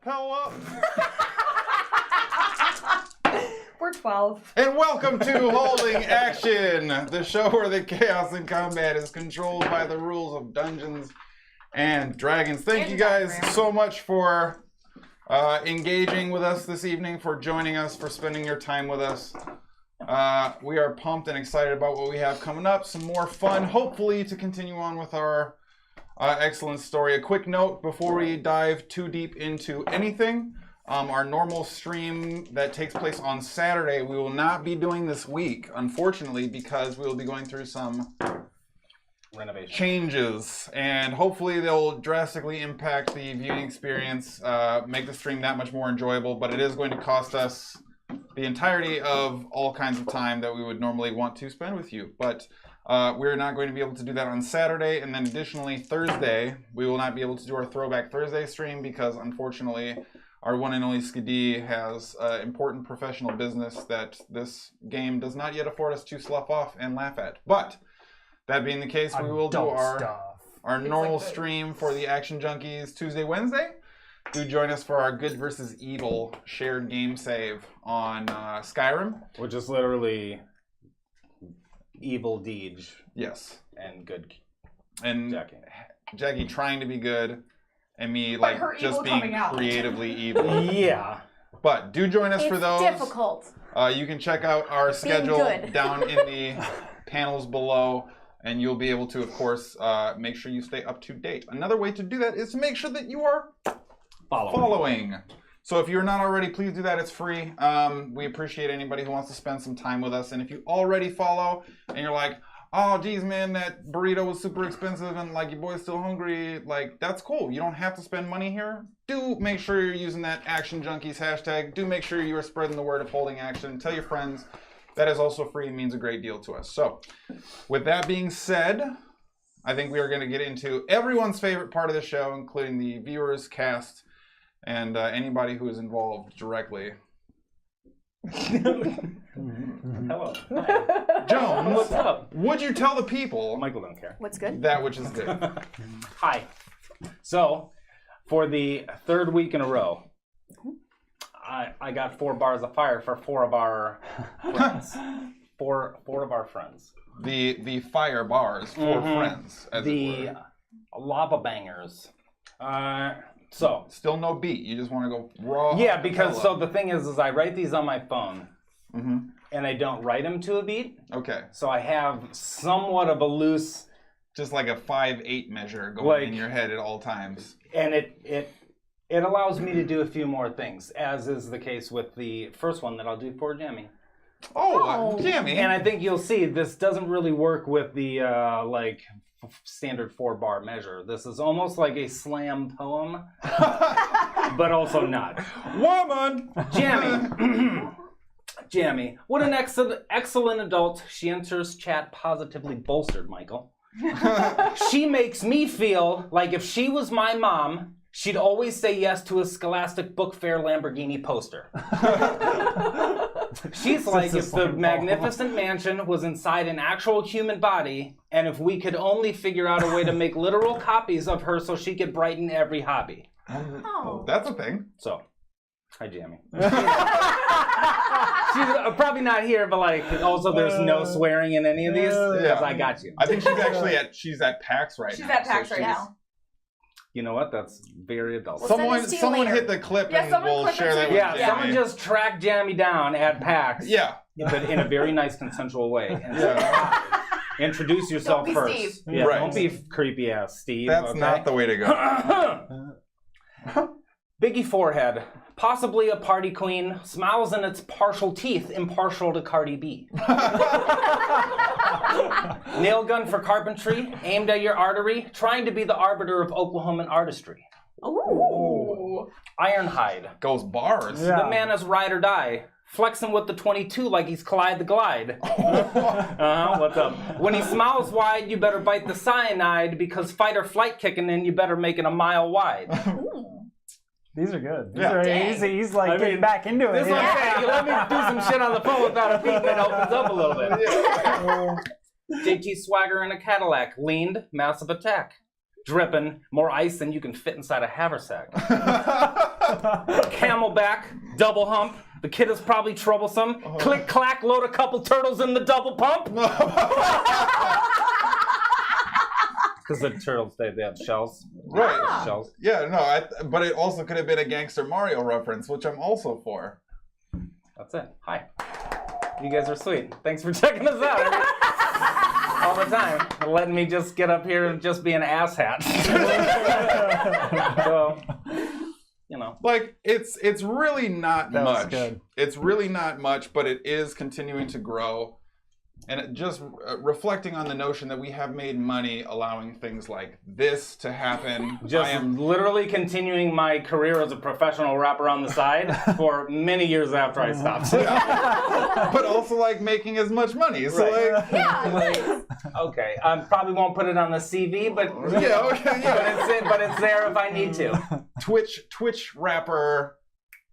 Hello. We're 12. And welcome to Holding Action, the show where the chaos in combat is controlled by the rules of Dungeons and Dragons. Thank you guys so much for engaging with us this evening, for joining us, for spending your time with us. We are pumped and excited about what we have coming up. Some more fun, hopefully, to continue on with our excellent story. A quick note before we dive too deep into anything. Our normal stream that takes place on Saturday, we will not be doing this week, unfortunately, because we will be going through some renovation changes, and hopefully they'll drastically impact the viewing experience, make the stream that much more enjoyable, but it is going to cost us the entirety of all kinds of time that we would normally want to spend with you. But we're not going to be able to do that on Saturday, and then additionally Thursday, we will not be able to do our Throwback Thursday stream because unfortunately our one and only Skadi has important professional business that this game does not yet afford us to slough off and laugh at. But that being the case, we will do our normal stream for the Action Junkies Tuesday, Wednesday. Do join us for our Good versus Evil shared game save on Skyrim. which is literally evil deeds. Yes. And good. And Jackie trying to be good, and me But like just being creatively evil. Yeah. But do join us for those. It's difficult. You can check out our schedule down in the panels below, and you'll be able to, of course, make sure you stay up to date. Another way to do that is to make sure that you are following. So if you're not already, please do that. It's free. We appreciate anybody who wants to spend some time with us. And if you already follow and you're like, oh, geez, man, that burrito was super expensive and like your boy's still hungry, like that's cool. You don't have to spend money here. Do make sure you're using that Action Junkies hashtag. Do make sure you are spreading the word of Holding Action. Tell your friends. That is also free and means a great deal to us. So with that being said, I think we are going to get into everyone's favorite part of the show, including the viewers, cast, and anybody who is involved directly. Hello. Jones, what's up? Would you tell the people Michael don't care. What's good? that which is good? Hi. So, for the third week in a row, I got 4 bars of fire for 4 of our friends. Four of our friends. The fire bars for friends, as The it were. lava bangers. So Still no beat. You just want to go raw. yeah, because so the thing is I write these on my phone, Mm-hmm. and I don't write them to a beat. Okay. So I have somewhat of a loose, Just like a 5/8 measure going in your head at all times. and it allows me to do a few more things, as is the case with the first one that I'll do for Jammy. Oh, Jammy. And I think you'll see this doesn't really work with the standard 4-bar measure. This is almost like a slam poem, but also not. Woman! Jammy. Jammy. What an excellent adult. She enters chat positively bolstered, Michael. She makes me feel like if she was my mom, she'd always say yes to a Scholastic Book Fair Lamborghini poster. She's like if the magnificent mansion was inside an actual human body, and if we could only figure out a way to make literal copies of her so she could brighten every hobby. Oh, that's a thing. So, hi, Jammy. She's probably not here, but like also there's no swearing in any of these because I got you. I think she's actually at PAX right now. She's at PAX right now. You know what? That's very adult. Someone hit the clip and we'll share that with Jammy. Yeah, someone just tracked Jammy down at PAX. Yeah. But in a very nice consensual way. And introduce yourself Don't be first. Steve. Yeah, Right. Don't be creepy ass Steve. That's not the way to go. Biggie forehead, possibly a party queen, smiles in its partial teeth, impartial to Cardi B. Nail gun for carpentry, aimed at your artery, trying to be the arbiter of Oklahoman artistry. Ooh. Ironhide, Goes bars. the man is ride or die, flexing with the 22 like he's Clyde the Glide. What's up? When he smiles wide, you better bite the cyanide, because fight or flight kicking in, you better make it a mile wide. These are good. He's like getting back into it. This one's okay. You let me do some shit on the phone without a beat, and it opens up a little bit. JT Swagger in a Cadillac, leaned, massive attack. Dripping, more ice than you can fit inside a haversack. Camelback, double hump. The kid is probably troublesome. Click, clack, load a couple turtles in the double pump. Because the turtles, they have shells. Right. Shells. Yeah, no, but it also could have been a Gangster Mario reference, which I'm also for. That's it. Hi. You guys are sweet. Thanks for checking us out all the time. And letting me just get up here and just be an asshat. So, you know. Like, it's really not That was much. good. It's really not much, but it is continuing to grow. And it just reflecting on the notion that we have made money allowing things like this to happen. Just I am literally continuing my career as a professional rapper on the side for many years after I stopped. but also like making as much money. So Right. like Okay, I probably won't put it on the CV, but yeah, okay, yeah. but it's there if I need to. Twitch rapper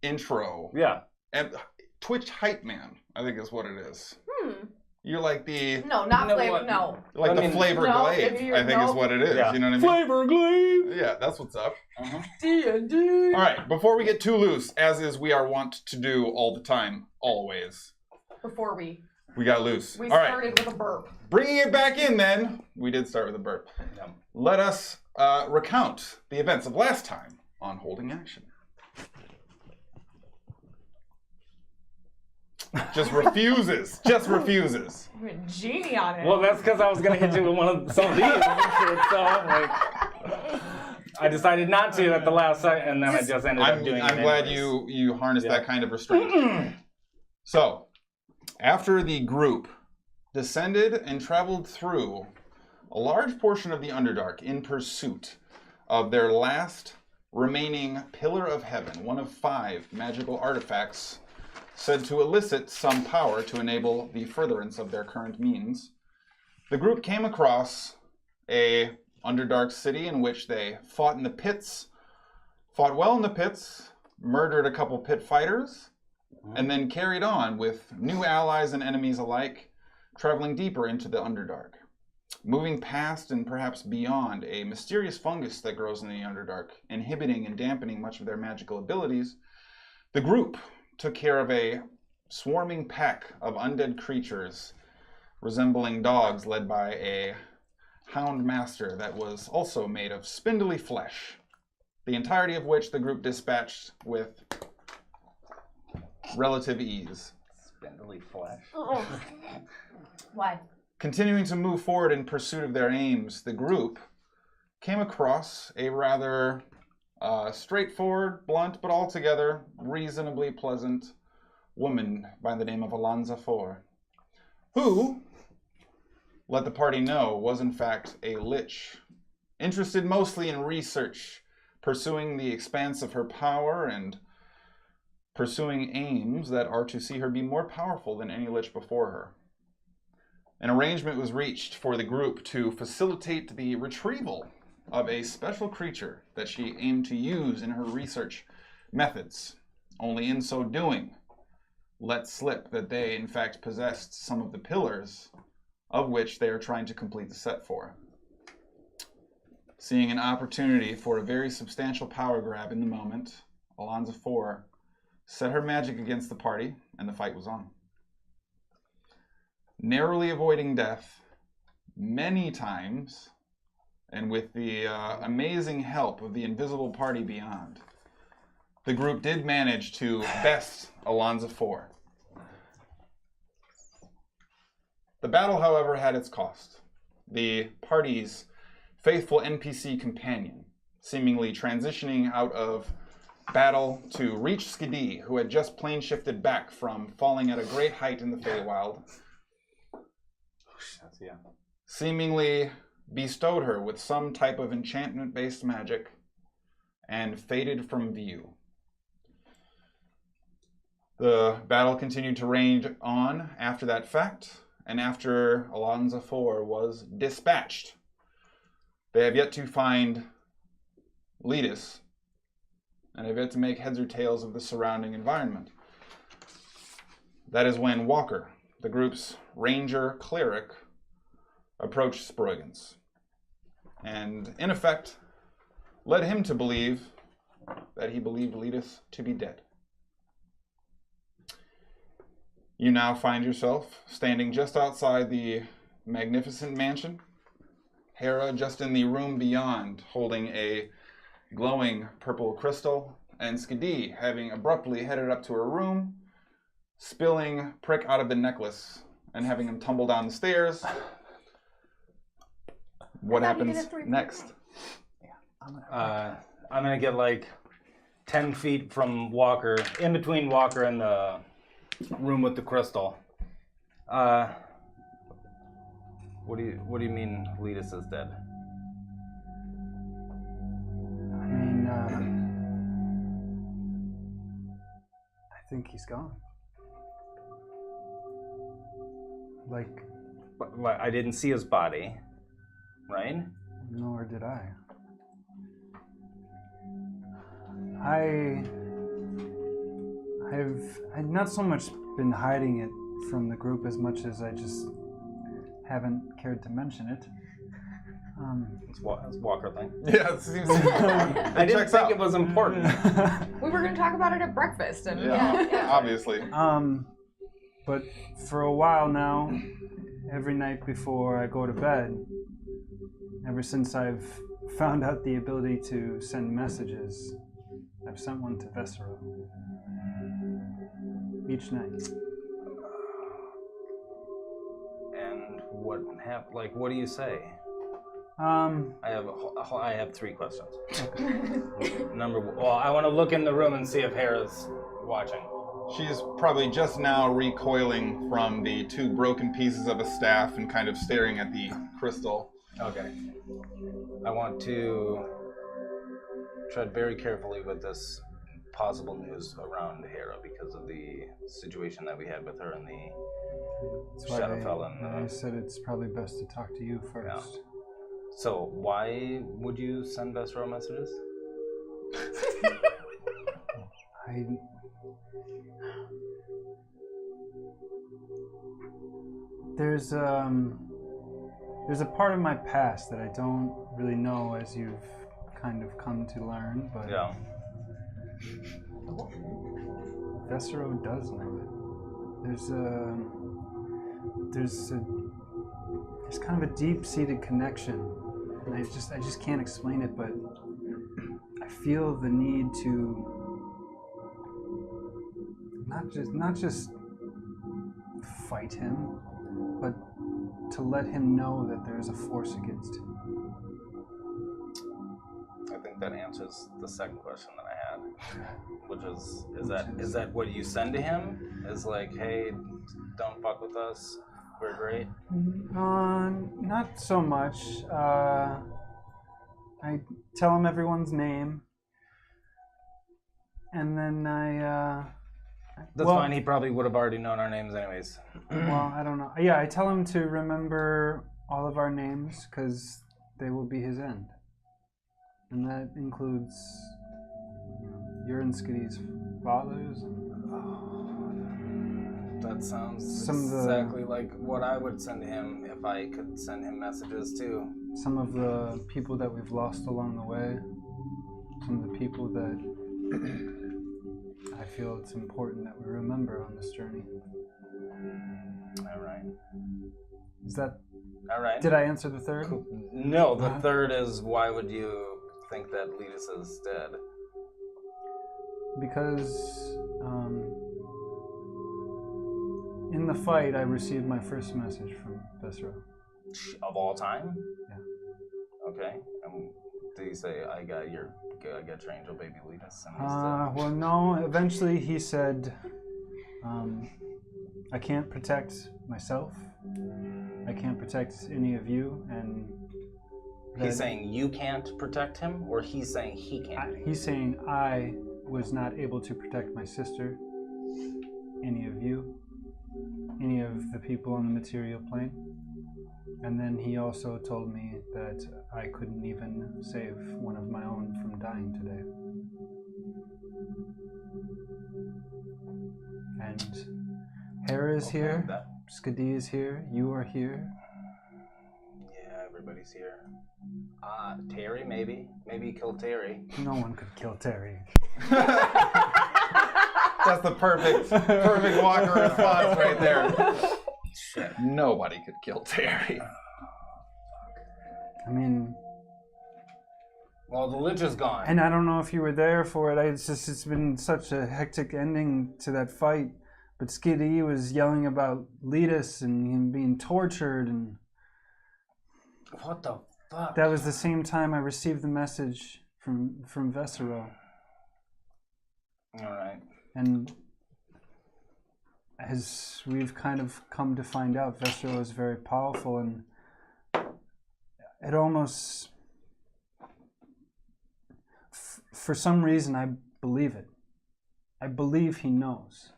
intro. Yeah. And Twitch hype man, I think is what it is. You're like the No, not No, flavor. what? No. like the flavor no, glaive, if you're- I think is no. what it is. Yeah. You know what I mean? Flavor Glaive. Yeah, that's what's up. D&D. All right, before we get too loose, as is we are wont to do all the time, always, Before we got loose. we All right, started with a burp. bringing it back in then, we did start with a burp. Yeah. Let us recount the events of last time on Holding Action. Just refuses. You went genie on it. Well, that's because I was gonna hit you with some of these and shit, so like, I decided not to at the last second, and then I just ended up doing it. I'm glad anyways. you harnessed that kind of restraint. So, after the group descended and traveled through a large portion of the Underdark in pursuit of their last remaining Pillar of Heaven, one of 5 magical artifacts said to elicit some power to enable the furtherance of their current means, the group came across a Underdark city in which they fought in the pits, fought well in the pits, murdered a couple pit fighters, and then carried on with new allies and enemies alike, traveling deeper into the Underdark. Moving past and perhaps beyond a mysterious fungus that grows in the Underdark, inhibiting and dampening much of their magical abilities, the group took care of a swarming pack of undead creatures resembling dogs led by a hound master that was also made of spindly flesh, the entirety of which the group dispatched with relative ease. Spindly flesh. Why? Continuing to move forward in pursuit of their aims, the group came across a rather straightforward, blunt, but altogether reasonably pleasant woman by the name of Alonza 4, who, let the party know, was in fact a lich, interested mostly in research, pursuing the expanse of her power and pursuing aims that are to see her be more powerful than any lich before her. An arrangement was reached for the group to facilitate the retrieval of a special creature that she aimed to use in her research methods. Only in so doing, let slip that they in fact possessed some of the pillars of which they are trying to complete the set for. Seeing an opportunity for a very substantial power grab in the moment, Alonza 4 set her magic against the party, and the fight was on. Narrowly avoiding death many times, and with the amazing help of the invisible party beyond, the group did manage to best Alonza 4. The battle, however, had its cost. The party's faithful NPC companion, seemingly transitioning out of battle to reach Skadi, who had just plane shifted back from falling at a great height in the Feywild, seemingly bestowed her with some type of enchantment-based magic and faded from view. The battle continued to rage on after that fact, and after Alonza 4 was dispatched, they have yet to find Letus, and have yet to make heads or tails of the surrounding environment. That is when Walker, the group's ranger cleric, approached Sproigins, and in effect led him to believe that he believed Letus to be dead. You now find yourself standing just outside the magnificent mansion. Hara just in the room beyond, holding a glowing purple crystal, and Skadi having abruptly headed up to her room, spilling Prick out of the necklace and having him tumble down the stairs. What happens next? I'm gonna get like 10 feet from Walker, in between Walker and the room with the crystal. What do you mean Letus is dead? I mean, I think he's gone. Like, But I didn't see his body, right? nor did I. I've not so much been hiding it from the group as much as I just haven't cared to mention it. It's a Walker thing. Yeah, it seems I didn't think it was important. We were going to talk about it at breakfast, and obviously. But for a while now, every night before I go to bed, ever since I've found out the ability to send messages, I've sent one to Vesero. Each night. And what do you say? I have 3 questions. I want to look in the room and see if Hera's watching. She is probably just now recoiling from the 2 broken pieces of a staff and kind of staring at the crystal. Okay. I want to tread very carefully with this possible news around Hera because of the situation that we had with her and the Shadowfell. I said it's probably best to talk to you first. Yeah. So why would you send Vesero messages? There's a part of my past that I don't really know, as you've kind of come to learn, but yeah. Vesero does know it. There's kind of a deep-seated connection, and I just can't explain it, but I feel the need to not just fight him, but to let him know that there's a force against him. I think that answers the second question that I had, which is that what you send to him? Is like, hey, don't fuck with us, we're great? Not so much. I tell him everyone's name, and then That's fine, he probably would have already known our names anyways. Well, I don't know. Yeah, I tell him to remember all of our names, because they will be his end. And that includes your and Skadi's fathers. That sounds exactly like what I would send him if I could send him messages too. Some of the people that we've lost along the way. Some of the people that I feel it's important that we remember on this journey. All right. Is that... All right. Did I answer the third? Cool. No, the third is why would you think that Letus is dead? Because in the fight, I received my first message from Vesero. Of all time? Yeah. Okay. Did he say, I got your angel baby Letus? Well, no. Eventually, he said, I can't protect myself. I can't protect any of you, and he's saying you can't protect him, or he's saying he can't? He's saying I was not able to protect my sister, any of you, any of the people on the material plane. And then he also told me that I couldn't even save one of my own from dying today. And Hara is here, Skadi is here, you are here. Yeah, everybody's here. Terry, maybe. Maybe kill Terry. No one could kill Terry. That's the perfect Walker response right there. Shit. Nobody could kill Terry. I mean... Well, the lich is gone. And I don't know if you were there for it. It's been such a hectic ending to that fight. But Skadi was yelling about Letus and him being tortured, and What the fuck? that was the same time I received the message from Vesero. Alright. And as we've kind of come to find out, Vesero is very powerful, and it almost... For some reason, I believe it. I believe he knows.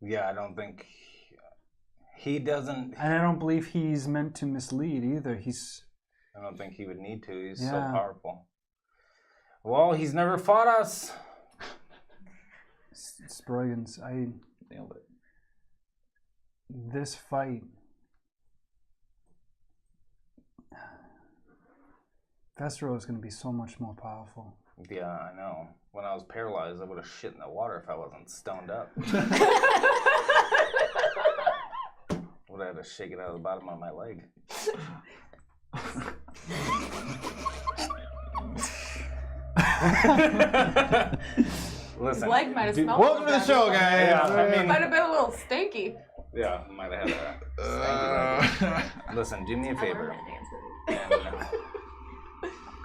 Yeah, I don't think he doesn't. And I don't believe he's meant to mislead either. I don't think he would need to. He's so Yeah. powerful. Well, he's never fought us. Sproigins, Nailed it. this fight, Vesero is going to be so much more powerful. Yeah, I know. When I was paralyzed, I would have shit in the water if I wasn't stoned up. Would have had to shake it out of the bottom of my leg. Listen. His leg might have smelled. Welcome to the show, guys. Yeah, I mean, Might have been a little stinky. yeah, might have had a. Listen, do me a favor. And,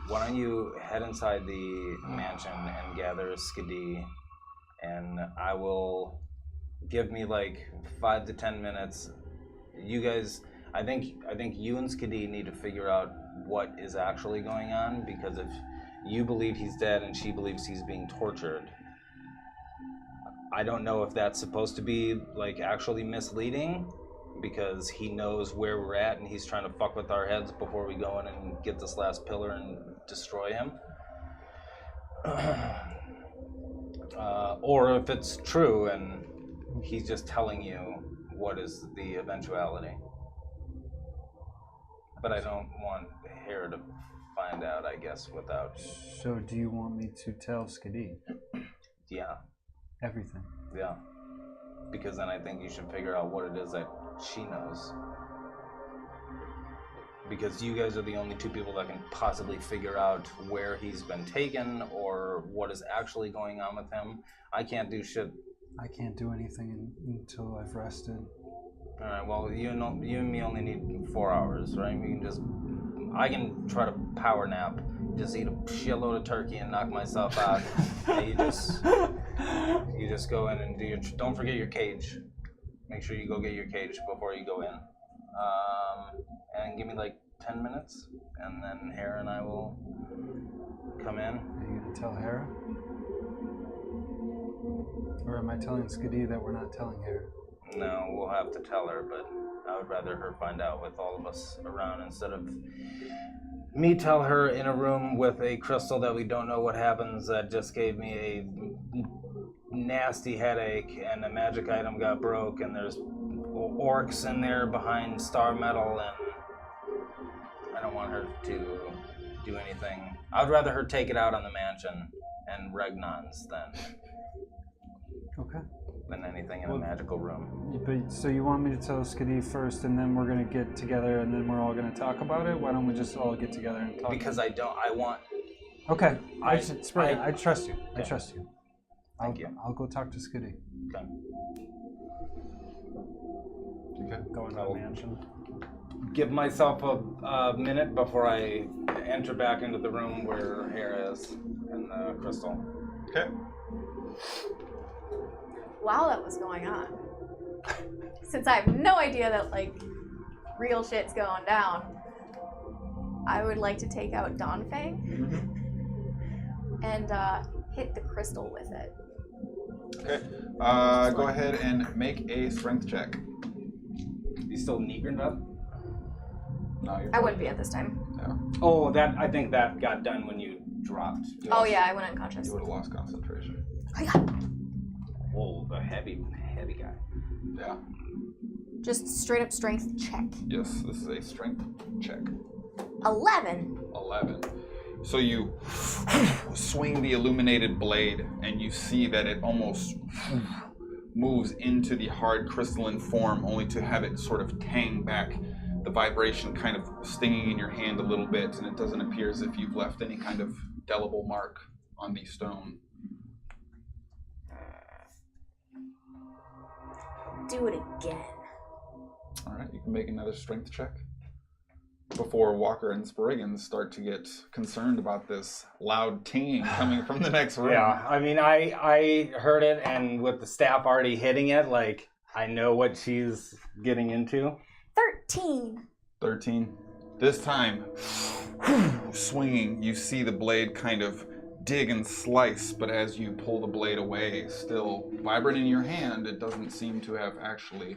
why don't you head inside the mansion and gather Skadi, and I will give me like 5 to 10 minutes. You guys, I think you and Skadi need to figure out what is actually going on, because if you believe he's dead and she believes he's being tortured, I don't know if that's supposed to be like actually misleading, because he knows where we're at and he's trying to fuck with our heads before we go in and get this last pillar and destroy him. Or if it's true and he's just telling you what is the eventuality. But I don't want Hara to find out, I guess, without... So do you want me to tell Skadi Yeah, everything? yeah. Because then I think you should figure out what it is that she knows. Because you guys are the only two people that can possibly figure out where he's been taken or what is actually going on with him. I can't do shit. I can't do anything until I've rested. Alright, well, you and me only need 4 hours, right? I can try to power nap, just eat a shitload of turkey and knock myself out. And you just go in and do don't forget your cage. Make sure you go get your cage before you go in. And give me like 10 minutes, and then Hara and I will come in. Are you going to tell Hara? Or am I telling Skadi that we're not telling Hara? No, we'll have to tell her, but I would rather her find out with all of us around instead of me tell her in a room with a crystal that we don't know what happens that just gave me a nasty headache and a magic item got broke and there's orcs in there behind star metal, and I don't want her to do anything. I'd rather her take it out on the mansion and Regnons than anything in a magical room. But so you want me to tell Skadi first, and then we're gonna get together, and then we're all gonna talk about it? Why don't we just all get together and talk? Because I want. Okay, I trust you. Okay. I trust you. Thank you. I'll go talk to Skadi. Okay. Okay. Go in the mansion. Give myself a minute before I enter back into the room where Hara is and the crystal. Okay. While that was going on, since I have no idea that like real shit's going down, I would like to take out Dawnfang and hit the crystal with it. Okay. Go ahead and make a strength check. You still neakened up? No, you're I wouldn't be at this time. No. Oh, I think that got done when you dropped. Oh yeah, I went unconscious. You would have lost concentration. Oh, yeah. Oh, the heavy guy. Yeah. Just straight up strength check. Yes, this is a strength check. 11. 11. So you swing the illuminated blade, and you see that it almost moves into the hard crystalline form, only to have it sort of tang back, the vibration kind of stinging in your hand a little bit, and it doesn't appear as if you've left any kind of indelible mark on the stone. Do it again. All right, you can make another strength check before Walker and Sproigins start to get concerned about this loud tinging coming from the next room. Yeah, I mean, I heard it, and with the staff already hitting it, like, I know what she's getting into. 13. 13. This time, swinging, you see the blade kind of dig and slice, but as you pull the blade away, still vibrant in your hand, it doesn't seem to have actually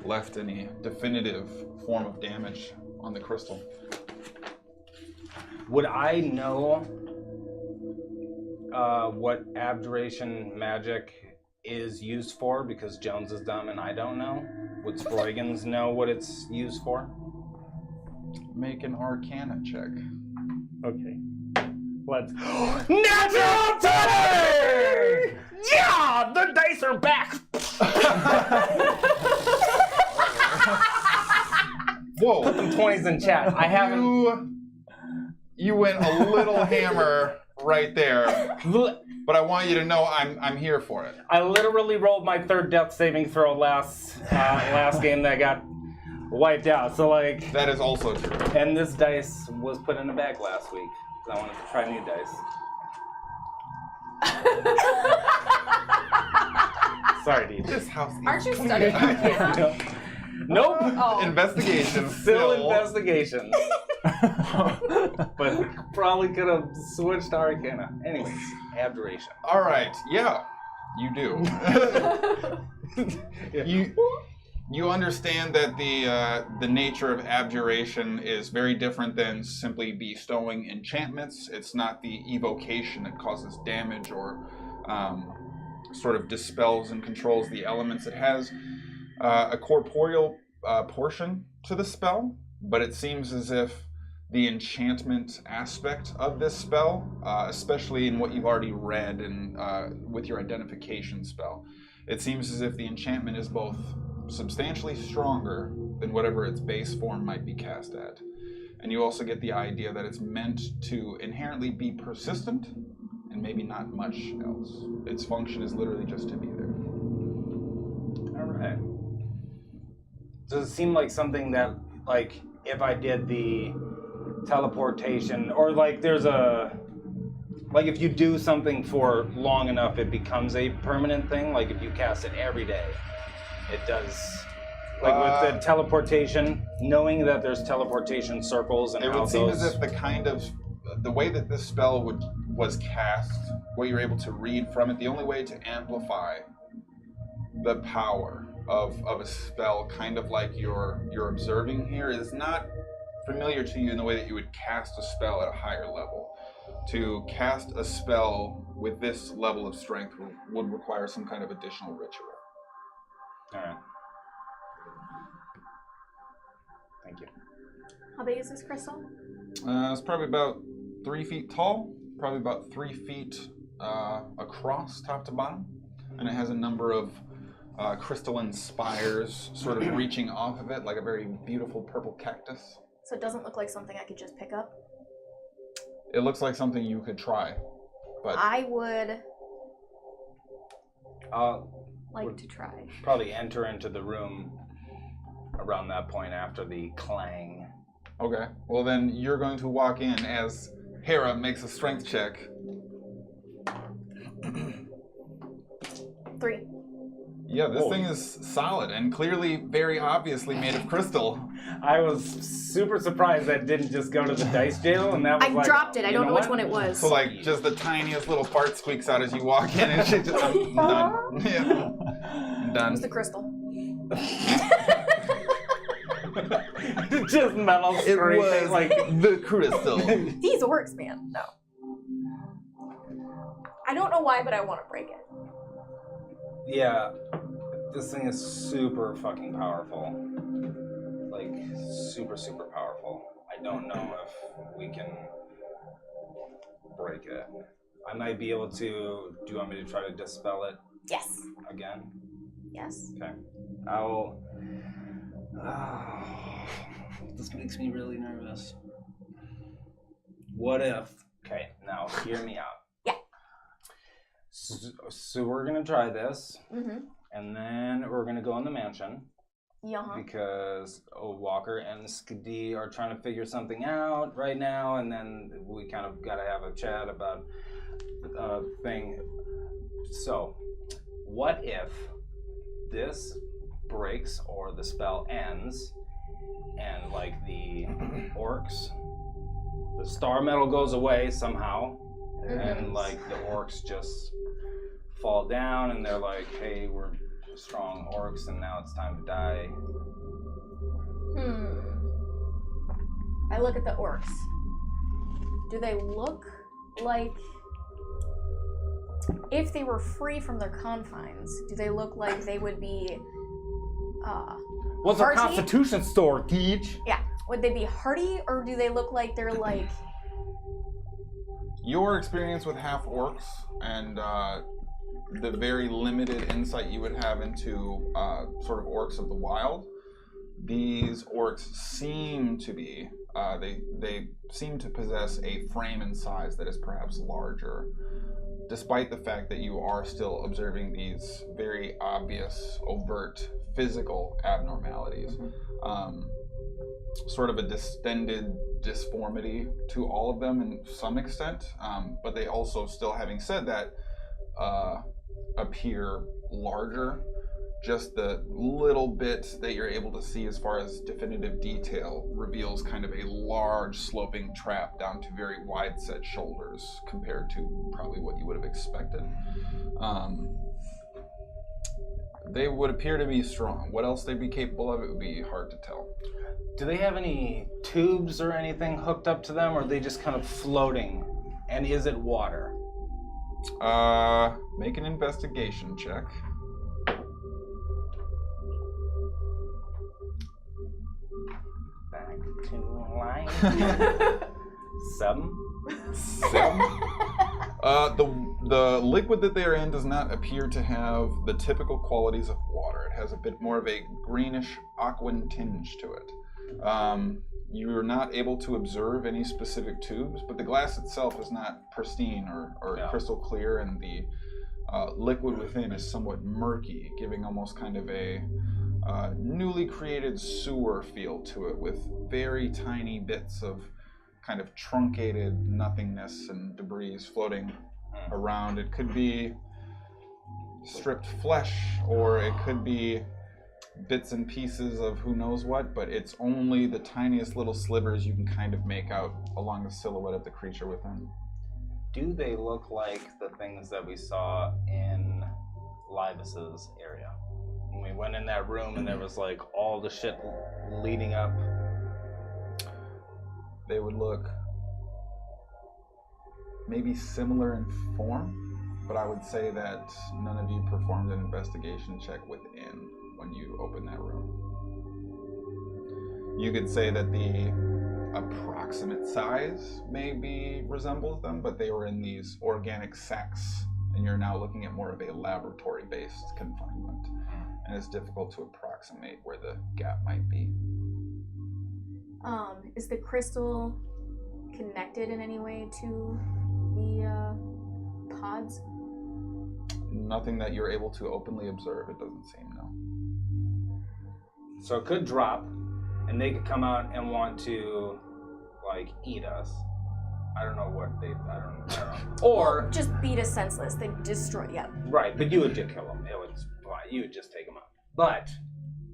left any definitive form of damage on the crystal. Would I know what abjuration magic is used for? Because Jones is dumb and I don't know. Would Sproigins know what it's used for? Make an Arcana check. Okay. Let's. Natural 20! Yeah! The dice are back! Whoa! Put them 20s in chat. I haven't. You went a little hammer right there, but I want you to know I'm here for it. I literally rolled my third death saving throw last game that got wiped out. So like. That is also true. And this dice was put in a bag last week. I wanted to try new dice. Sorry, Dee. This house. Aren't you studying Arcana? Nope. Oh. Investigation. Still investigation. But probably could have switched to Arcana. Anyways, abjuration. All right. Yeah, you do. You understand that the nature of abjuration is very different than simply bestowing enchantments. It's not the evocation that causes damage or sort of dispels and controls the elements. It has a corporeal portion to the spell, but it seems as if the enchantment aspect of this spell, especially in what you've already read and with your identification spell, it seems as if the enchantment is both substantially stronger than whatever its base form might be cast at. And you also get the idea that it's meant to inherently be persistent and maybe not much else. Its function is literally just to be there. Alright. Does it seem like something that, like, if I did the teleportation, or like there's a, like if you do something for long enough, it becomes a permanent thing? Like if you cast it every day, it does, like with the teleportation, knowing that there's teleportation circles and it how would seem those... as if the way that this spell was cast, what you're able to read from it, the only way to amplify the power of a spell, kind of like you're observing here, is not familiar to you in the way that you would cast a spell at a higher level. To cast a spell with this level of strength would require some kind of additional ritual. All right. Thank you. How big is this crystal? It's probably about 3 feet tall, probably about 3 feet across top to bottom, and it has a number of crystalline spires sort of reaching off of it like a very beautiful purple cactus. So it doesn't look like something I could just pick up? It looks like something you could try, but I would like Would to try. probably enter into the room around that point after the clang. okay. Well, then you're going to walk in as Hara makes a strength check. 3. Yeah, this Whoa. thing is solid and clearly very obviously made of crystal. I was super surprised that didn't just go to the dice jail, and that was I like, dropped it. I you don't know which what? one it was. So like just the tiniest little fart squeaks out as you walk in and shit just I'm done. Yeah. I'm It done. was the crystal. Just metal scraping, like the crystal. These orcs, man. No. I don't know why, but I want to break it. yeah, this thing is super fucking powerful. Like super, super powerful. I I don't know if we can break it. I might be able to. Do you want me to try to dispel it Yes. again? Yes. Okay. I'll. This makes me really nervous. What if? Okay, now hear me out. Yeah. So we're gonna try this, Mm-hmm. and then we're gonna go in the mansion. Yeah. Because Walker and Skadi are trying to figure something out right now, and then we kind of got to have a chat about the thing. So, what if this breaks or the spell ends, and like the orcs, the star metal goes away somehow, and like the orcs just fall down, and they're like, "Hey, we're strong orcs, and now it's time to die." I look at the orcs. Do they look like, if they were free from their confines, do they look like they would be What's a hardy? Constitution store, Geech? Yeah. Would they be hardy, or do they look like they're like... Your experience with half orcs and the very limited insight you would have into sort of orcs of the wild, these orcs seem to be, they seem to possess a frame and size that is perhaps larger, despite the fact that you are still observing these very obvious, overt physical abnormalities. Sort of a distended disformity to all of them in some extent, but they also, still having said that, appear larger. Just the little bit that you're able to see as far as definitive detail reveals kind of a large sloping trap down to very wide set shoulders compared to probably what you would have expected. They would appear to be strong. What else they'd be capable of, it would be hard to tell. Do they have any tubes or anything hooked up to them, or are they just kind of floating? And is it water? Make an investigation check. Back to life. 7? 7? The liquid that they are in does not appear to have the typical qualities of water. It has a bit more of a greenish aquan tinge to it. You're not able to observe any specific tubes, but the glass itself is not pristine or crystal clear, and the liquid within is somewhat murky, giving almost kind of a newly created sewer feel to it, with very tiny bits of kind of truncated nothingness and debris floating around. It could be stripped flesh, or it could be bits and pieces of who knows what, but it's only the tiniest little slivers you can kind of make out along the silhouette of the creature within. Do they look like the things that we saw in Libus's area? When we went in that room and there was like all the shit leading up. They would look maybe similar in form, but I would say that none of you performed an investigation check within when you opened that room. You could say that the approximate size maybe resembles them, but they were in these organic sacks, and you're now looking at more of a laboratory-based confinement, and it's difficult to approximate where the gap might be. Is the crystal connected in any way to the pods? Nothing that you're able to openly observe, it doesn't seem, no. So it could drop, and they could come out and want to, like, eat us. I don't know what they. I don't know. Or well, just beat us senseless. They destroy. Yeah. Right, but you would just kill them. It was fine. You would just take them out. But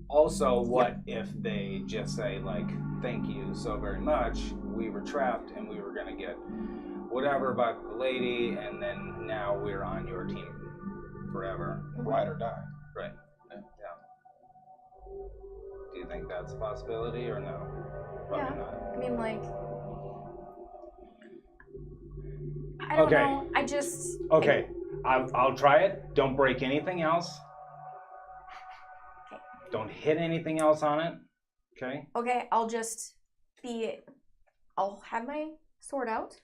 also, what if they just say like, "Thank you so very much. We were trapped, and we were gonna get whatever about the lady, and then now we're on your team forever, Ride or die." Right. Yeah. Do you think that's a possibility or no? Probably not. I mean, like, I don't know. I just. Okay. I'll try it. Don't break anything else. Okay. Don't hit anything else on it. Okay. Okay, I'll just be I'll have my sword out,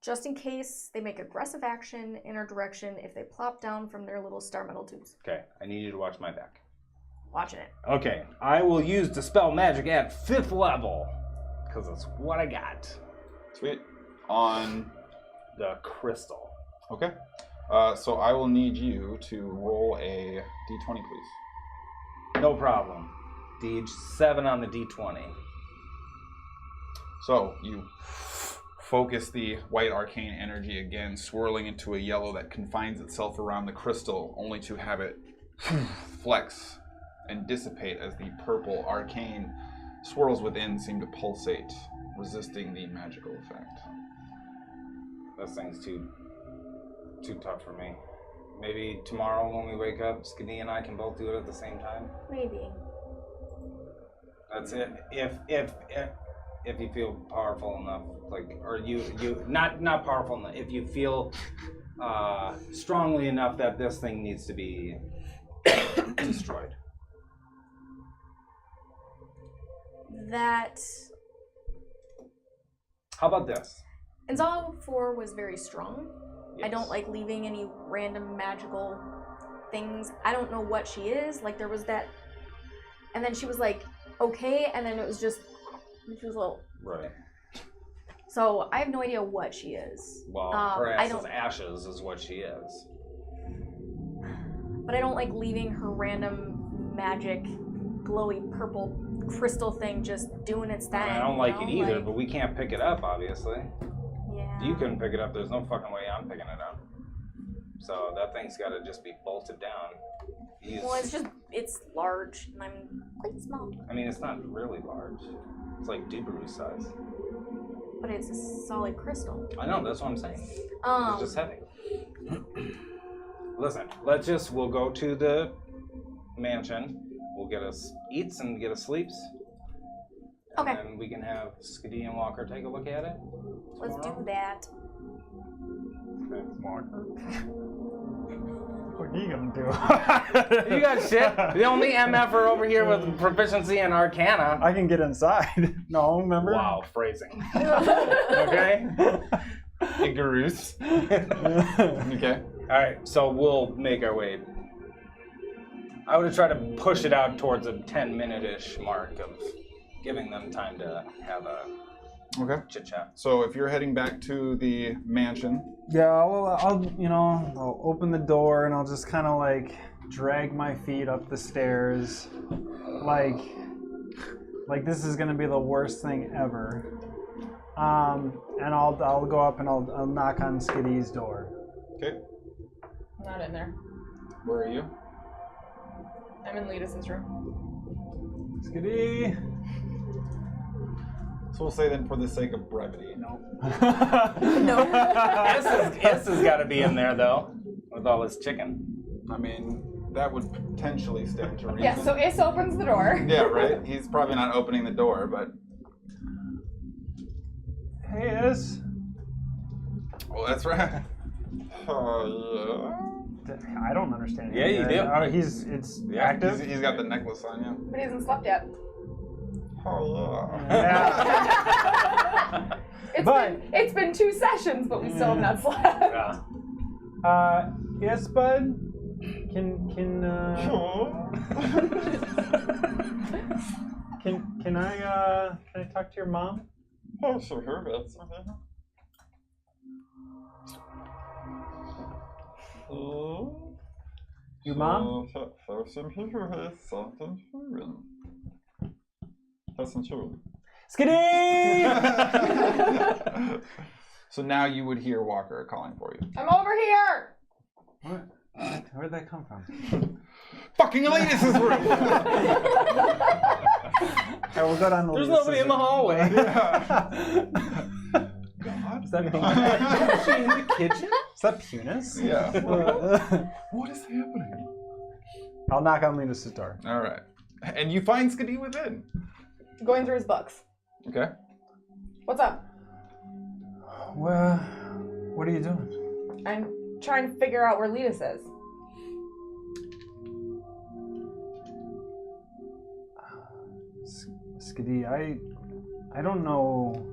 just in case they make aggressive action in our direction if they plop down from their little star metal tubes. Okay, I need you to watch my back. Watching it. Okay, I will use Dispel Magic at 5th level, because that's what I got. Sweet. On the crystal. Okay. So I will need you to roll a d20, please. No problem. D7 on the D20. So you focus the white arcane energy again, swirling into a yellow that confines itself around the crystal, only to have it flex and dissipate as the purple arcane swirls within seem to pulsate, resisting the magical effect. This thing's too tough for me. Maybe tomorrow when we wake up, Skadi and I can both do it at the same time. Maybe. That's it. If you feel powerful enough, like, or you not powerful enough. If you feel strongly enough that this thing needs to be destroyed. That. How about this? Enzal 4 was very strong. Yes. I don't like leaving any random magical things. I don't know what she is. Like, there was that. And then she was like, okay, and then it was just. She was a little. Right. So I have no idea what she is. Well, her ass is ashes is what she is. But I don't like leaving her random magic, glowy purple crystal thing just doing its thing. I don't like it either, but we can't pick it up, obviously. Yeah. You couldn't pick it up. There's no fucking way I'm picking it up. So that thing's got to just be bolted down. Well, it's large, and I'm quite small. I mean, it's not really large. It's like Dubaroo size. But it's a solid crystal. I know, that's what I'm saying. It's just heavy. Listen, we'll go to the mansion. We'll get us eats and get us sleeps. And Okay. then we can have Skadi and Walker take a look at it. Let's do that. Okay. Walker. What are you gonna do? You got shit. The only MFer over here with proficiency in Arcana. I can get inside. No, remember? Wow, phrasing. Okay? Igaroos. Okay. Alright, so we'll make our way. I would have tried to push it out towards a 10-minute-ish mark of giving them time to have a chit-chat. So if you're heading back to the mansion. Yeah, I'll open the door and I'll just kind of like drag my feet up the stairs, like this is gonna be the worst thing ever. And I'll go up and I'll knock on Skadi's door. Okay. Not in there. Where are you? I'm in Letus's room. Skadi. So we'll say then, for the sake of brevity. No. S has got to be in there though, with all his chicken. I mean, that would potentially stand to reason. Yeah, so Is opens the door. Yeah, right? He's probably not opening the door, but... Hey, S. Well, that's right. Yeah. I don't understand. Yeah, you do. It's active. He's got the necklace on, yeah. But he hasn't slept yet. Oh, Yeah. It's been 2 sessions, but we still have not slept. Yeah. Yes, bud. Can I talk to your mom? Oh, sure, that's Your mom? Skadi! So now you would hear Walker calling for you. I'm over here! What? Where'd that come from? Fucking Elias's room! Okay, we'll go down the There's nobody in the hallway. God. Is that Is she in the kitchen? Is that Punis? Yeah. What is happening? I'll knock on Linus's door. All right. And you find Skadi within. Going through his books. Okay. What's up? Well, what are you doing? I'm trying to figure out where Letus is. Skadi, I don't know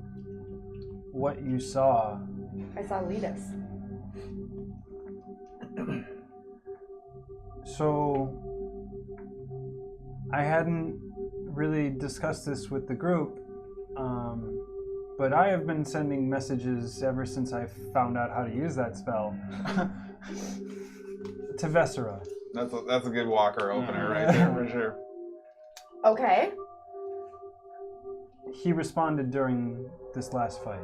what you saw. I saw Letus. So, I hadn't really discussed this with the group, but I have been sending messages ever since I found out how to use that spell to Vessera. That's a good walker opener right there for sure. Okay. He responded during this last fight.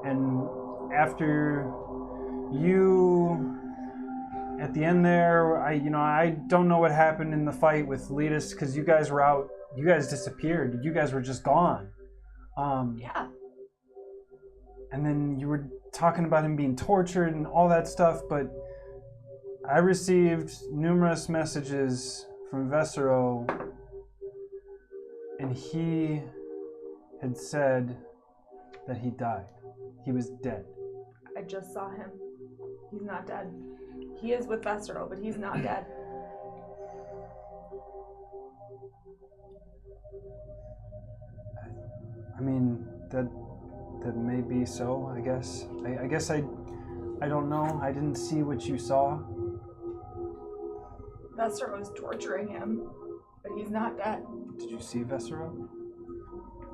And after you, at the end there, I don't know what happened in the fight with Letus because you guys were out. You guys disappeared. You guys were just gone. Yeah. And then you were talking about him being tortured and all that stuff, but I received numerous messages from Vessero, and he had said that he died. He was dead. I just saw him. He's not dead. He is with Vessero, but he's not dead. I mean, that may be so, I guess. I guess I don't know. I didn't see what you saw. Vessero was torturing him, but he's not dead. Did you see Vessero?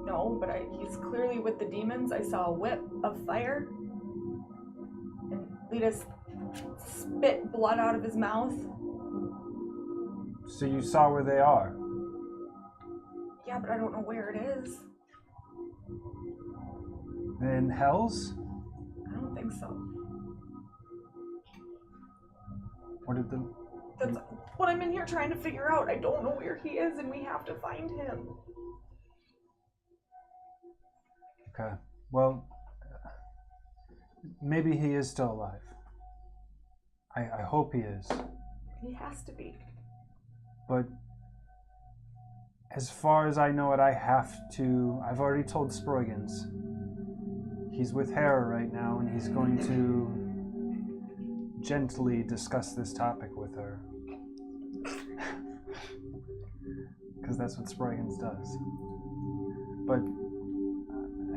No, but he's clearly with the demons. I saw a whip of fire. And Letus spit blood out of his mouth. So you saw where they are? Yeah, but I don't know where it is. In Hells? I don't think so. What did the... That's what I'm in here trying to figure out. I don't know where he is, and we have to find him. Okay. Well, maybe he is still alive. I hope he is. He has to be. But as far as I know it, I've already told Sproigins. He's with Hara right now, and he's going to gently discuss this topic with her. Because that's what Sproigins does. But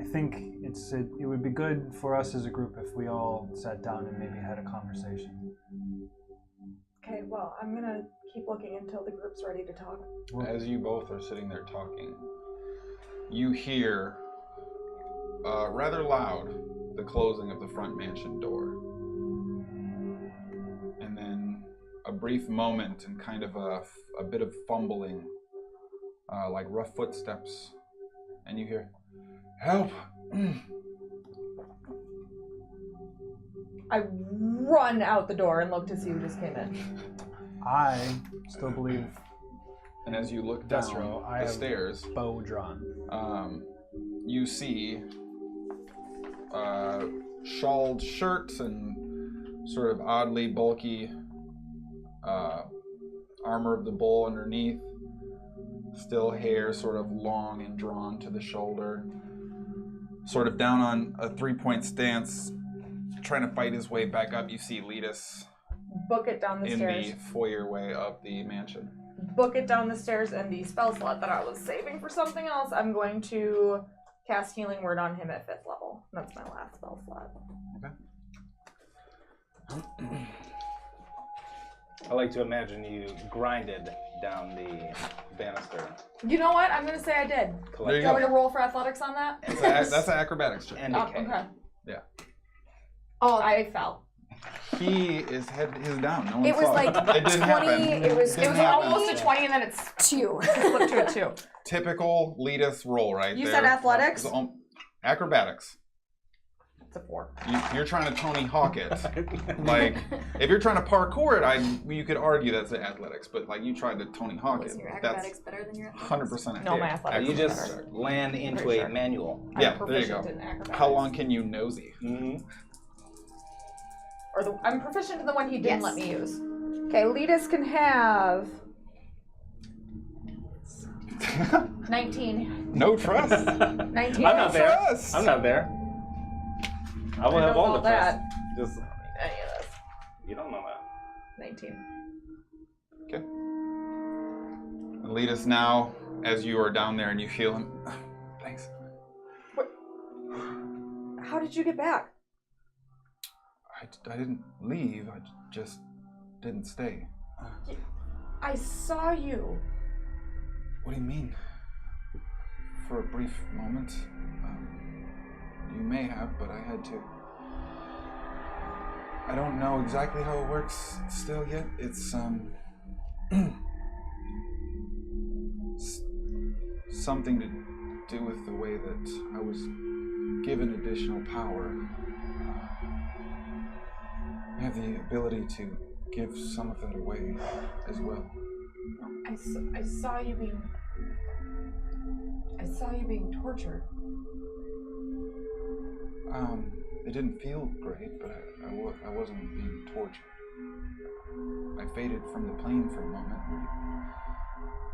I think it would be good for us as a group if we all sat down and maybe had a conversation. Okay, well, I'm gonna keep looking until the group's ready to talk. As you both are sitting there talking, you hear rather loud the closing of the front mansion door. And then a brief moment and kind of a bit of fumbling, like rough footsteps. And you hear, "Help!" I run out the door and look to see who just came in. I still believe... And as you look down the stairs, bow drawn. You see shawled shirts and sort of oddly bulky armor of the bull underneath. Still hair sort of long and drawn to the shoulder. Sort of down on a 3-point stance, trying to fight his way back up. You see Letus Book it down the stairs. in the foyer way of the mansion. Book it down the stairs, and the spell slot that I was saving for something else, I'm going to cast Healing Word on him at 5th level. That's my last spell slot. Okay. I like to imagine you grinded down the banister. You know what? I'm going to say I did. There Do you you want me go. to roll for athletics on that? That's an acrobatics check. And Oh, decay. okay. Yeah. Oh, I fell. He is down. No one It was saw like it didn't 20. happen. It was Didn't 20. happen. Almost a 20, and then it's 2. flipped to a 2. Typical Letus roll right You there. said athletics? Acrobatics. It's a 4. You're trying to Tony Hawk it. Like, if you're trying to parkour it, you could argue that's athletics, but like you tried to Tony Hawk it. Was your That's acrobatics better than your athletics? 100%. No, my athletics You is just better. land into Pretty a sure. manual. Yeah, I'm there you go. proficient in acrobatics. How long can you nosy? Mm-hmm. Or I'm proficient in the one he didn't Yes. let me use. Okay, Letus can have 19. No trust. 19. I'm not there. Trust. I'm not there. I will I have know all the all that. trust. Just Any of this. you don't know that. 19. Okay. Letus now, as you are down there and you feel him. Thanks. What? How did you get back? I didn't leave. I just didn't stay. I saw you. What do you mean? For a brief moment. You may have, but I had to. I don't know exactly how it works still yet. It's something to do with the way that I was given additional power. I have the ability to give some of that away as well. I saw you being tortured. It didn't feel great, but I wasn't being tortured. I faded from the plane for a moment. We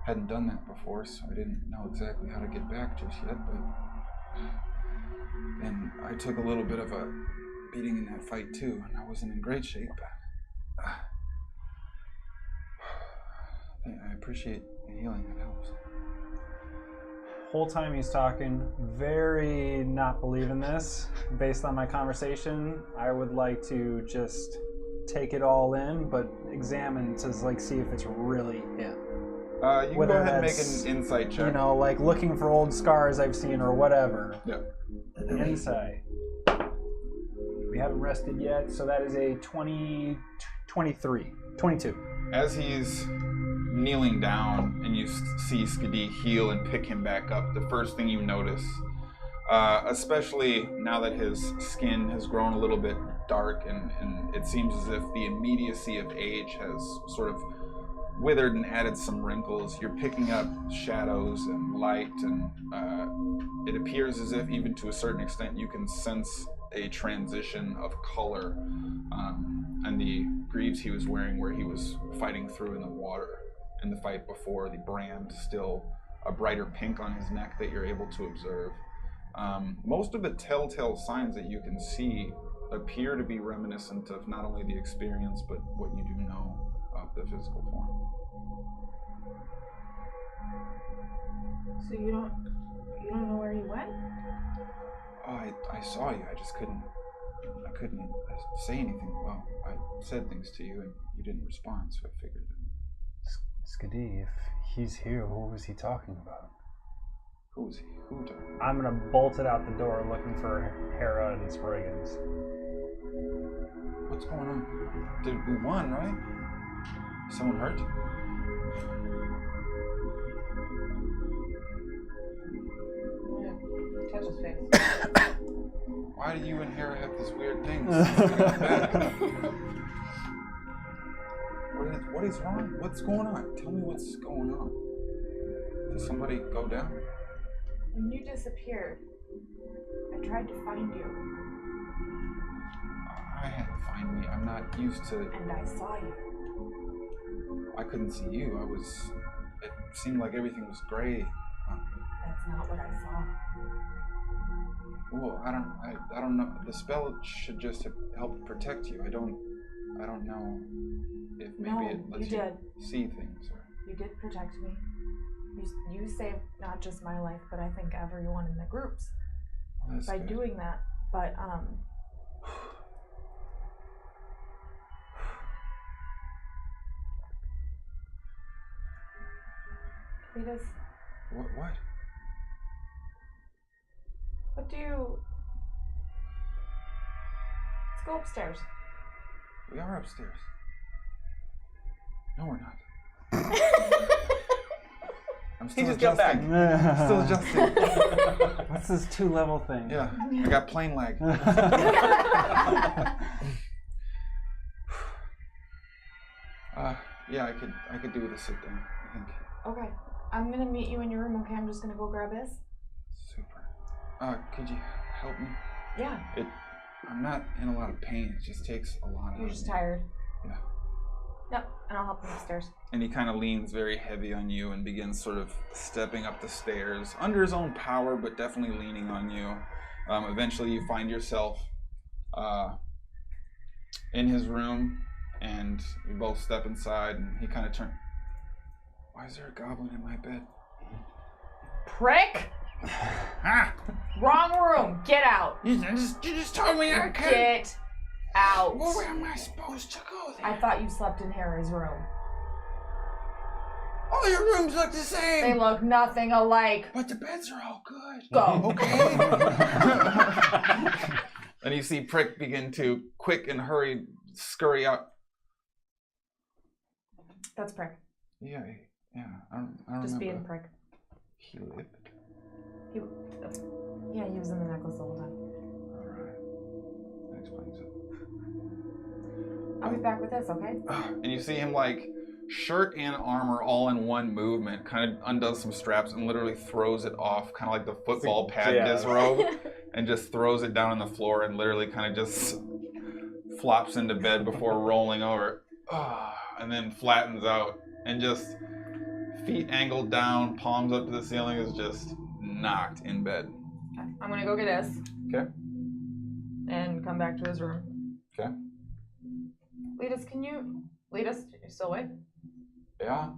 hadn't done that before, so I didn't know exactly how to get back just yet, and I took a little bit of a beating in that fight too, and I wasn't in great shape. I appreciate the healing, it helps. Whole time he's talking, very not believing this. Based on my conversation, I would like to just take it all in, but examine to see if it's really him. You can go ahead and make an insight check. You know, like looking for old scars I've seen or whatever. Yeah. Insight. We haven't rested yet, so that is a 22. As he's kneeling down and you see Skadi heal and pick him back up, the first thing you notice, especially now that his skin has grown a little bit dark and it seems as if the immediacy of age has sort of withered and added some wrinkles, you're picking up shadows and light, and it appears as if even to a certain extent you can sense a transition of color, and the greaves he was wearing where he was fighting through in the water in the fight before, the brand still a brighter pink on his neck that you're able to observe. Most of the telltale signs that you can see appear to be reminiscent of not only the experience but what you do know of the physical form. So you don't know where he went? Oh, I saw you. I just couldn't say anything. Well, I said things to you and you didn't respond, so I figured. Skadi, if he's here, what was he talking about? Who was he? Who talking? I'm gonna bolt it out the door looking for Hara and Sproigins. What's going on? We won, right? Someone hurt? Yeah. Touch his face. Why do you and Hara have this weird thing? What is wrong? What's going on? Tell me what's going on. Did somebody go down? When you disappeared, I tried to find you. I had to find me. I'm not used to... And I saw you. I couldn't see you. It seemed like everything was gray. That's not what I saw. Well, I don't know. The spell should just have helped protect you. I don't know if maybe it lets you see things. Or... You did protect me. You saved not just my life, but I think everyone in the groups by doing that. But Cletus, What? What do you... Let's go upstairs. We are upstairs. No, we're not. I'm still just got back. Still adjusting. What's this 2-level thing? Yeah, I got plane lag. Yeah, I could do with a sit down, I think. Okay, I'm gonna meet you in your room. Okay, I'm just gonna go grab this. Super. Could you help me? Yeah. I'm not in a lot of pain. It just takes a lot of. You're just tired. Yeah. Yep, and I'll help you upstairs. And he kind of leans very heavy on you and begins sort of stepping up the stairs under his own power, but definitely leaning on you. Eventually, you find yourself in his room, and you both step inside, and he kind of turns. Why is there a goblin in my bed? prick! Ah, Wrong room. Get out. you just told me I could. Get out. Well, where am I supposed to go then? I thought you slept in Hara's room. All your rooms look the They same. look nothing alike. But the beds are all good. Go. Okay. And you see Prick begin to quick and hurry scurry out. That's prick. Yeah. I don't Just remember. being prick. He lived. Yeah, he was in the necklace the whole time. Alright. That explains it. I'll be back with this, okay? And you see him like shirt and armor all in one movement, kind of undoes some straps and literally throws it off, kind of like the football pad disrobe, and just throws it down on the floor and literally kind of just flops into bed before rolling over. And then flattens out and just feet angled down, palms up to the ceiling, is just knocked in bed. Okay. I'm gonna go get this. Okay. And come back to his room. Okay. Lead can you lead us? You're still awake? Yeah.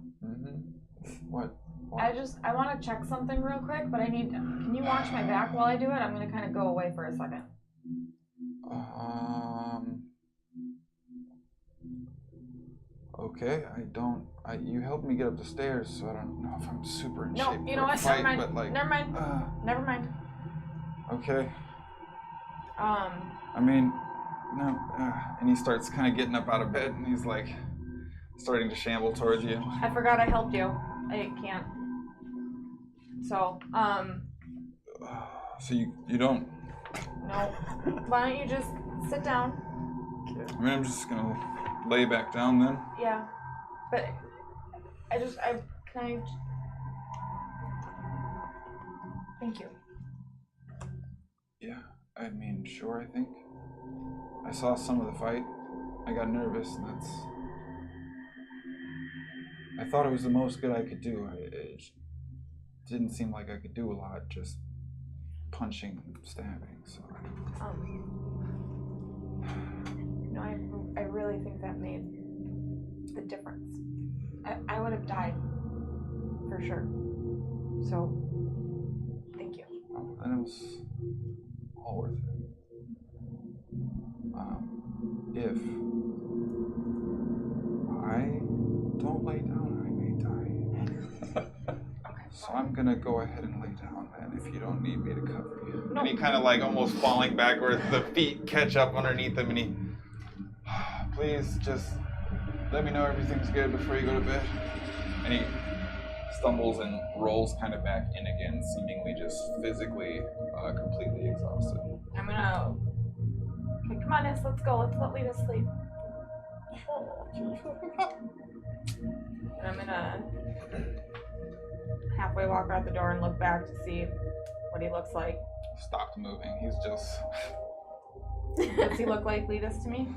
What? I want to check something real quick, but can you watch my back while I do it? I'm gonna kind of go away for a second. Okay, you helped me get up the stairs, so I don't know if I'm super in shape No, you know for a what? fight, Never mind. but like... Never mind. Okay. Um, I mean, no, and he starts kind of getting up out of bed, and he's like, starting to shamble towards you. I forgot I helped you. I can't. So, So you don't... no. Why don't you just sit down? I mean, I'm just gonna lay back down then. Yeah. But thank you. Yeah, I mean, sure, I think. I saw some of the fight. I got nervous, and I thought it was the most good I could do. It didn't seem like I could do a lot, just punching and stabbing, so... No, I really think that made the difference. I would have died, for sure. So, thank you. Well, and it was all worth it. If I don't lay down, I may die. So I'm gonna go ahead and lay down then, if you don't need me to cover you. No. And he kind of like almost falling backwards, the feet catch up underneath him, and he, please just let me know everything's good before you go to bed. And he stumbles and rolls kind of back in again, seemingly just physically completely exhausted. I'm gonna... Okay, come on, Ness, let's go. Let's let Lita sleep. And I'm gonna halfway walk out the door and look back to see what he looks like. Stopped moving. He's just... Does he look like Letus to me?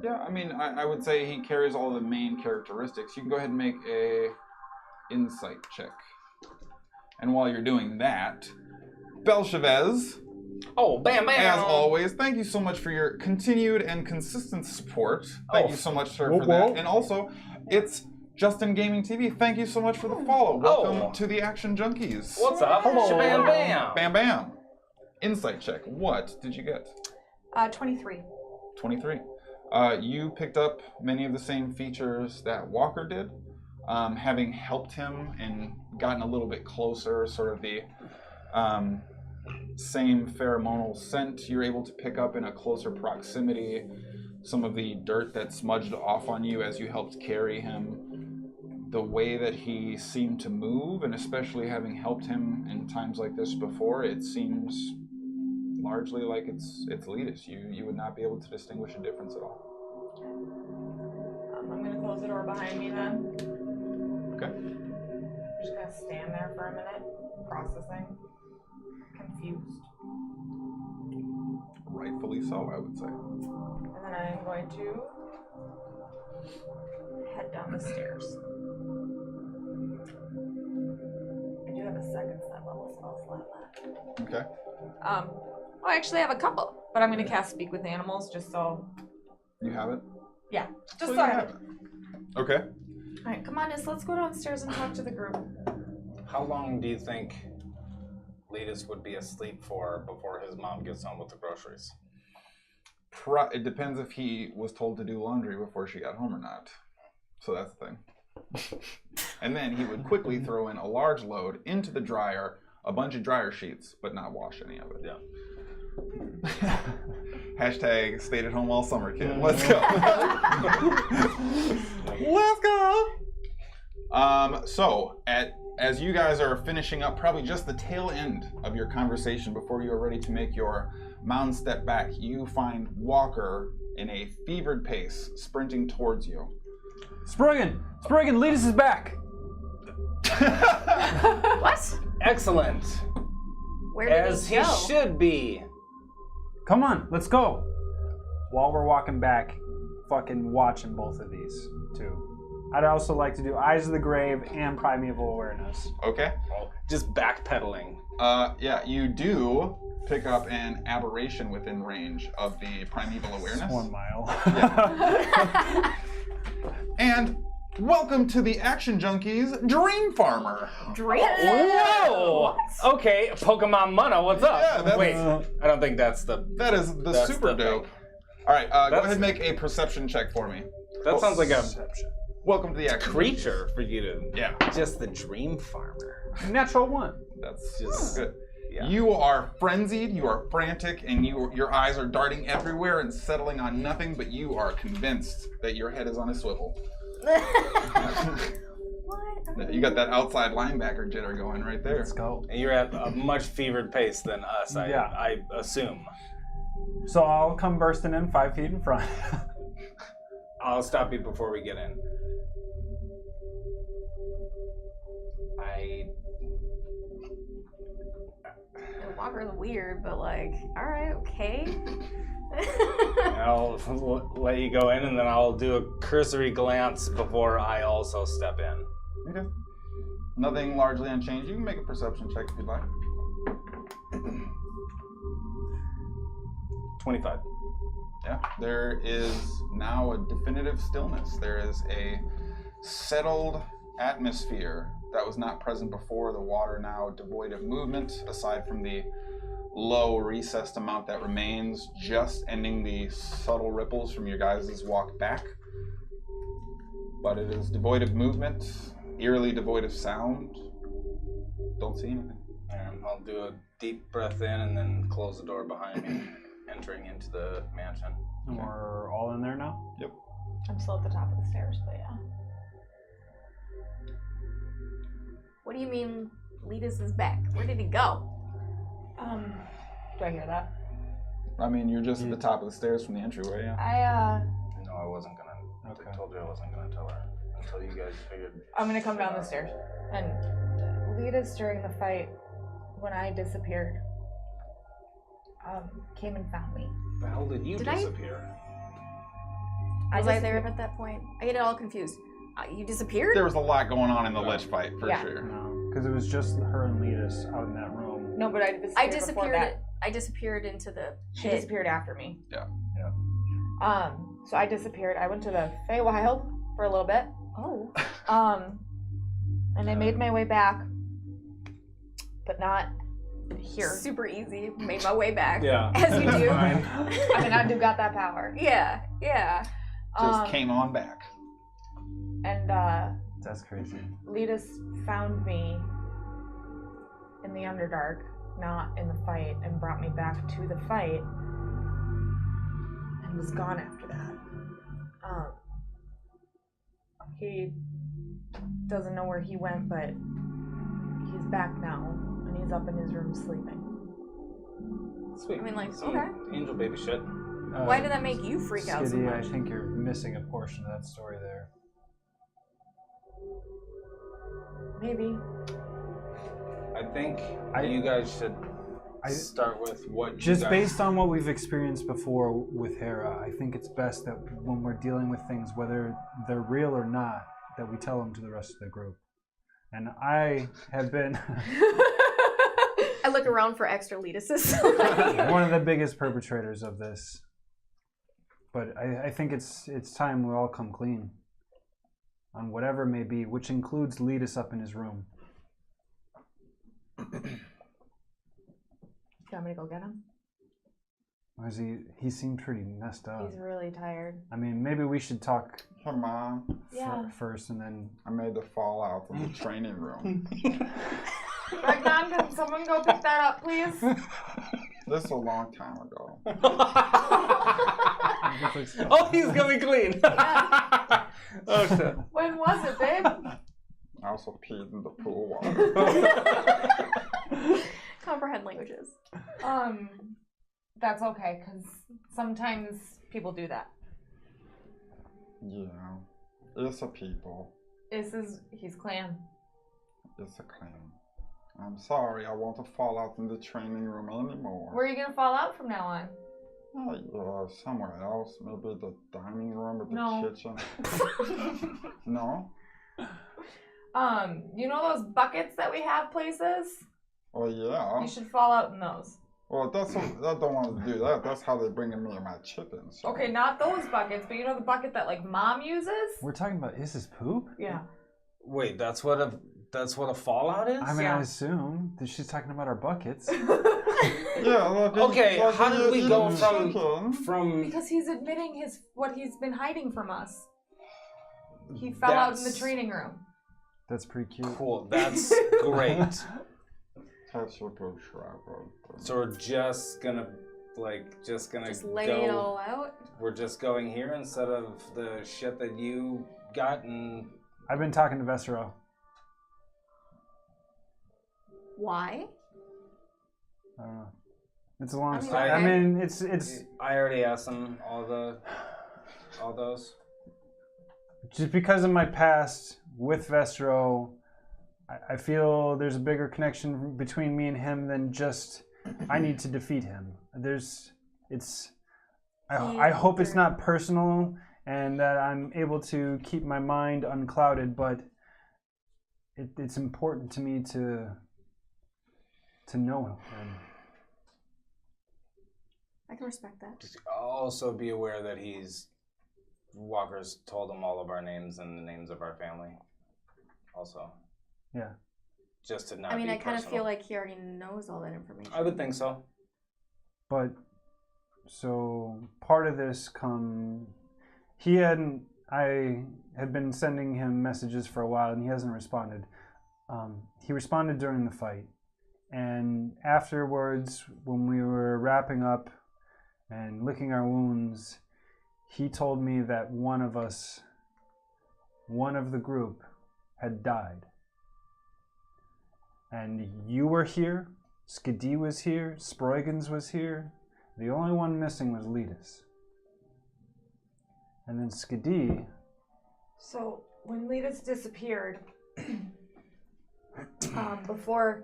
Yeah, I mean, I would say he carries all the main characteristics. You can go ahead and make a insight check. And while you're doing that, Belchavez, Oh, bam, bam. as always, thank you so much for your continued and consistent support. Thank you so much, sir, for that. And also, it's Justin Gaming TV. Thank you so much for the follow. Welcome to the Action Junkies. What's up? Hello. Bam, bam. Bam, bam. Insight check. What did you get? 23. 23. You picked up many of the same features that Walker did. Having helped him and gotten a little bit closer, sort of the same pheromonal scent you're able to pick up in a closer proximity. Some of the dirt that smudged off on you as you helped carry him. The way that he seemed to move, and especially having helped him in times like this before, it seems largely like it's Letus. You would not be able to distinguish a difference at all. I'm gonna close the door behind me then. Okay. I'm just gonna stand there for a minute, processing, confused. Rightfully so, I would say. And then I'm going to head down the stairs. I do have a second set level spell slot left. Okay. I actually have a couple, but I'm gonna cast Speak with Animals just so. You have it? Yeah, just So so I you have have it. Okay. Alright, come on, let's go downstairs and talk to the group. How long do you think Letus would be asleep for before his mom gets home with the groceries? It depends if he was told to do laundry before she got home or not. So that's the thing. And then he would quickly throw in a large load into the dryer, a bunch of dryer sheets, but not wash any of it. Yeah. Hashtag stayed at home all summer, kid. Let's go. Let's go. So as you guys are finishing up probably just the tail end of your conversation before you are ready to make your mound step back, you find Walker in a fevered pace sprinting towards you. Sproigin, Letus is back. What? Excellent. Where did As he he go? should be. Come on, let's go. While we're walking back, fucking watching both of these too. I'd also like to do Eyes of the Grave and Primeval Awareness. Okay. Just backpedaling. Yeah, you do pick up an aberration within range of the primeval awareness. 1 mile. Yeah. And welcome to the Action Junkies Dream Farmer. Dream? Whoa! Okay, Pokemon Mono, what's up? Yeah, that's- Wait, I don't think that's the... That is the That's super the dope. thing. All right, go That's- ahead and make a perception check for me. That sounds like a Welcome to the Action creature for you to... Junkies. Yeah, Just the Dream Farmer. Natural 1. that's Just- good. Yeah. You are frenzied, you are frantic, and your eyes are darting everywhere and settling on nothing, but you are convinced that your head is on a swivel. What? You got that outside linebacker jitter going right there. Let's go. And you're at a much fevered pace than us, Yeah. I assume. So I'll come bursting in 5 feet in front. I'll stop you before we get in. Walker's weird, but like, all right, okay. I'll let you go in, and then I'll do a cursory glance before I also step in. Okay. Nothing largely unchanged. You can make a perception check if you'd like. 25. Yeah. There is now a definitive stillness. There is a settled atmosphere that was not present before. The water now devoid of movement, aside from the low recessed amount that remains, just ending the subtle ripples from your guys' walk back. But it is devoid of movement, eerily devoid of sound. Don't see anything. And I'll do a deep breath in and then close the door behind me, entering into the mansion. And we're all in there now? Yep. I'm still at the top of the stairs, but yeah. What do you mean Letus is back? Where did he go? Do I hear that? I mean, you're just at the top of the stairs from the entryway, yeah. No, I wasn't gonna. Okay. I told you I wasn't gonna tell her until you guys figured. I'm gonna come down the stairs and lead us during the fight when I disappeared. Came and found me. The hell did you Did I- disappear? Was I there at that point? I get it all confused. You disappeared? There was a lot going on in the Lich fight, for Yeah. sure. No, because it was just her and Letus out in that room. No, but I disappeared. I Before disappeared. that. I disappeared into the She pit. disappeared after me. Yeah. So I disappeared. I went to the Feywild for a little bit. Oh. And I made my way back, but not here. Super easy. Made my way back. Yeah. As you do. Fine. I mean, I do got that power. Yeah. Yeah. Just came on back. And That's crazy. Letus found me in the Underdark, not in the fight, and brought me back to the fight, and was gone after that. He doesn't know where he went, but he's back now, and he's up in his room sleeping. Sweet. I mean, like, Some okay. Angel baby shit. Why did that make you freak out so Skadi, much? I think you're missing a portion of that story there. Maybe. I think I- you guys should I- start with what you Just guys... based on what we've experienced before with Hara, I think it's best that when we're dealing with things, whether they're real or not, that we tell them to the rest of the group. And I have been I look around for extra Letuses. one of the biggest perpetrators of this. But I think it's time we all come clean on whatever it may be, which includes lead us up in his room. You want me to go get him? Was he seemed pretty messed up. He's really tired. I mean, maybe we should talk Hey, Mom. first and then... I made the fallout from the training room. Ragnar, can someone go pick that up, please? This is a long time ago. Oh, he's coming clean. Oh, shit. When was it, babe? I also peed in the pool water. Comprehend languages. That's okay, because sometimes people do that. Yeah. It's a people. He's clan. It's a clan. I'm sorry, I won't fall out in the training room anymore. Where are you going to fall out from now on? Somewhere else. Maybe the dining room or the No. kitchen. No? You know those buckets that we have places? Oh, yeah. You should fall out in those. Well, I don't want to do that. That's how they bring me and my chickens. So. Okay, not those buckets, but you know the bucket that like mom uses? We're talking about Is's poop? Yeah. Wait, that's what a fallout is? I mean, Yeah. I assume that she's talking about our buckets. Yeah, Okay, how did we go from Because he's admitting what he's been hiding from us. He fell out in the training room. That's pretty cute. Cool, that's great. That's your good travel. So we're just gonna Just lay it all out. We're just going here instead of the shit that you got and I've been talking to Vessero. Why? I don't know. It's a long I mean, story. I okay. mean, it's. I already asked them all those. Just because of my past with Vestro, I feel there's a bigger connection between me and him than just I need to defeat him. I hope it's not personal and that I'm able to keep my mind unclouded, but it's important to me to know him. I can respect that. Also be aware that Walker's told him all of our names and the names of our family. Also. Yeah. Just to not I mean, be I kind of personal. feel like he already knows all that information. I would think so. But so part of this I had been sending him messages for a while and he hasn't responded. He responded during the fight. And afterwards, when we were wrapping up and licking our wounds, he told me that one of the group had died. And you were here, Skadi was here, Sproigins was here. The only one missing was Letus. And then Skadi... So, when Letus disappeared, before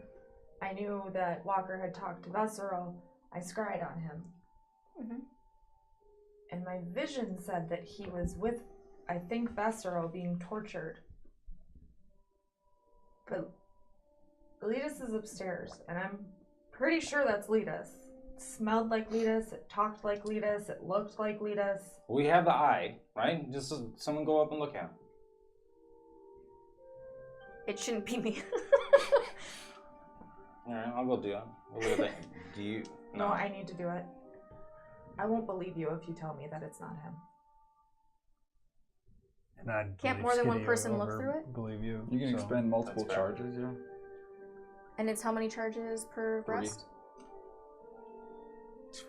I knew that Walker had talked to Vessero, I scried on him. Mm-hmm. And my vision said that he was with, I think, Vessero being tortured. But Letus is upstairs, and I'm pretty sure that's Letus. It smelled like Letus, it talked like Letus, it looked like Letus. We have the eye, right? Just someone go up and look at him. It shouldn't be me. Alright, I'll go do it. We'll look at that. Do you? No, I need to do it. I won't believe you if you tell me that it's not him. And I'd Can't believe more than one Skadi person look over through it? Believe you. You can so. expend multiple That's fair. charges, yeah? And it's how many charges per 3. breast?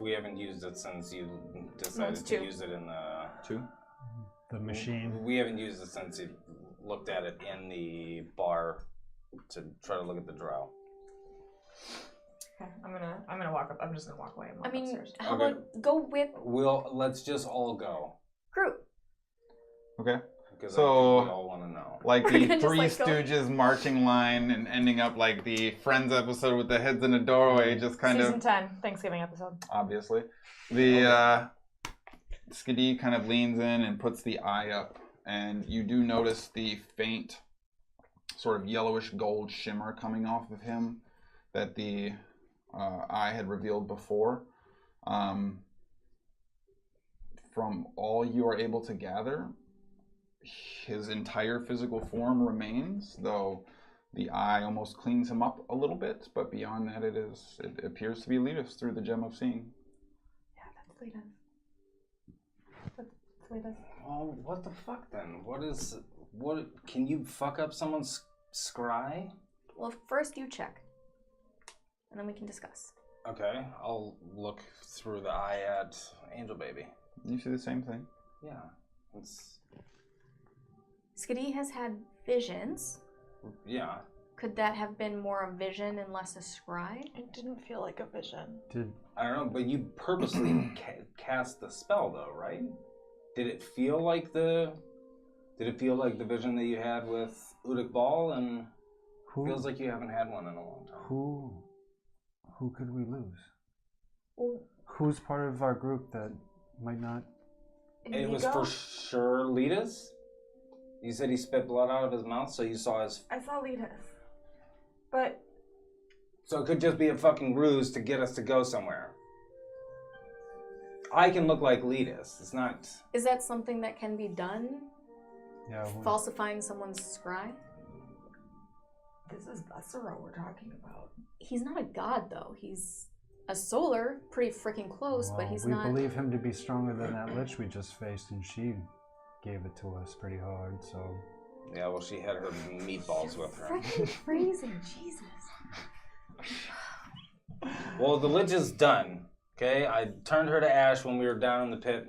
We haven't used it since you decided it's to 2. use it in the... 2? The machine. We haven't used it since you looked at it in the bar to try to look at the drow. Okay, I'm gonna walk up. I'm just gonna walk away and walk I mean, upstairs. how Okay. about go with Let's just all go. group? Okay. Because So- I think we all want to know. Like We're the gonna just, Three like, go- Stooges marching line and ending up like the Friends episode with the heads in a doorway, just kind Season of 10, Thanksgiving episode. obviously. The Skadi kind of leans in and puts the eye up, and you do notice the faint sort of yellowish gold shimmer coming off of him that the eye had revealed before. From all you are able to gather, his entire physical form remains, though The eye almost cleans him up a little bit, but beyond that, it appears to be Letus through the gem of seeing. Yeah, that's Letus. That's Letus. Oh, what the fuck then? What can you fuck up someone's scry? Well, first you check, and then we can discuss. Okay, I'll look through the eye at Angel Baby. You see the same thing? Yeah, it's... Skadi has had visions. Yeah. Could that have been more a vision and less a scry? It didn't feel like a vision. I don't know, but you purposely cast the spell though, right? Did it feel like the vision that you had with Udik Ball, and feels like you haven't had one in a long time? Who could we lose? Well, Who's part of our group that might not? It was for sure Letus. You said he spit blood out of his mouth, so you saw his... I saw Letus. But... So it could just be a fucking ruse to get us to go somewhere. I can look like Letus. It's not... Is that something that can be done? Yeah. Falsifying someone's scry? This is Vesero we're talking about. He's not a god, though. He's a solar, pretty freaking close, but he's not... We believe him to be stronger than that lich we just faced, and she gave it to us pretty hard, so... Yeah, well, she had her meatballs with her. Freaking phrasing, Jesus. Well, the lich is done, okay? I turned her to ash when we were down in the pit,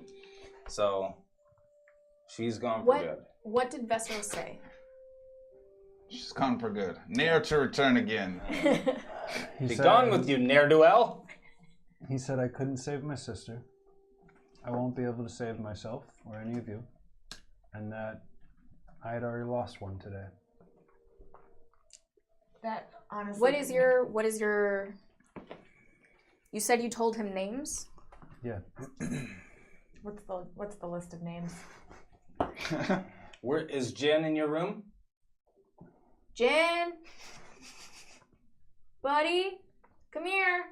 so she's gone for good. What did Vesero say? She's gone for good. Ne'er to return again. Be gone with you, ne'er-do-well. He said I couldn't save my sister. I won't be able to save myself or any of you. And that I had already lost one today. That honestly... What is your... You said you told him names? Yeah. What's the list of names? Where is Jen in your room? Jen? Buddy? Come here.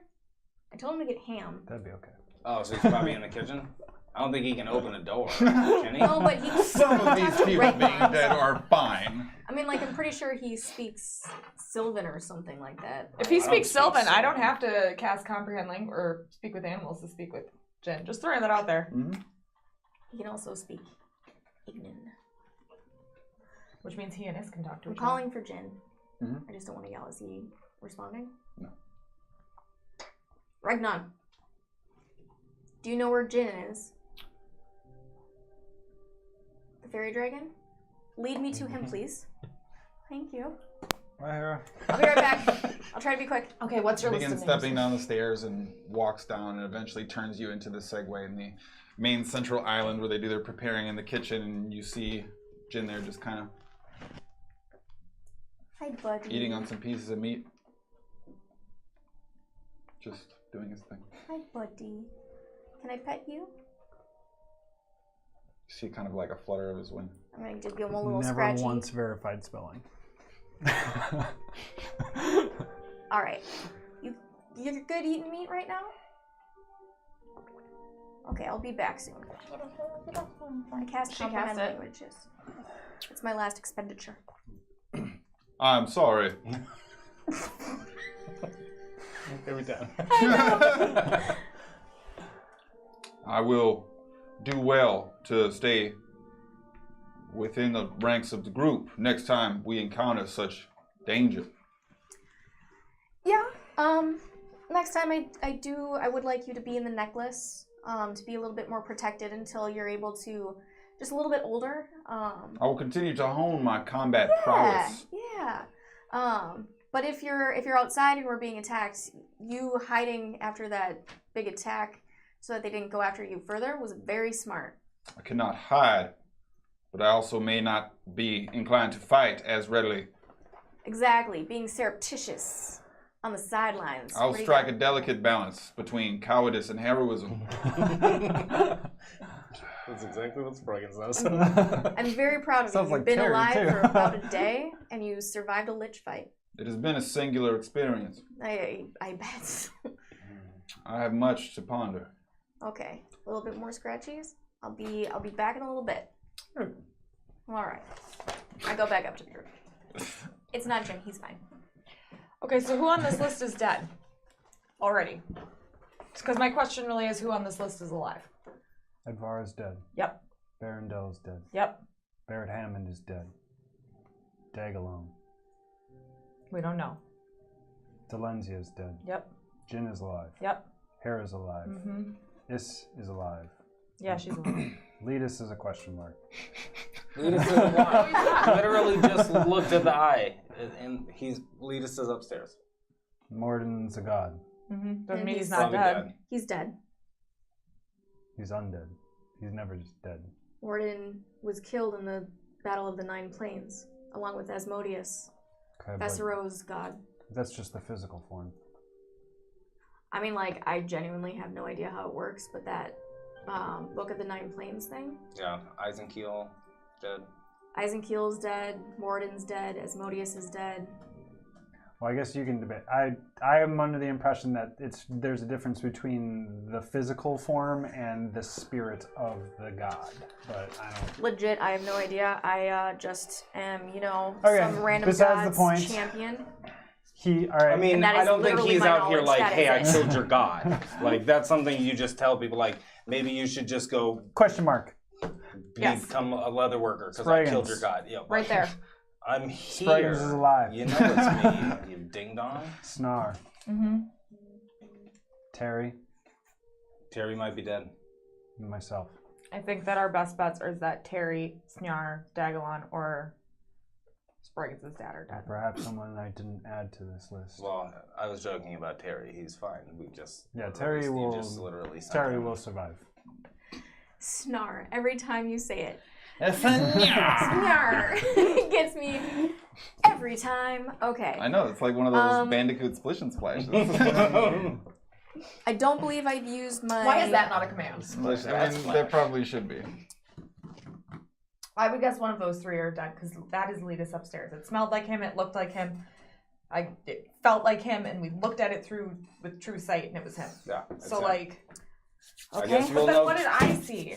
I told him to get ham. That'd be okay. Oh, so he's probably in the kitchen? I don't think he can open a door, can he? No, but he... Some of these people being dead are fine. I mean, like, I'm pretty sure he speaks Sylvan or something like that. If he speaks Sylvan, I don't have to cast Comprehend Language or speak with animals to speak with Jen. Just throwing that out there. Mm-hmm. He can also speak Ignan. Which means he and Is can talk to I'm each other. calling for Jen. Mm-hmm. I just don't want to yell. Is he responding? No. Ragnar. Do you know where Jen is? The fairy dragon? Lead me to him, please. Thank you. Bye, Hara. I'll be right back. I'll try to be quick. Okay, what's your list Begins of names? stepping down the stairs and walks down and eventually turns you into the segue in the main central island where they do their preparing in the kitchen, and you see Jin there just kind of Hi, buddy. eating on some pieces of meat. Just doing his thing. Hi, buddy. Can I pet you? You see kind of like a flutter of his wing. I'm going to give him a little Never scratchy. once verified spelling. All right. You're good eating meat right now? Okay, I'll be back soon. I cast Comprehend Languages. It's my last expenditure. I'm sorry. Every time. I will do well to stay within the ranks of the group next time we encounter such danger. Yeah. Next time I would like you to be in the necklace. To be a little bit more protected until you're able to, just a little bit older. I will continue to hone my combat prowess. Yeah. But if you're outside and we're being attacked, you hiding after that big attack so that they didn't go after you further was very smart. I cannot hide, but I also may not be inclined to fight as readily. Exactly, being surreptitious on the sidelines. I'll strike a delicate balance between cowardice and heroism. That's exactly what Sproigins does. I'm very proud of you. Sounds You've like been Terry, alive too. for about a day, and you survived a lich fight. It has been a singular experience. I bet. I have much to ponder. Okay, a little bit more scratchies. I'll be back in a little bit. All right. I go back up to the group. It's not Jim. He's fine. Okay, so who on this list is dead? Already. Because my question really is who on this list is alive? Edvar is dead. Yep. Barondel is dead. Yep. Barrett Hammond is dead. Dagalone. We don't know. Delenzia is dead. Yep. Jin is alive. Yep. Hera is alive. Mm-hmm. Is alive. Yeah, she's alive. Letus is a question mark. Letus is alive. Literally just looked at the eye, and Letus is upstairs. Morden's a god. Mm-hmm. Doesn't And mean he's he's not Probably dead. dead. He's dead. He's undead. He's never just dead. Warden was killed in the Battle of the Nine Plains, along with Asmodeus, Okay, but Vessero's god. that's just the physical form. I mean, like, I genuinely have no idea how it works, but that Book of the Nine Plains thing. Yeah, Eisenkeel dead. Eisenkiel's dead, Morden's dead, Asmodeus is dead. Well, I guess you can debate. I am under the impression that there's a difference between the physical form and the spirit of the god, but I don't. Legit, I have no idea. I just am, Okay, some random besides the god's point. champion. All right. I mean, And that I is don't think literally he's my out here knowledge. like, That hey, I is it. killed your god. Like, that's something you just tell people, like, maybe you should just go Question mark. Yes. become a leather worker because I killed your god. Yeah, Right there. I'm here. Sproigins is alive. You know it's me, you ding dong. Snar. Mm-hmm. Terry. Terry might be dead. And myself. I think that our best bets is that Terry, Snyar, Dagalon, or Sproigins' dad are dead. Perhaps someone I didn't add to this list. Well, I was joking about Terry. He's fine. We just Terry you will. just literally sent Terry him. will survive. Snar. Every time you say it. Snar. Snar. It gets me every time. Okay. I know, it's like one of those Bandicoot splish and splashes. I don't believe I've used my... Why is that not a command? Splish. I mean, there probably should be. I would guess one of those three are dead because that is Letus upstairs. It smelled like him. It looked like him. It felt like him, and we looked at it with true sight, and it was him. Yeah. So like, I guess Okay. we'll but then know. what did I see?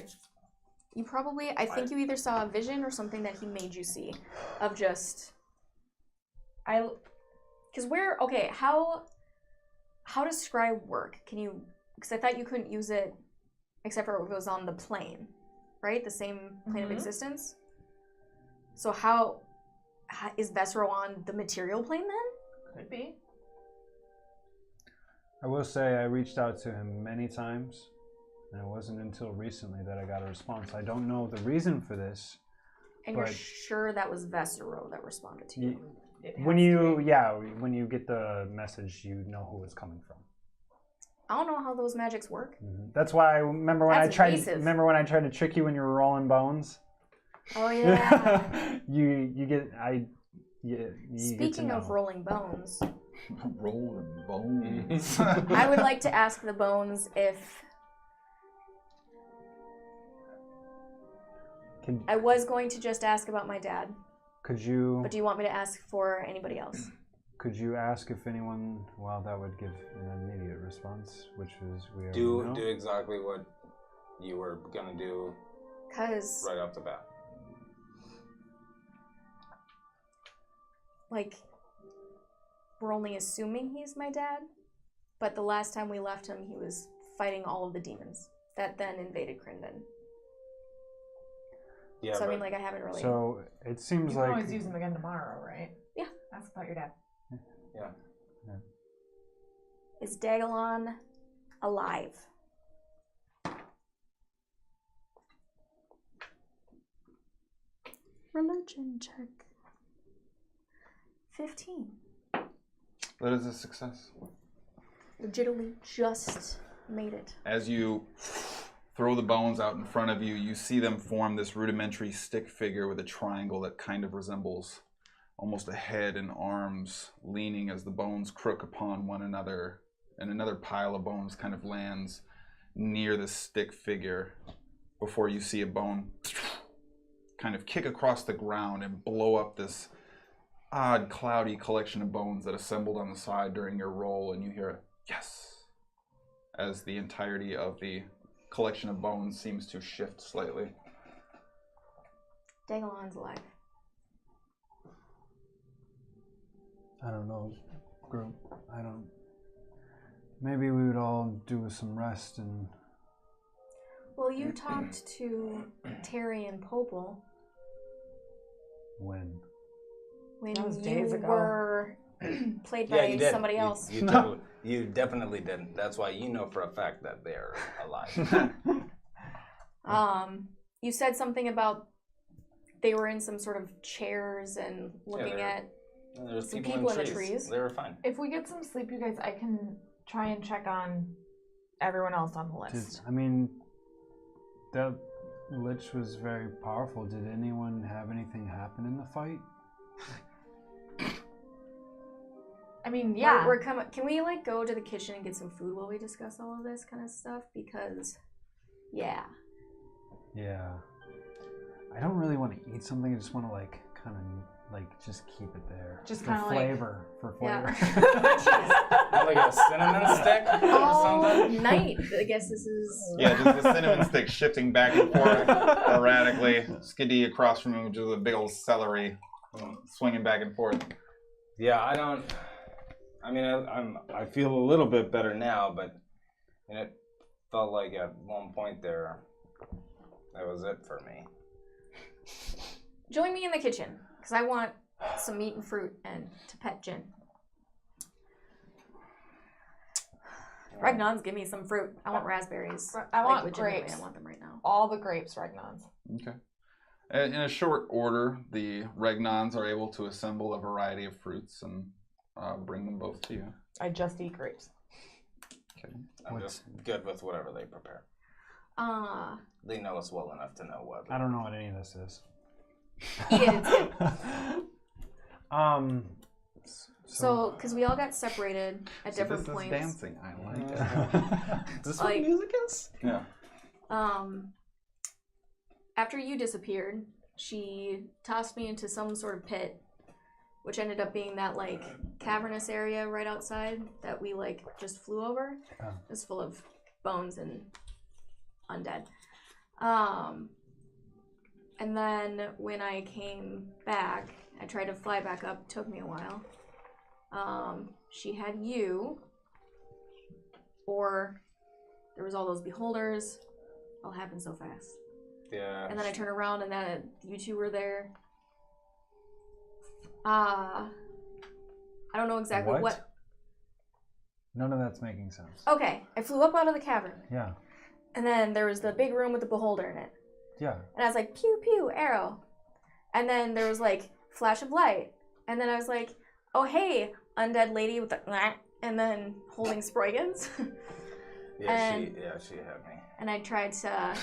You probably... I think you either saw a vision or something that he made you see. Of just... Because okay, how does scribe work? Can you, because I thought you couldn't use it except for if it was on the plane, right? The same plane of existence. So how is Vessero on the material plane then? Could be. I will say I reached out to him many times, and it wasn't until recently that I got a response. I don't know the reason for this. And you're sure that was Vessero that responded to you? When you get the message, you know who it's coming from. I don't know how those magics work. That's why I remember when That's invasive. when I tried to trick you when you were rolling bones. Oh yeah. you get Speaking of rolling bones, Rolling bones. I would like to ask the bones if I was going to just ask about my dad. Could you? But do you want me to ask for anybody else? Could you ask if anyone? Well, that would give an immediate response, which is we already Do know. exactly what you were gonna do Because, right off the bat. like, we're only assuming he's my dad. But the last time we left him, he was fighting all of the demons that then invaded Crinden. Yeah, So I but mean, like, I haven't really. So it seems You like can always use them again tomorrow, right? Yeah. Ask about your dad. yeah. Is Dagalon alive? Religion check. 15. That is a success. Legitimately just made it. As you throw the bones out in front of you, you see them form this rudimentary stick figure with a triangle that kind of resembles almost a head and arms leaning as the bones crook upon one another, and another pile of bones kind of lands near the stick figure before you see a bone kind of kick across the ground and blow up this odd cloudy collection of bones that assembled on the side during your roll, and you hear a yes as the entirety of the collection of bones seems to shift slightly. Dagalon's alive. I don't know, group. I don't. Maybe we would all do with some rest and. Well, you talked to Terry and Popel When? when That was you days ago. were played Yeah, by you did. somebody else. You definitely didn't. That's why you know for a fact that they're alive. You said something about they were in some sort of chairs and looking they're- at There's some people people in in the trees. trees. They were fine. If we get some sleep, you guys, I can try and check on everyone else on the list. I mean, that lich was very powerful. Did anyone have anything happen in the fight? I mean, yeah. We're coming. Can we like go to the kitchen and get some food while we discuss all of this kind of stuff? Because, yeah. Yeah. I don't really want to eat something. I just want to like kind of like just keep it there. Just for kinda like- flavor. For Yeah. flavor. Like a cinnamon stick or All something? night. I guess this is. Yeah, just the cinnamon stick shifting back and forth erratically. Skadi across from him, which is a big old celery, swinging back and forth. Yeah, I mean, I feel a little bit better now, but it felt like at one point there, that was it for me. Join me in the kitchen because I want some meat and fruit and to pet Jin. Regnons, give me some fruit. I want raspberries. I want legitimately, grapes. I want them right now. All the grapes, Regnons. Okay. In a short order, the Regnons are able to assemble a variety of fruits and bring them both to you. I just eat grapes. Okay. I'm just good with whatever they prepare. They know us well enough to know what. I don't know what any of this is. Eat it. It's good. So, because we all got separated at different this points. is dancing. I like it. Is this Like- what music is? Yeah. After you disappeared, she tossed me into some sort of pit, which ended up being that like cavernous area right outside that we like just flew over. Oh. It was full of bones and undead. And then when I came back, I tried to fly back up. Took me a while. She had you, or there was all those beholders. All happened so fast. Yeah. And then I turned around and then you two were there. I don't know exactly what. None of that's making sense. Okay, I flew up out of the cavern. Yeah. And then there was the big room with the beholder in it. Yeah. And I was like, pew, pew, arrow. And then there was like, flash of light. And then I was like, oh, hey, undead lady with the, and then holding Sproigins. Yeah, she had me. And I tried to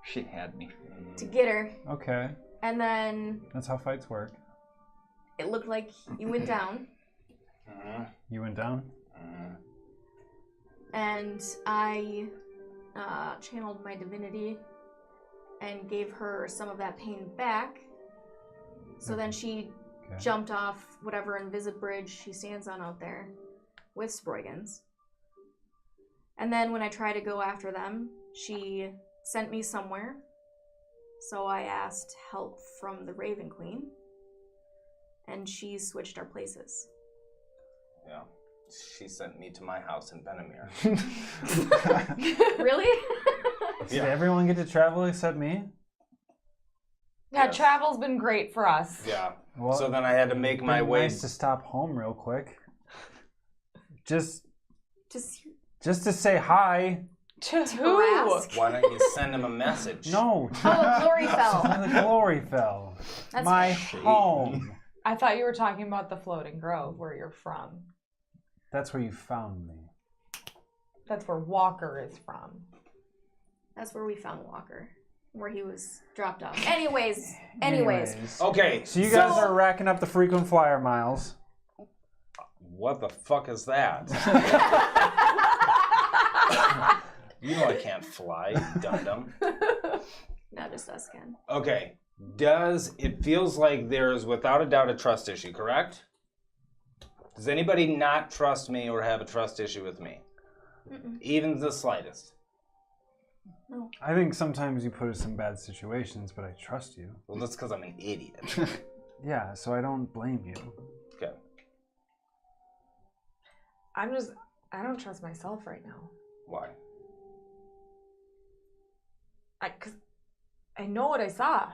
She had me. get her. Okay. And then That's how fights work. it looked like you went down. You went down? And I channeled my divinity and gave her some of that pain back. So then she jumped off whatever invisibridge she stands on out there with Sproigins. And then when I tried to go after them, she sent me somewhere. So I asked help from the Raven Queen. And she switched our places. Yeah. She sent me to my house in Benamir. Really? Did everyone get to travel except me? Yeah, Yes. travel's been great for us. Yeah. Well, So then I had to make my it'd be way. nice to stop home real quick. Just Just to say hi. To harass. Why don't you send him a message? No. Oh, glory fell. The glory fell. That's My shady. home. I thought you were talking about the Floating Grove, where you're from. That's where you found me. That's where Walker is from. That's where we found Walker, where he was dropped off. Anyways. Okay. So you guys are racking up the frequent flyer miles. What the fuck is that? You know I can't fly, you dum-dum. No, just us, Ken. Okay. It feels like there's without a doubt a trust issue, correct? Does anybody not trust me or have a trust issue with me? Mm-mm. Even the slightest? No. I think sometimes you put us in bad situations, but I trust you. Well, that's because I'm an idiot. Yeah, so I don't blame you. Okay. I don't trust myself right now. Why? Because I know what I saw.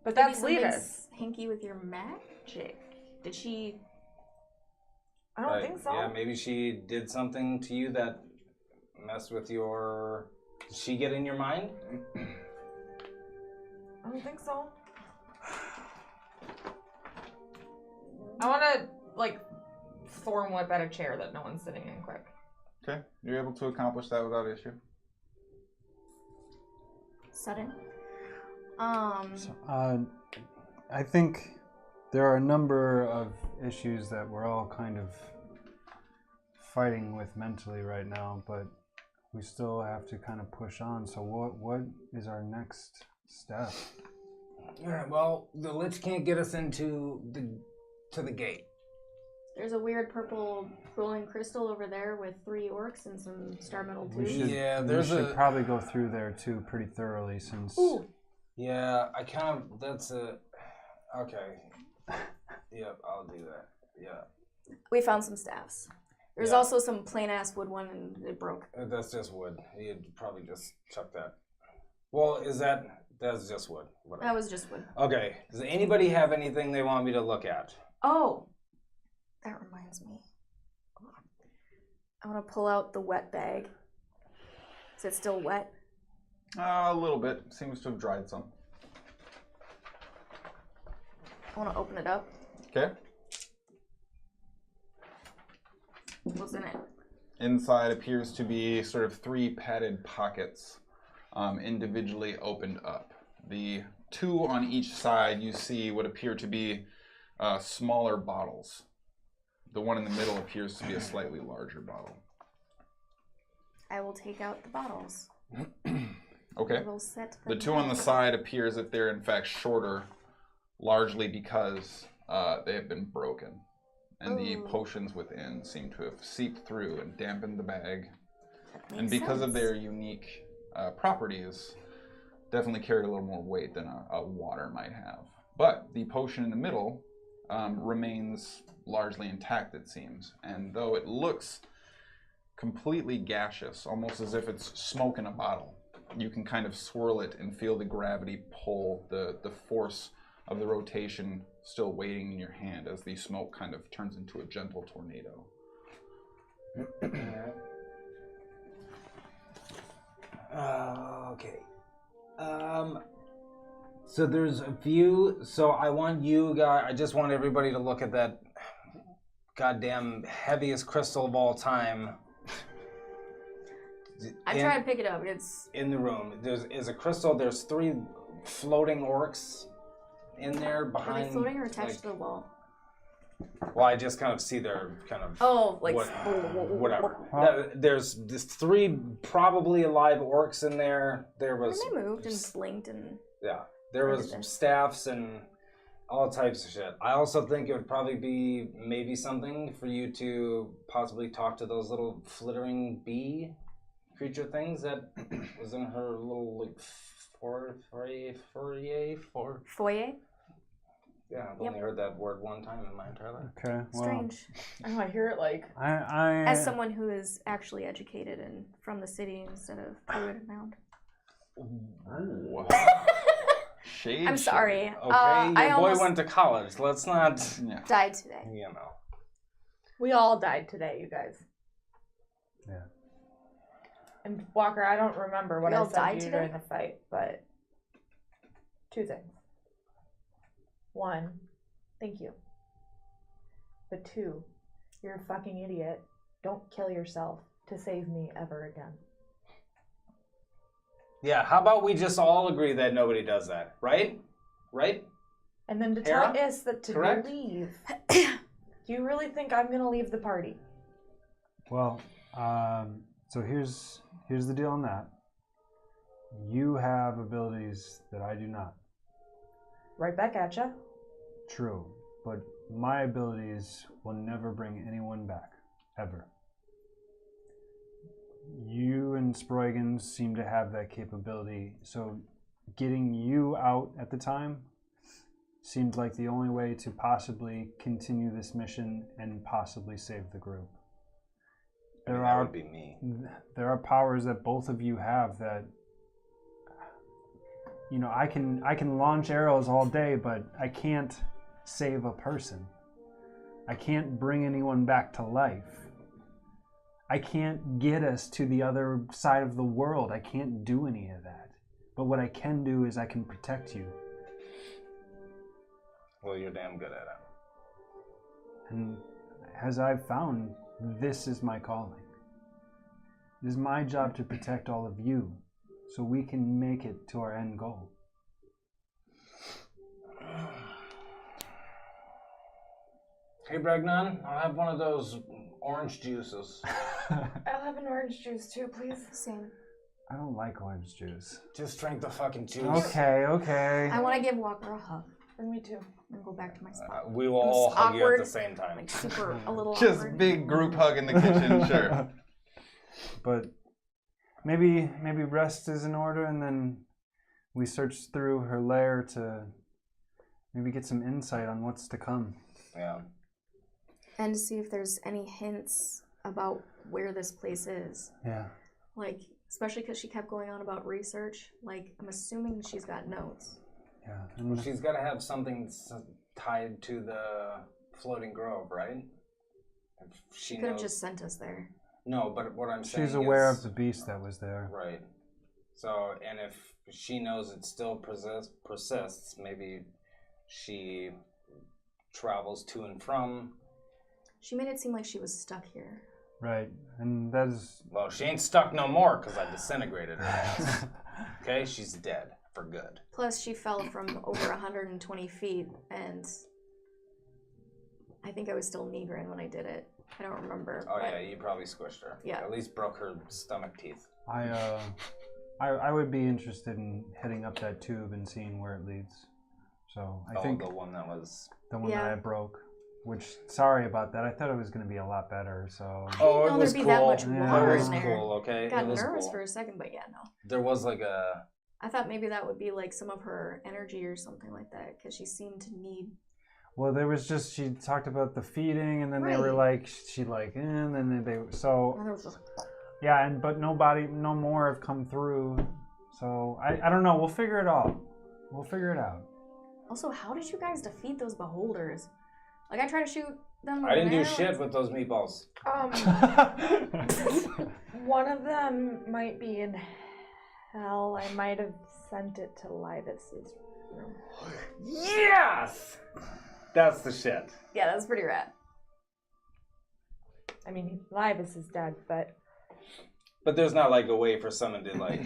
But Maybe that's Lita's. something's hinky with your magic. Did she? I don't think so. Yeah, maybe she did something to you that messed with your... Did she get in your mind? I don't think so. I want to, like, thorn whip at a chair that no one's sitting in quick. Okay, you're able to accomplish that without issue. Sudden. I think there are a number of issues that we're all kind of fighting with mentally right now, but we still have to kind of push on. So what is our next step? All right, well, the Lich can't get us into the gate. There's a weird purple rolling crystal over there with 3 orcs and some star metal too. We should probably go through there too pretty thoroughly since... Ooh. Yeah, I kind of, that's a, okay. Yep, I'll do that, yeah. We found some staffs. There's also some plain ass wood one and it broke. That's just wood. You'd probably just chuck that. Well, that's just wood. Whatever. That was just wood. Okay, does anybody have anything they want me to look at? Oh, that reminds me. I want to pull out the wet bag. Is it still wet? A little bit. Seems to have dried some. I want to open it up. Okay. What's in it? Inside appears to be sort of 3 padded pockets, individually opened up. The 2 on each side, you see what appear to be smaller bottles. The one in the middle appears to be a slightly larger bottle. I will take out the bottles. Okay. We'll set The 2 on the side appear as if they're in fact shorter, largely because they have been broken. And the potions within seem to have seeped through and dampened the bag. And because of their unique properties, definitely carry a little more weight than a water might have. But the potion in the middle remains largely intact, it seems. And though it looks completely gaseous, almost as if it's smoke in a bottle, you can kind of swirl it and feel the gravity pull, the force of the rotation still waiting in your hand as the smoke kind of turns into a gentle tornado. Okay. So there's a few. So I want you guys. I just want everybody to look at that goddamn heaviest crystal of all time. I'm trying to pick it up. It's in the room. There's a crystal. There's 3 floating orcs in there behind. Are they floating or attached to the wall? Well, I just kind of see their kind of. Oh, like whatever. There's 3 probably alive orcs in there. There was. And they moved and blinked and. Yeah, there was staffs and all types of shit. I also think it would probably be maybe something for you to possibly talk to those little flittering bee creature things that was in her little like Foyer? Yeah, I've only heard that word one time in my entire life. Okay, well, Strange. Oh, I hear it like. As someone who is actually educated and from the city instead of Druid Mound. Shade. I'm sorry. Okay, your boy went to college. Let's not. Died today. You know. We all died today, you guys. Yeah. And Walker, I don't remember what We I all said died to you today? during the fight, but 2 things. 1, thank you. But 2, you're a fucking idiot. Don't kill yourself to save me ever again. Yeah, how about we just all agree that nobody does that, right? Right? And then to Hara? tell Is that to Correct? leave. Do you really think I'm gonna leave the party? Well, so here's the deal on that. You have abilities that I do not. Right back at ya. True, but my abilities will never bring anyone back, ever. You and Sproigins seem to have that capability, so getting you out at the time seemed like the only way to possibly continue this mission and possibly save the group. That would be me. There are powers that both of you have that, you know, I can launch arrows all day, but I can't save a person. I can't bring anyone back to life. I can't get us to the other side of the world. I can't do any of that. But what I can do is I can protect you. Well, you're damn good at it. And as I've found, this is my calling. It is my job to protect all of you so we can make it to our end goal. Hey, Bregnan, I'll have one of those orange juices. I'll have an orange juice too, please. Same. I don't like orange juice. Just drink the fucking juice. Okay. I want to give Walker a hug And me too. and go back to my spot. We will all hug you at awkward, the same time. Like super a little Just awkward. big group hug in the kitchen, sure. But maybe rest is in order, and then we search through her lair to maybe get some insight on what's to come. Yeah. And to see if there's any hints about where this place is. Yeah. Like, especially because she kept going on about research. Like, I'm assuming she's got notes. Yeah. Well, she's got to have something tied to the floating grove, right? If she Could have knows... just sent us there. No, but what I'm saying She's aware is... of the beast that was there. Right. So, and if she knows it still persists, maybe she travels to and from. She made it seem like she was stuck here. Right. And that is... Well, she ain't stuck no more because I disintegrated her ass. Okay? She's dead for good. Plus, she fell from over 120 feet, and I think I was still Negrin when I did it. I don't remember. Oh, yeah, you probably squished her. Yeah. At least broke her stomach teeth. I would be interested in heading up that tube and seeing where it leads. So I think the one that was... the one that Yeah. I broke. Which, sorry about that. I thought it was going to be a lot better. So I didn't know there'd be that much Yeah. water It was in there. cool, okay? Got it was nervous cool. for a second, but yeah, no. There was like a... I thought maybe that would be like some of her energy or something like that, because she seemed to need. well, there was just she talked about the feeding, and then they were Right. like and then they so And there was just, yeah, and but no more have come through. So I don't know. We'll figure it out. We'll figure it out. also, how did you guys defeat those beholders? Like, I tried to shoot them. With I didn't an do arrow. shit with those meatballs. One of them might be in hell. I might have sent it to Livis's room. Yes! That's the shit. Yeah, that's pretty rad. I mean, Livis is dead, but But there's not like a way for someone to like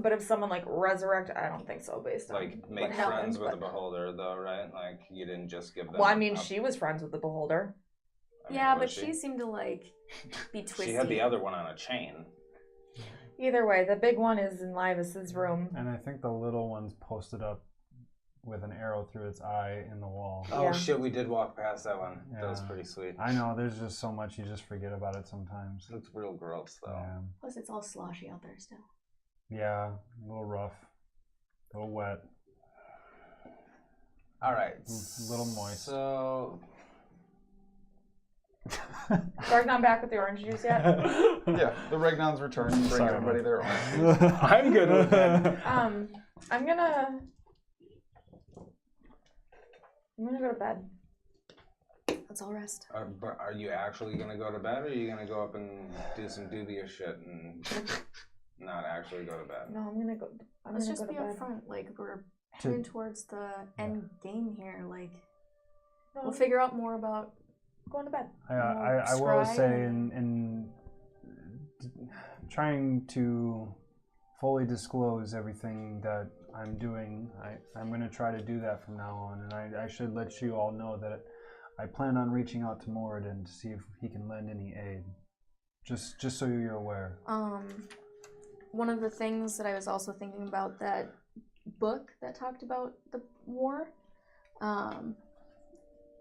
if someone like resurrect, I don't think so. Based on like make what friends happened, with the but- beholder though, right? Like you didn't just give them. Well, I mean, a- she was friends with the beholder. I mean, Yeah, was but she seemed to like be twisty. She had the other one on a chain. Either way, the big one is in Livis's room. And I think the little one's posted up with an arrow through its eye in the wall. Oh Yeah. shit, we did walk past that one. That was Yeah. pretty sweet. I know, there's just so much you just forget about it sometimes. It's real gross though. Yeah, Plus, it's all sloshy out there still. yeah, a little rough, a little wet. All right, A little moist. So Dark not back with the orange juice yet. Yeah, the Regnon's return. Bring Sorry, everybody man. their own. I'm good with that. I'm gonna go to bed. Let's all rest. But are you actually gonna go to bed, or are you gonna go up and do some dubious shit and not actually go to bed? No, I'm gonna go. Let's gonna just go be to bed. upfront. Like, we're heading towards the end game here. Like, No, we'll figure out more about. going to bed. I will Scry say and- in trying to fully disclose everything that I'm doing, I'm going to try to do that from now on, and I should let you all know that I plan on reaching out to Moradin to see if he can lend any aid, just so you're aware. One of the things that I was also thinking about, that book that talked about the war,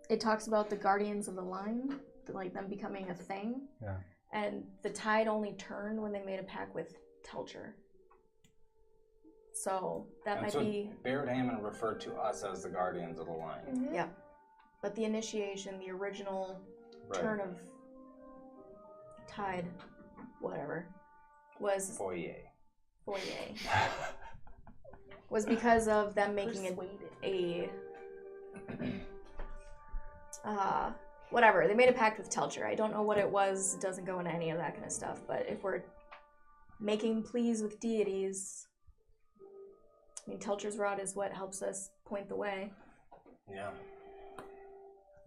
it talks about the Guardians of the Line, like them becoming a thing. Yeah. And the tide only turned when they made a pact with Telcher. So that And might so be. Baird Hammond referred to us as the guardians of the line. Mhm. Yeah. But the initiation, the original turn of tide, whatever, was Foyer. was because of them making Persuaded. Whatever. They made a pact with Telcher. I don't know what it was. It doesn't go into any of that kind of stuff. But if we're making pleas with deities, I mean, Telcher's rod is what helps us point the way. Yeah.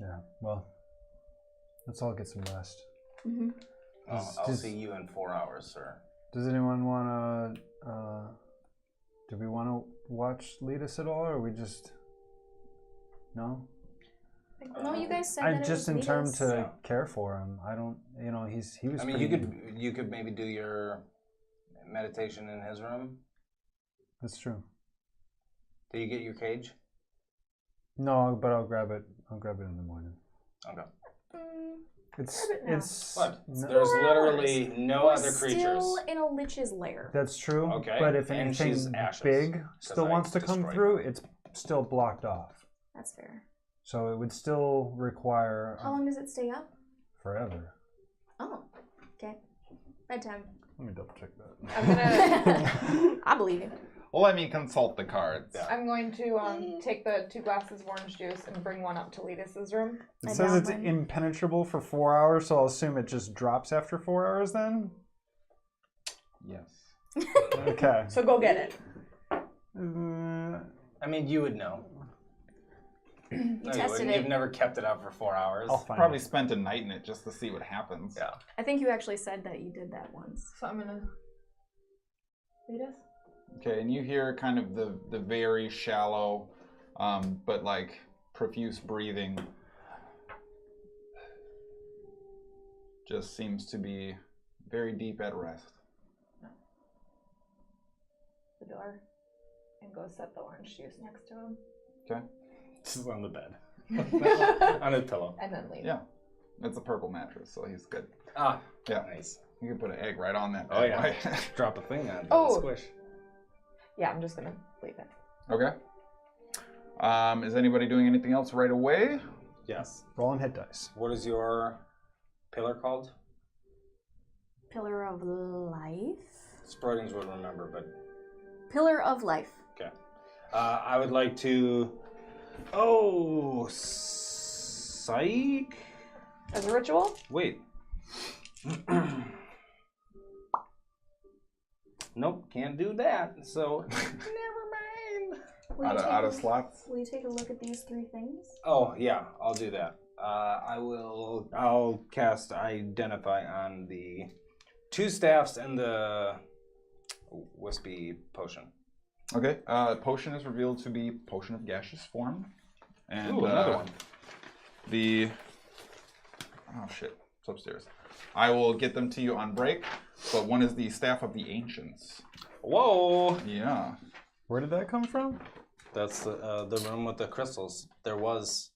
Yeah, well, let's all get some rest. Mm-hmm. I'll see you in 4 hours, sir. Does anyone want to, do we want to watch Letus at all, or we just, no? No, you guys said I that it just was in terms Letus. to care for him. I don't, he was I mean, pretty... you could maybe do your meditation in his room. That's true. Did you get your cage? No, but I'll grab it. I'll grab it in the morning. Okay. It's What? no, There's literally no We're other creatures. still in a lich's lair. that's true. Okay, But if and anything she's ashes, big 'cause still I wants to come destroyed through, it's still blocked off. That's fair. So it would still require How long does it stay up? forever. Oh, okay. Bedtime. Let me double check that. I'm gonna. I believe you. Let me consult the cards. I'm going to take the 2 glasses of orange juice and bring one up to Letus's room. It I says down it's mine. impenetrable for 4 hours, so I'll assume it just drops after 4 hours then? Yes. Okay. So go get it. I mean, you would know. You No, tested wouldn't. it. You've never kept it up for 4 hours. I'll find Probably it. spent a night in it just to see what happens. Yeah. I think you actually said that you did that once. So I'm gonna. Letus? Okay, and you hear kind of the very shallow, but like profuse breathing. Just seems to be very deep at rest. The door. And go set the orange juice next to him. Okay. This is on the bed. On his pillow. And then leave. Yeah. It's a purple mattress, so he's good. Ah, Yeah. nice. You can put an egg right on that. Oh, bad yeah. boy. Drop a thing on it. Oh. Squish. Yeah, I'm just gonna leave it. Okay. Is anybody doing anything else right away? Yes. Rolling hit dice. What is your pillar called? Pillar of life? Sproigins would remember, but Pillar of life. okay. I would like to. Oh, psych. As a ritual? Wait. Nope, can't do that. So never mind. Will you Out of take a- slots? Will you take a look at these 3 things? Oh yeah, I'll do that. I'll cast Identify on the 2 staffs and the wispy potion. Okay. Potion is revealed to be potion of gaseous form. And Ooh, another one. The oh shit, it's upstairs. I will get them to you on break, but one is the staff of the ancients. Whoa! Yeah. Where did that come from? That's the room with the crystals. There is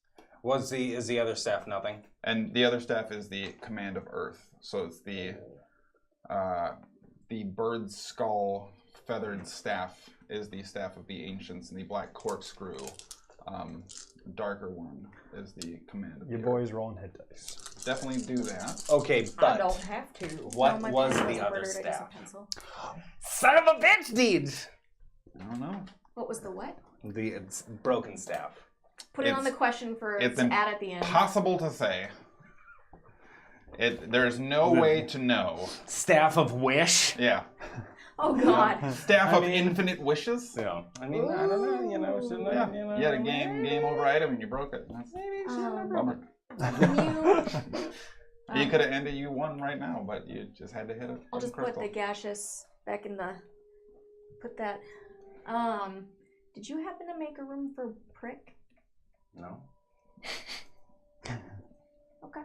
the other staff nothing? And the other staff is the command of earth. So it's the bird skull feathered staff is the staff of the ancients, and the black corkscrew darker one is the command of Your the boy's rolling hit dice. earth. Definitely do that. Okay, I but don't have to. what No, my was pen the wasn't other ordered, I used a staff? pencil. Son of a bitch, dude! I don't know. What was the what? It's broken staff. Put it on It's- the question for it's to add at the end. Possible to say. There's no way to know. Staff of wish? Yeah. Oh God. Staff of infinite wishes. Yeah. I mean, I don't know, you know, shouldn't I, Yeah. you know? You had a game over item and you broke it. That's bummer. Can you? You could have ended you one right now, but you just had to hit it. I'll just put the gaseous back in the. Put that. Did you happen to make a room for Prick? No. Okay.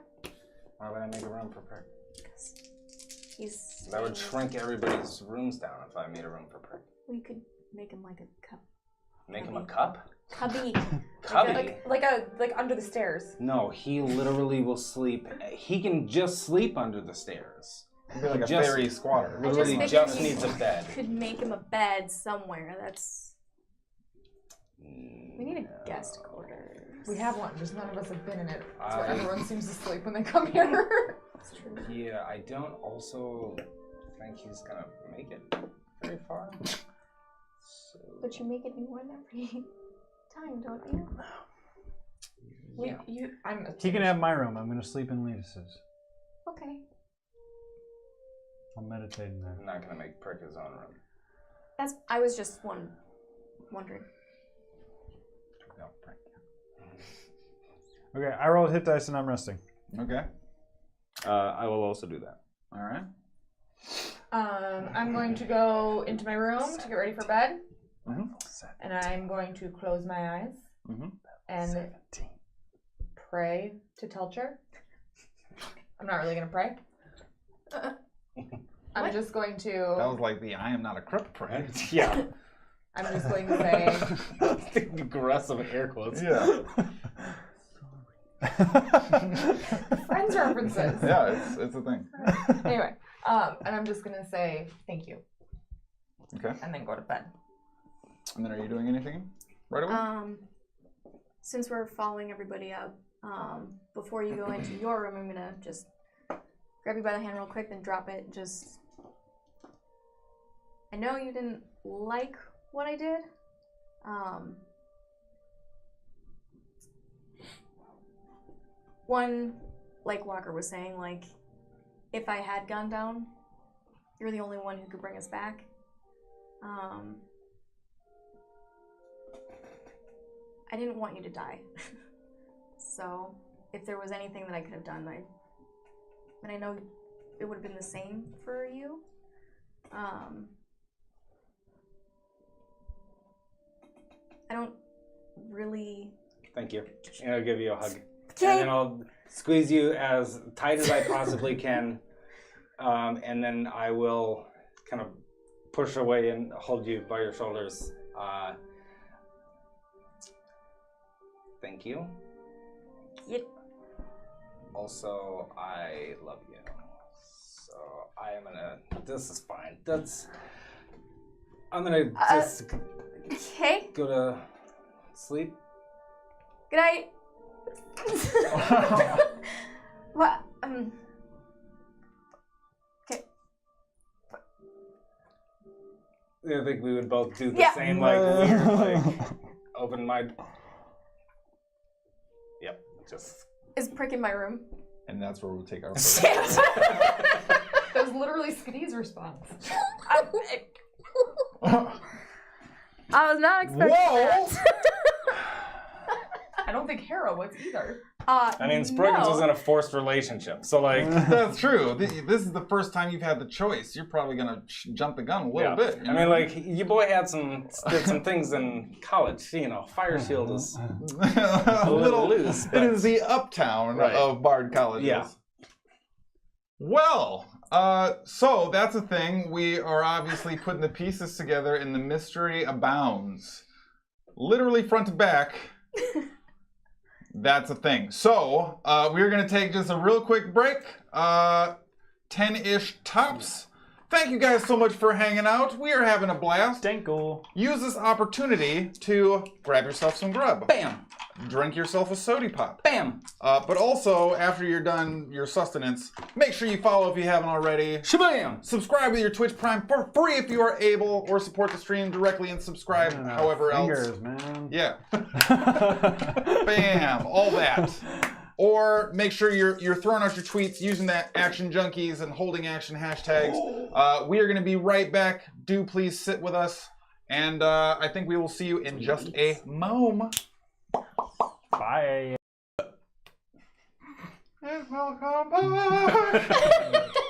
Why would I make a room for Prick? He's. That would shrink everybody's rooms down if I made a room for Prick. We could make him like a cup. Make him a cup? Cubby. Cubby? Like under the stairs. No, he literally will sleep. He can just sleep under the stairs. It'd be like a Just- fairy squatter. I Literally figured just you needs a bed. Could make him a bed somewhere. We need a guest quarters. We have one, just none of us have been in it. That's why I- everyone seems to sleep when they come here. That's true. Yeah, I don't also think he's gonna make it very far. So, But you make it new one every time, don't you? yeah. He can have my room. I'm going to sleep in Letus's. Okay. I'll meditate in there. I'm not gonna make Prick his own room. I was just wondering. No, Prick. Okay, I rolled hit dice and I'm resting. Okay. I will also do that. All right. I'm going to go into my room to get ready for bed. Mhm. And I'm going to close my eyes Mhm. and pray to Telcher. I'm not really going to pray. I'm just going That to. was like the I am not a crook pray. Yeah. I'm just going to say. Aggressive air quotes. Yeah. Friends references. Yeah, it's a thing. Anyway, and I'm just going to say thank you. Okay. And then go to bed. And then are you doing anything right away? Since we're following everybody up, before you go into your room, I'm gonna just grab you by the hand real quick, then drop it. Just, I know you didn't like what I did. One, like Walker was saying, like, if I had gone down, you're the only one who could bring us back. I didn't want you to die. So, if there was anything that I could have done, and I know it would have been the same for you. I don't really. Thank you. And I'll give you a hug. Okay. And then I'll squeeze you as tight as I possibly can. And then I will kind of push away and hold you by your shoulders. Thank you. Yep. Also, I love you. So I am gonna. This is fine. I'm gonna just Okay. go to sleep. Good night. What? Okay. I think we would both do the Yeah. same, like weird, like open mind. Yep, just. Is Prick in my room? And that's where we'll take our first. Shit. That was literally Skadi's response. I was not expecting that. I don't think Hara was either. I mean, Sproigins no. was in a forced relationship, so like. That's true. This is the first time you've had the choice. You're probably gonna jump the gun a little bit. You I know? mean, like, your boy did some things in college. You know, Fire Shield is a little loose. It But is the uptown Right. of Bard colleges. Yeah. Well, so that's a thing. We are obviously putting the pieces together, and the mystery abounds, literally front to back. That's a thing. So, we're going to take just a real quick break, 10-ish tops. Thank you guys so much for hanging out. We are having a blast. Dinkle. Use this opportunity to grab yourself some grub. bam, Drink yourself a sody pop. bam, But also, after you're done your sustenance, make sure you follow if you haven't already. shabam. Subscribe with your Twitch Prime for free if you are able, or support the stream directly and subscribe however Fingers, else. man. Yeah. Bam, all that. Or make sure you're throwing out your tweets using that Action Junkies and Holding Action hashtags. We are going to be right back. Do please sit with us. And I think we will see you in just a moment. Bye. Welcome back.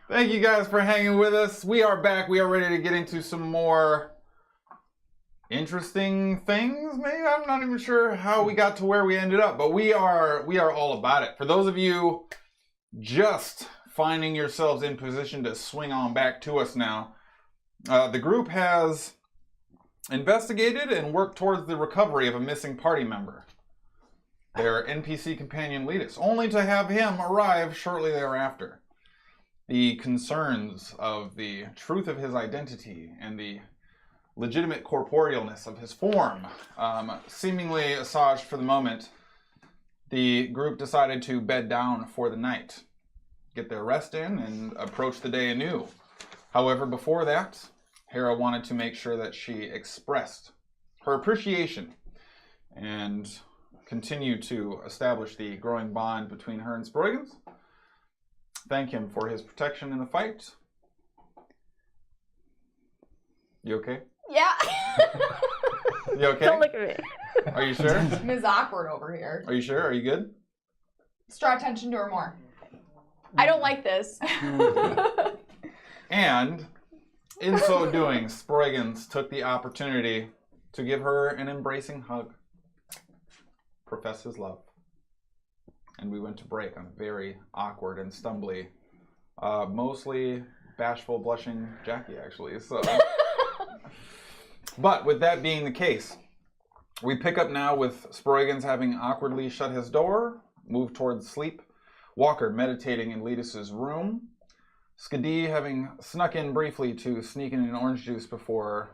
Thank you guys for hanging with us. We are back. We are ready to get into some more interesting things. Maybe I'm not even sure how we got to where we ended up, but we are all about it. For those of you just finding yourselves in position to swing on back to us now, the group has investigated and worked towards the recovery of a missing party member. Their NPC companion Letus, only to have him arrive shortly thereafter. the concerns of the truth of his identity and the legitimate corporealness of his form seemingly assuaged for the moment, the group decided to bed down for the night, get their rest in, and approach the day anew. However, before that, Hara wanted to make sure that she expressed her appreciation and continue to establish the growing bond between her and Sproigins. Thank him for his protection in the fight. You okay? Yeah. You okay? Don't look at me. Are you sure? Ms. Awkward over here. Are you sure? Are you good? Let's draw attention to her more. I don't like this. And in so doing, Sproigins took the opportunity to give her an embracing hug, profess his love, and we went to break on a very awkward and stumbly, mostly bashful, blushing Jackie, actually. So, but with that being the case, we pick up now with Sproigins having awkwardly shut his door, moved towards sleep, Walker meditating in Letus's room, Skadi having snuck in briefly to sneak in an orange juice before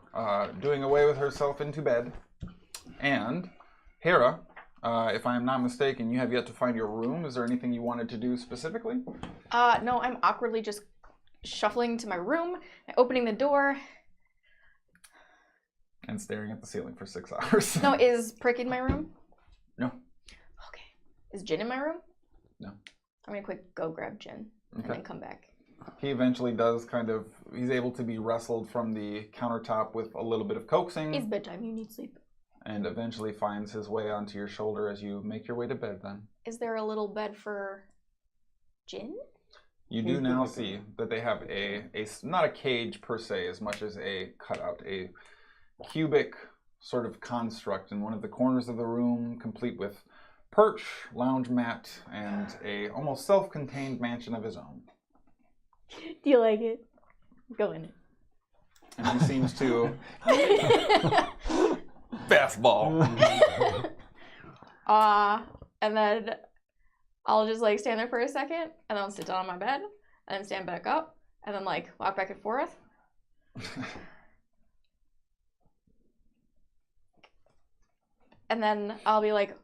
doing away with herself into bed, and Hara, if I am not mistaken, you have yet to find your room. Is there anything you wanted to do specifically? No, I'm awkwardly just shuffling to my room, opening the door. And staring at the ceiling for 6 hours. No, is Prick in my room? No. Okay. Is Jin in my room? No. I'm gonna quick go grab Jin and then come back. He eventually does he's able to be wrestled from the countertop with a little bit of coaxing. It's bedtime, you need sleep. And eventually finds his way onto your shoulder as you make your way to bed then. Is there a little bed for Jin? You do now see that they have a not a cage per se, as much as a cutout, a cubic sort of construct in one of the corners of the room, complete with perch, lounge mat, and a almost self-contained mansion of his own. Do you like it? Go in it. And he seems to fastball. And then I'll just like stand there for a second, and then I'll sit down on my bed, and then stand back up, and then like walk back and forth. And then I'll be like,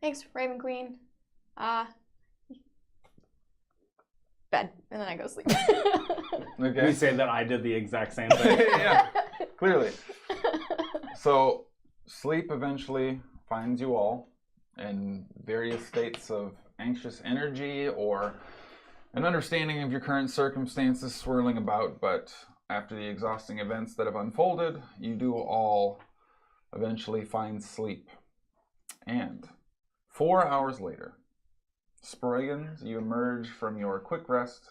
thanks, Raven Queen. Bed. And then I go sleep. Okay. You say that I did the exact same thing. Yeah, clearly. So, sleep eventually finds you all in various states of anxious energy or an understanding of your current circumstances swirling about, but after the exhausting events that have unfolded, you do all eventually find sleep. And 4 hours later, Sproigins, you emerge from your quick rest.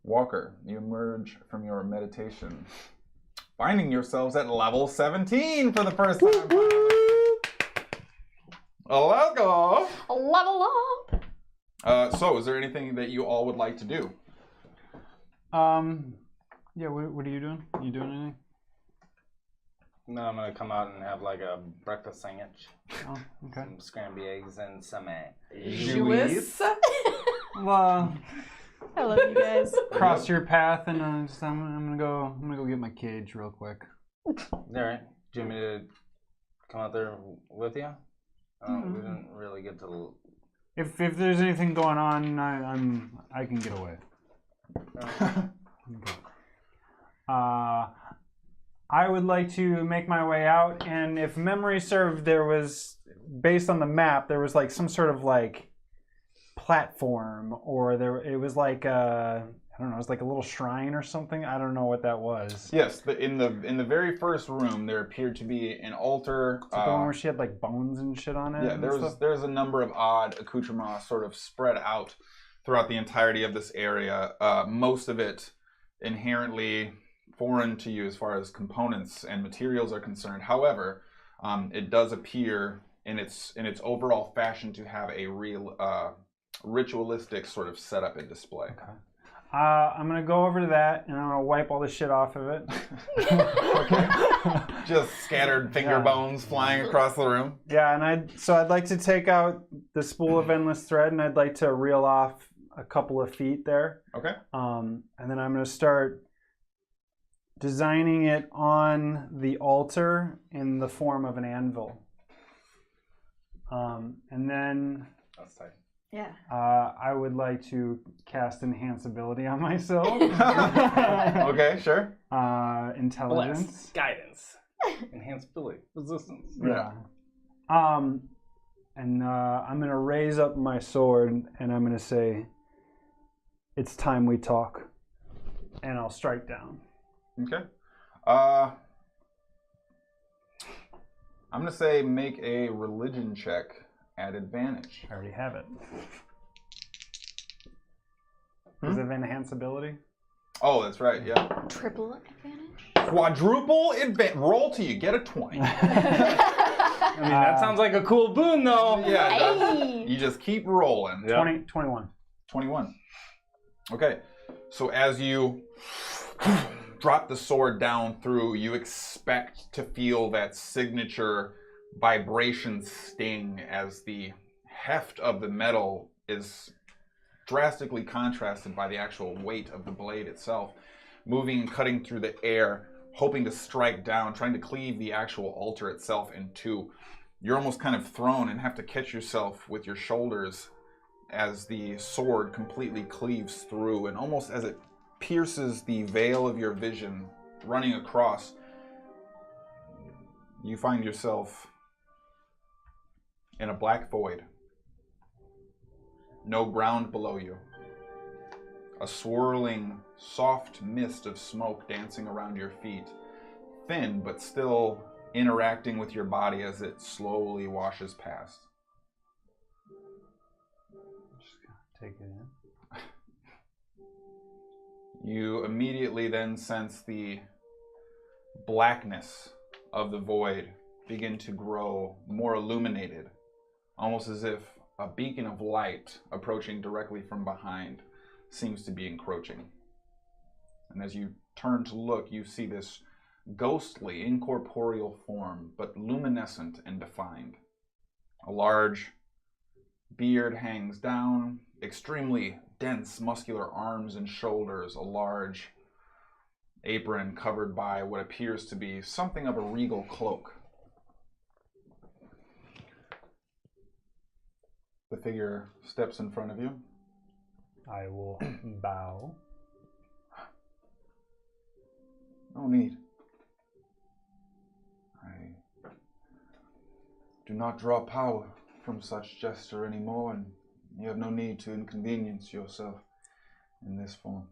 Walker, you emerge from your meditation, finding yourselves at level 17 for the first time. Let's go! Level up! So, is there anything that you all would like to do? Yeah, what are you doing? You doing anything? No, I'm gonna come out and have like a breakfast sandwich. Oh, okay. Some scrambled eggs and some Jewess. Well, I love you guys. cross your path, and I'm gonna go get my cage real quick. Alright. Do you want me to come out there with you? We didn't really get to. If there's anything going on, I can get away. Okay. I would like to make my way out, and if memory served, there was, based on the map, there was like some sort of like platform, or it was like I don't know, it was like a little shrine or something. I don't know what that was. Yes, in the very first room, there appeared to be an altar. The one where she had like bones and shit on it. Yeah, and there's a number of odd accoutrements sort of spread out throughout the entirety of this area. Most of it inherently foreign to you as far as components and materials are concerned. However, it does appear in its overall fashion to have a real ritualistic sort of setup and display. Okay. I'm gonna go over to that, and I'm gonna wipe all the shit off of it. Okay. Just scattered finger bones flying across the room. Yeah, and I'd like to take out the spool of endless thread, and I'd like to reel off a couple of feet there. Okay. And then I'm going to start designing it on the altar in the form of an anvil. And then That's tight. Yeah. I would like to cast Enhance ability on myself. Okay, sure. Intelligence. Bless, guidance, enhanced ability, resistance. Yeah. And I'm going to raise up my sword and I'm going to say, "It's time we talk." And I'll strike down. Okay. I'm going to say make a religion check at advantage. I already have it. Does it have enhance ability? Oh, that's right, yeah. Triple advantage? Quadruple advantage. Roll till you get a 20. I mean, that sounds like a cool boon, though. Yeah, it does. Hey! You just keep rolling. 21. 21. Okay, so as you drop the sword down through, you expect to feel that signature vibration sting as the heft of the metal is drastically contrasted by the actual weight of the blade itself, moving and cutting through the air, hoping to strike down, trying to cleave the actual altar itself in two. You're almost kind of thrown and have to catch yourself with your shoulders as the sword completely cleaves through, and almost as it pierces the veil of your vision running across, you find yourself in a black void. No ground below you. A swirling, soft mist of smoke dancing around your feet. Thin, but still interacting with your body as it slowly washes past. Just take it in. You immediately then sense the blackness of the void begin to grow more illuminated, almost as if a beacon of light approaching directly from behind seems to be encroaching. And as you turn to look, you see this ghostly, incorporeal form, but luminescent and defined. A large beard hangs down, extremely dense, muscular arms and shoulders, a large apron covered by what appears to be something of a regal cloak. The figure steps in front of you. I will bow. No need. I do not draw power from such gesture anymore, and you have no need to inconvenience yourself in this form.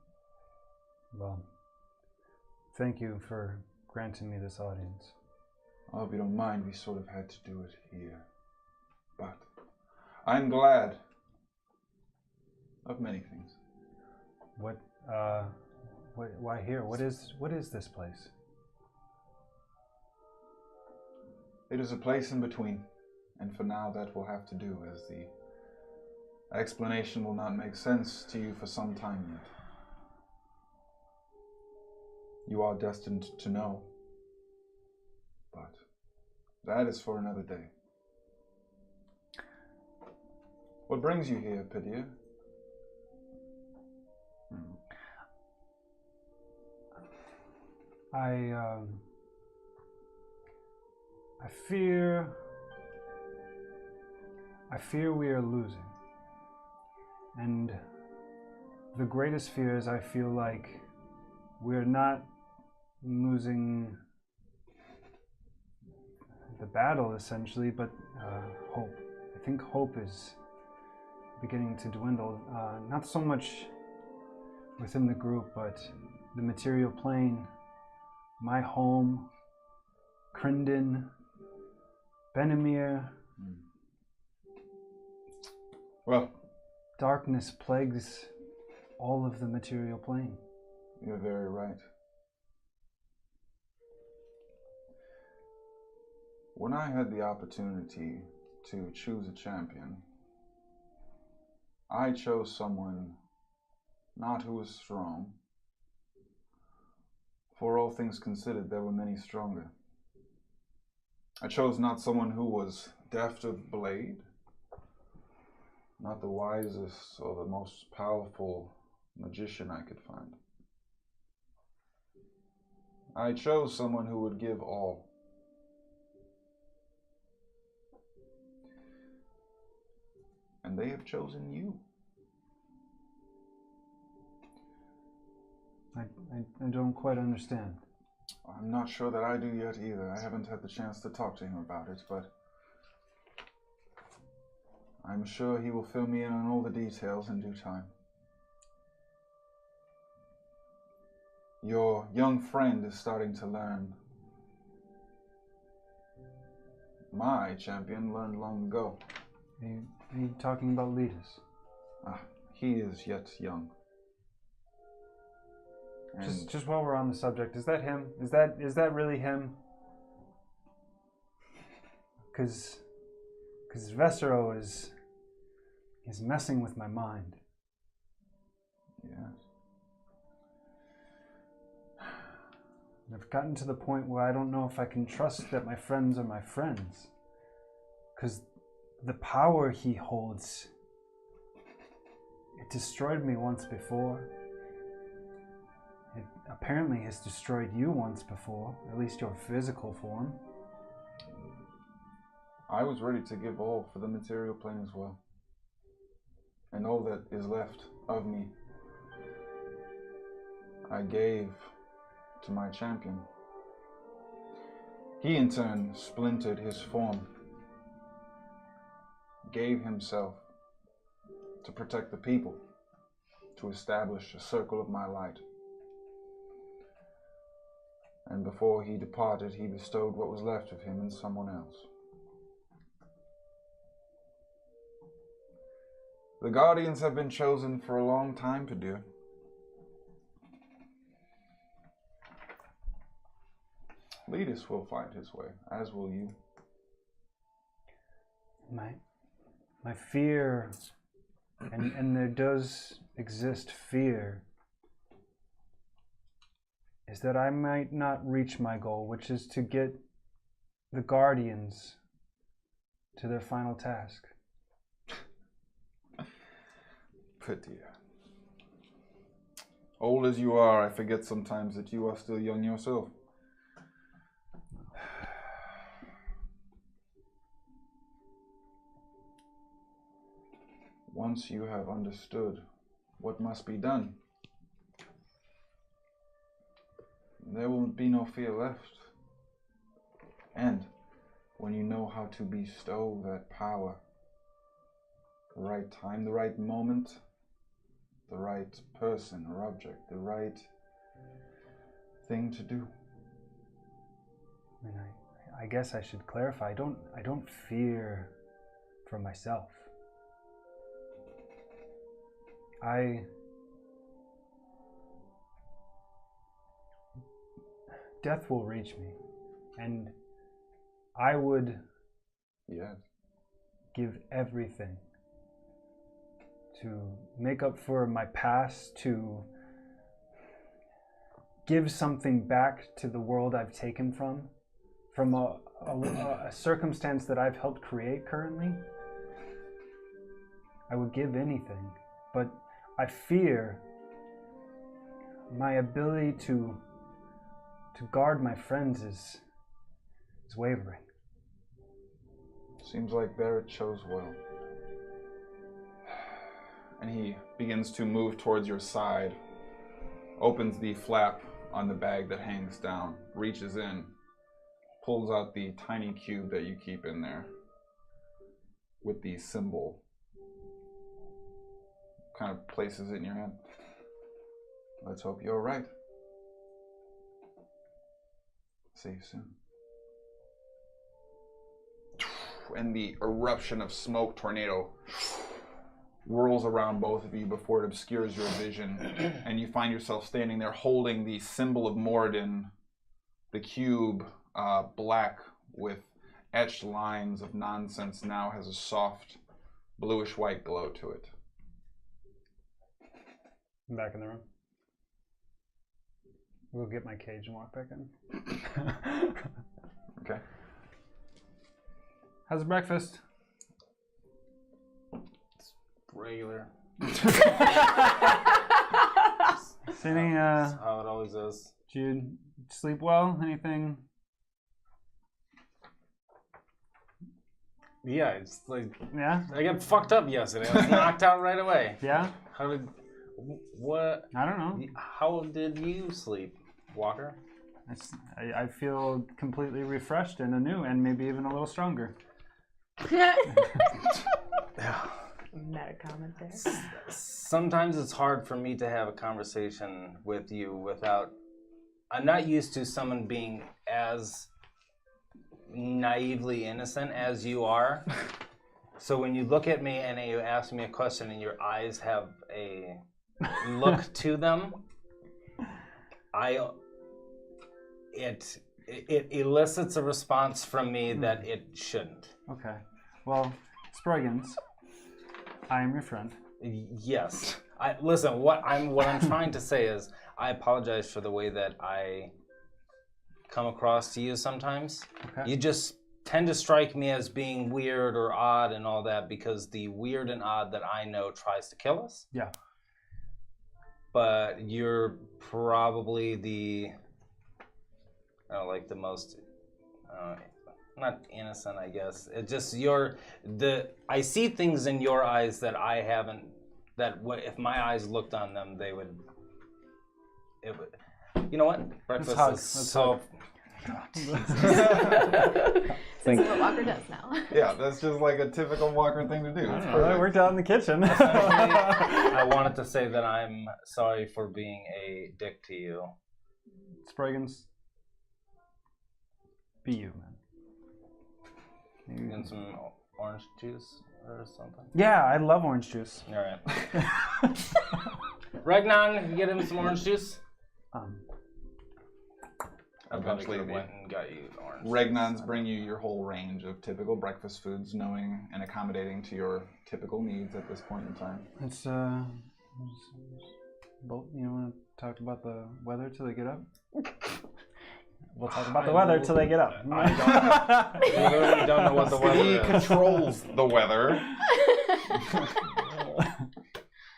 Well, thank you for granting me this audience. I hope you don't mind, we sort of had to do it here. But I'm glad of many things. Why here? What is this place? It is a place in between, and for now that will have to do, as the explanation will not make sense to you for some time yet. You are destined to know, but that is for another day. What brings you here, Pidir? I fear we are losing. And the greatest fear is I feel like we're not losing the battle, essentially, but hope. I think hope is beginning to dwindle. Not so much within the group, but the material plane, my home, Crinden, Benamir. Well, Darkness plagues all of the material plane. you're very right. When I had the opportunity to choose a champion, I chose someone not who was strong. For all things considered, there were many stronger. I chose not someone who was deft of blade, not the wisest or the most powerful magician I could find. I chose someone who would give all. And they have chosen you. I don't quite understand. I'm not sure that I do yet either. I haven't had the chance to talk to him about it, but I'm sure he will fill me in on all the details in due time. Your young friend is starting to learn. My champion learned long ago. Are you talking about leaders? He is yet young. And Just while we're on the subject, is that him? Is that really him? Because Vesero is messing with my mind. yes. I've gotten to the point where I don't know if I can trust that my friends are my friends. Because the power he holds, it destroyed me once before. It apparently has destroyed you once before, at least your physical form. I was ready to give all for the material plane as well. And all that is left of me, I gave to my champion. He in turn splintered his form, gave himself to protect the people, to establish a circle of my light. And before he departed, he bestowed what was left of him in someone else. The Guardians have been chosen for a long time, Padir. Letus will find his way, as will you. My fear, and there does exist fear, is that I might not reach my goal, which is to get the Guardians to their final task. Padir. Old as you are, I forget sometimes that you are still young yourself. Once you have understood what must be done, there will be no fear left. And when you know how to bestow that power, the right time, the right moment, the right person or object, the right thing to do. I mean, I guess I should clarify. I don't fear for myself. Death will reach me, and I would give everything to make up for my past, to give something back to the world I've taken from a circumstance that I've helped create currently. I would give anything, but I fear my ability to guard my friends is wavering. Seems like Barrett chose well. And he begins to move towards your side, opens the flap on the bag that hangs down, reaches in, pulls out the tiny cube that you keep in there with the symbol, kind of places it in your hand. Let's hope you're right. See you soon. And the eruption of smoke tornado whirls around both of you before it obscures your vision, and you find yourself standing there holding the symbol of Moradin, the cube, black with etched lines of nonsense, now has a soft bluish-white glow to it. I'm back in the room. We'll get my cage and walk back in. Okay. How's breakfast? Any, That's how it always is. did you sleep well? Anything? Yeah, it's like Yeah? I got fucked up yesterday. I was knocked out right away. Yeah? How did? What? I don't know. How did you sleep, Walker? I feel completely refreshed and anew and maybe even a little stronger. Meta comment there. Sometimes it's hard for me to have a conversation with you without. I'm not used to someone being as naively innocent as you are. So when you look at me and you ask me a question and your eyes have a look to them, it elicits a response from me that it shouldn't. Okay. Well, Sproigins, I am your friend. Yes. Listen, what I'm trying to say is I apologize for the way that I come across to you sometimes. Okay. You just tend to strike me as being weird or odd and all that because the weird and odd that I know tries to kill us. Yeah. But you're probably the most not innocent, I guess. It's just I see things in your eyes that I haven't. If my eyes looked on them, it would. You know what? Breakfast hug. is Let's so. This is what Walker does now. Yeah, that's just like a typical Walker thing to do. It's Well, it perfect. worked out in the kitchen. I wanted to say that I'm sorry for being a dick to you. Sproigins, be you, man. You get some orange juice or something? Yeah, I love orange juice. All right. Regnon, you get him some orange juice? I probably could have went and got you orange. Regnons bring you your whole range of typical breakfast foods, knowing and accommodating to your typical needs at this point in time. It's both. You want to talk about the weather till they get up? We'll talk about the weather till they get up. I literally don't know what the weather He is. controls the weather.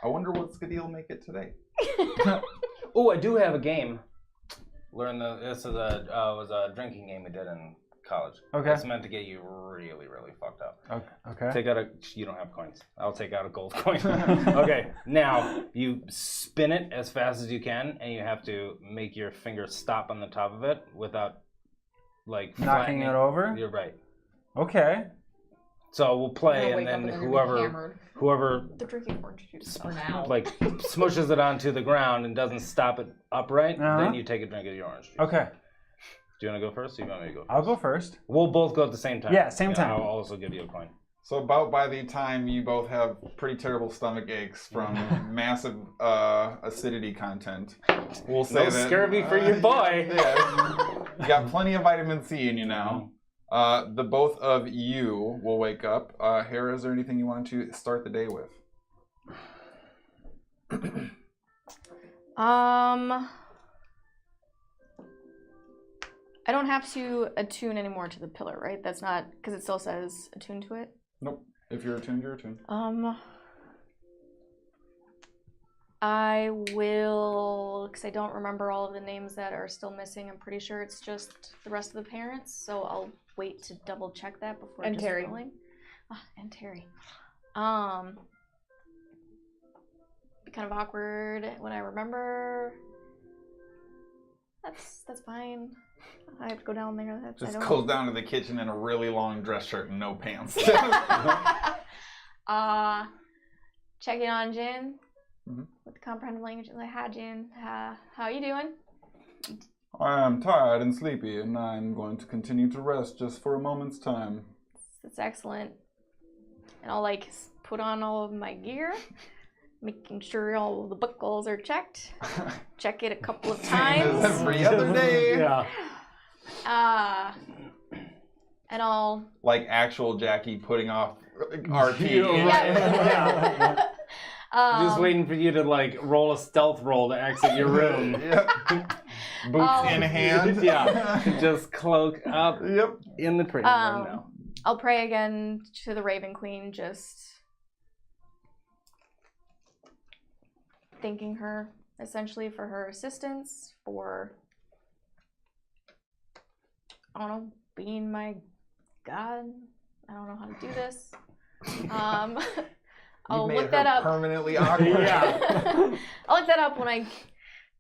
I wonder what Skadi will make it today. Oh, I do have a game. This is was a drinking game we did in college. Okay. It's meant to get you really, really fucked up. Okay. Take out you don't have coins. I'll take out a gold coin. Okay, now you spin it as fast as you can, and you have to make your finger stop on the top of it without, like, Knocking it over? You're right. Okay. So we'll play, Wake and up then you're gonna be whoever They're drinking orange juice. For now. like smushes it onto the ground and doesn't stop it upright, Uh-huh. then you take a drink of your orange juice. Okay. Do you want to go first, or you want me to go first? I'll go first. We'll both go at the same time. Yeah, same time. I'll also give you a coin. So about by the time you both have pretty terrible stomach aches from massive acidity content, we'll say No that scurvy for your boy. Yeah, you got plenty of vitamin C in you now. The both of you will wake up. Hara, is there anything you wanted to start the day with? I don't have to attune anymore to the pillar, right? That's not because it still says attune to it. Nope. If you're attuned, you're attuned. I will, because I don't remember all of the names that are still missing. I'm pretty sure it's just the rest of the parents, so I'll wait to double check that before And just Terry. rolling. And Terry. Be kind of awkward when I remember. That's fine. I have to go down there. Just goes down to the kitchen in a really long dress shirt and no pants. Checking on Jin Mhm. with the comprehensive language. Like, hi Jin, how you doing? I am tired and sleepy, and I'm going to continue to rest just for a moment's time. That's excellent. And I'll like put on all of my gear, making sure all the buckles are checked. Check it a couple of times. Every other day. Yeah. And I'll Like actual Jackie putting off RP. yeah. Just waiting for you to like roll a stealth roll to exit your room. Yep. Boots in hand. Yeah. Just cloak up Yep. in the training room now. I'll pray again to the Raven Queen. Just thanking her essentially for her assistance, for, I don't know, being my god. I don't know how to do this. I'll look that up. Permanently awkward. Yeah. I'll look that up when I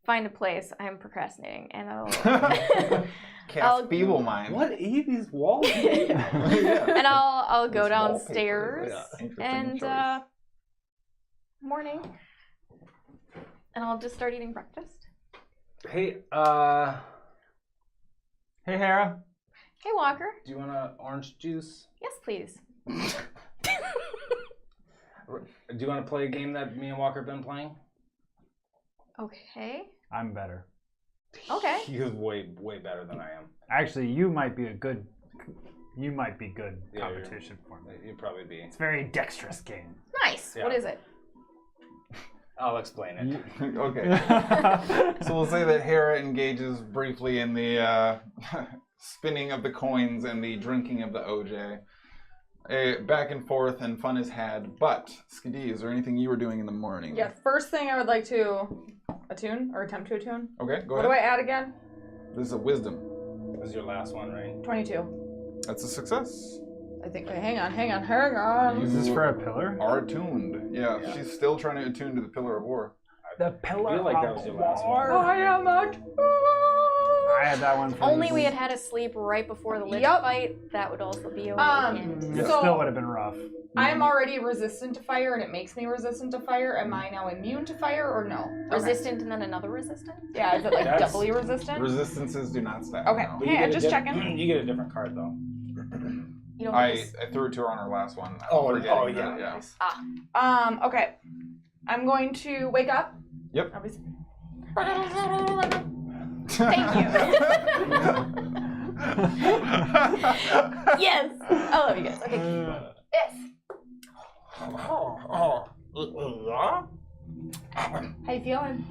find a place. I'm procrastinating, and I'll Cast feeble mind. What are these walls? and I'll go This wallpaper, downstairs Interesting and choice. morning, and I'll just start eating breakfast. Hey, Hey, Hara. Hey, Walker. do you want an orange juice? Yes, please. Do you want to play a game that me and Walker have been playing? Okay. I'm better. Okay. He is way better than I am. Actually, you might be good Yeah, competition for me. You'd probably be. It's a very dexterous game. Nice. Yeah. What is it? I'll explain it. Okay. So we'll say that Hera engages briefly in the spinning of the coins and the drinking of the OJ. Back and forth, and fun is had. But, Skadi, is there anything you were doing in the morning? Yeah, first thing I would like to attune, or attempt to attune. Okay, go What do ahead. I add again? This is a wisdom. It was your last one, right? 22. That's a success. I think, wait, hang on. Is this for a pillar? Are attuned. Yeah, she's still trying to attune to the Pillar of War. The I pillar feel like that was your last one. I am attuned. I had that one for Only we had a sleep right before the lich Yep. fight. That would also be a It So- still would have been rough. I am already resistant to fire, and it makes me resistant to fire. Am I now immune to fire, or no? Okay. resistant and then another resistant. Yeah, is it like That's- doubly resistant? Resistances do not stack. Okay. no. But you Yeah, get a just checking. You get a different card though. You don't I get this- threw it to her on her last one. Oh, forgetting yeah. that, yeah. Okay. I'm going to wake up. Yep. Obviously. Thank you. Yes. I love you guys. Okay. Yes. How you feeling?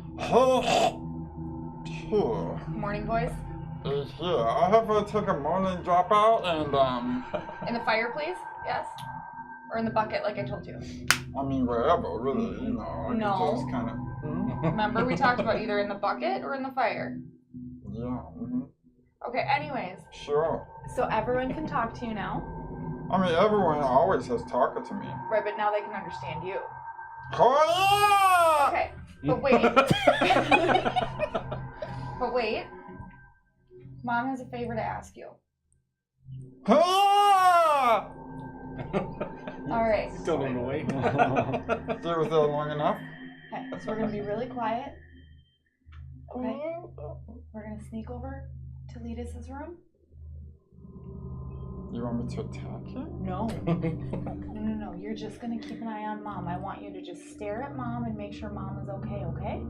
Morning voice. I have to take a morning dropout and In the fire, please. Yes. Or in the bucket, like I told you. I mean wherever really, you know. I No. could just kind of Remember, we talked about either in the bucket or in the fire. yeah. Okay. Anyways, Sure. so everyone can talk to you now, I mean everyone always has talking to me. right? But now they can understand you. Oh, Okay. But wait. But wait. Mom has a favor to ask you. yeah! All right. Still don't awake. Stay with that long enough. Okay, so we're gonna be really quiet. Okay. We're gonna sneak over to Letus's room. You want me to attack you? No. No. You're just gonna keep an eye on Mom. I want you to just stare at Mom and make sure Mom is okay, okay?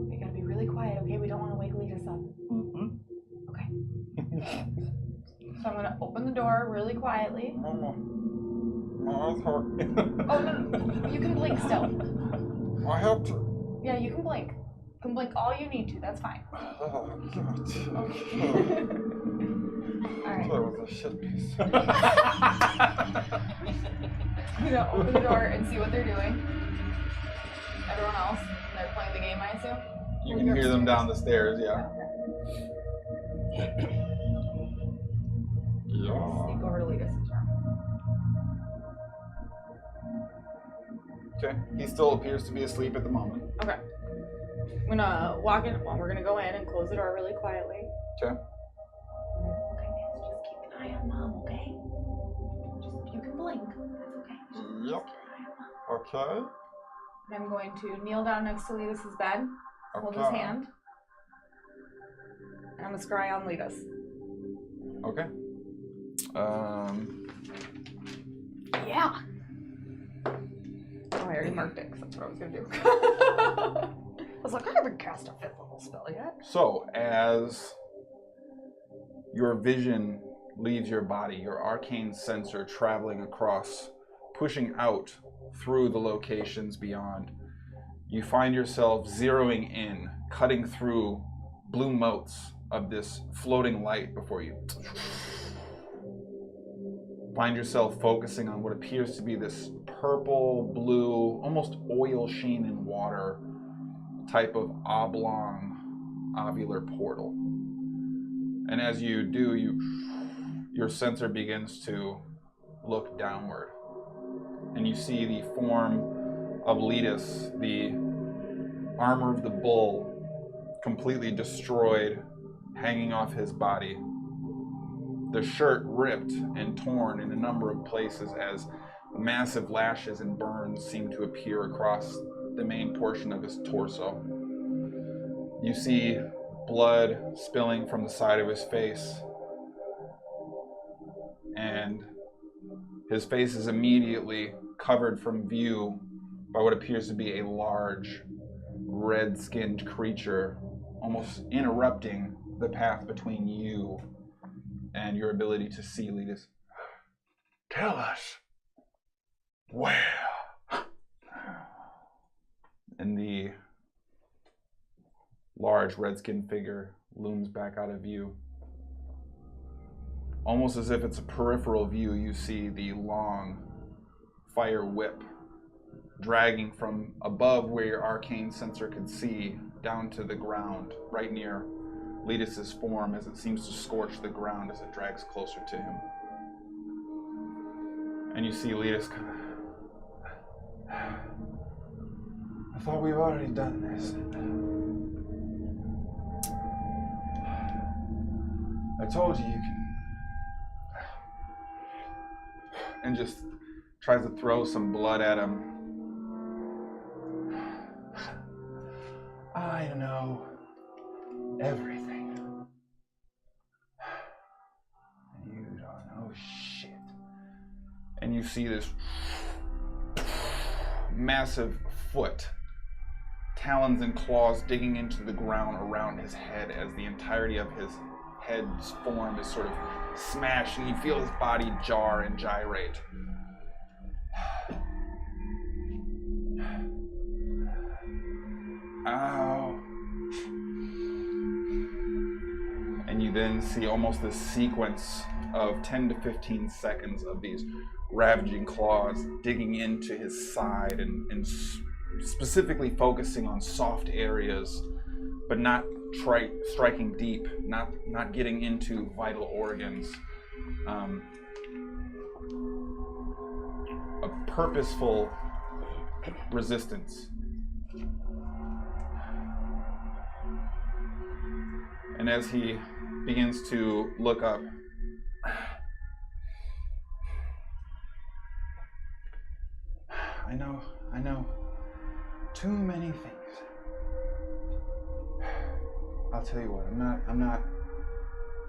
We gotta be really quiet, okay? We don't wanna wake Letus up. Okay. So I'm gonna open the door really quietly. Mama. My eyes hurt. Oh, no. You can blink still. I have to. Yeah, you can blink. You can blink all you need to. That's fine. Oh, God. Okay. Alright. That was a shit piece. I'm gonna open the door and see what they're doing. Everyone else, they're playing the game, I assume. You can hear them down the stairs, yeah. Yeah. Sneak over to Letus's room. Okay. He still appears to be asleep at the moment. Okay. I'm gonna walk in. Well, we're gonna go in and close the door really quietly. Okay. Okay, Nance, just keep an eye on Mom, okay? Just, you can blink. That's okay. Just Yep. keep an eye on Mom. Okay. And I'm going to kneel down next to Letus's bed, hold his Okay. hand, and I'm gonna scry on Letus. Okay. Yeah. Oh, I already marked it 'cause that's what I was gonna do. I was like, I haven't cast a 5th level spell yet. So, as your vision leaves your body, your arcane sensor traveling across, pushing out through the locations beyond, you find yourself zeroing in, cutting through blue motes of this floating light before you. find yourself focusing on what appears to be this purple, blue, almost oil sheen in water type of oblong ovular portal. And as you do, your sensor begins to look downward. And you see the form of Letus, the armor of the bull, completely destroyed, hanging off his body. The shirt ripped and torn in a number of places as massive lashes and burns seem to appear across the main portion of his torso. You see blood spilling from the side of his face, and his face is immediately covered from view by what appears to be a large, red-skinned creature, almost interrupting the path between you and your ability to see Letus. Tell us where. And the large red-skinned figure looms back out of view. Almost as if it's a peripheral view, you see the long fire whip dragging from above where your arcane sensor could see down to the ground, right near Letus's form, as it seems to scorch the ground as it drags closer to him. And you see Letus kind of... I thought we've already done this. I told you can. And just tries to throw some blood at him. I know everything. You don't know shit. And you see this massive foot, talons and claws digging into the ground around his head as the entirety of his head's form is sort of smashed, and you feel his body jar and gyrate. Ow. And you then see almost this sequence of 10 to 15 seconds of these ravaging claws digging into his side and specifically focusing on soft areas, but not striking deep, not getting into vital organs. A purposeful resistance. And as he begins to look up, I know too many things. I'll tell you what, I'm not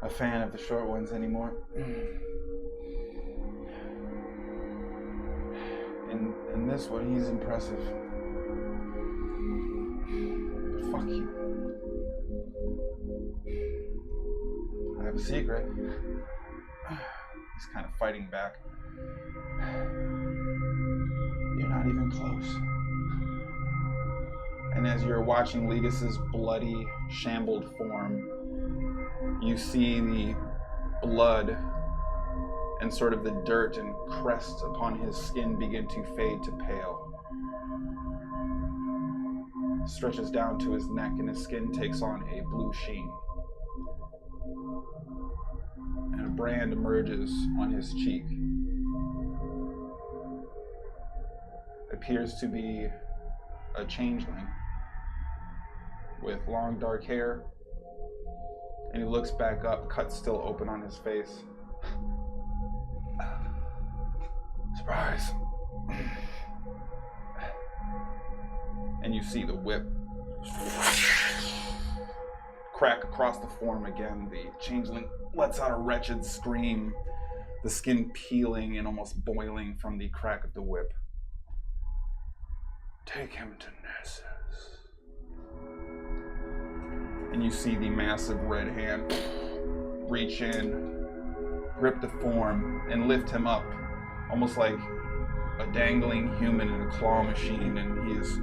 a fan of the short ones anymore. In this one, he's impressive. But fuck you. I have a secret. he's kind of fighting back. You're not even close. And as you're watching Letus's bloody, shambled form, you see the blood and sort of the dirt and crest upon his skin begin to fade to pale. Stretches down to his neck and his skin takes on a blue sheen. And a brand emerges on his cheek. Appears to be a changeling with long dark hair, and he looks back up, cut still open on his face. Surprise. And you see the whip crack across the form again. The changeling lets out a wretched scream, the skin peeling and almost boiling from the crack of the whip. Take him to Nessus. And you see the massive red hand reach in, grip the form, and lift him up, almost like a dangling human in a claw machine, and he is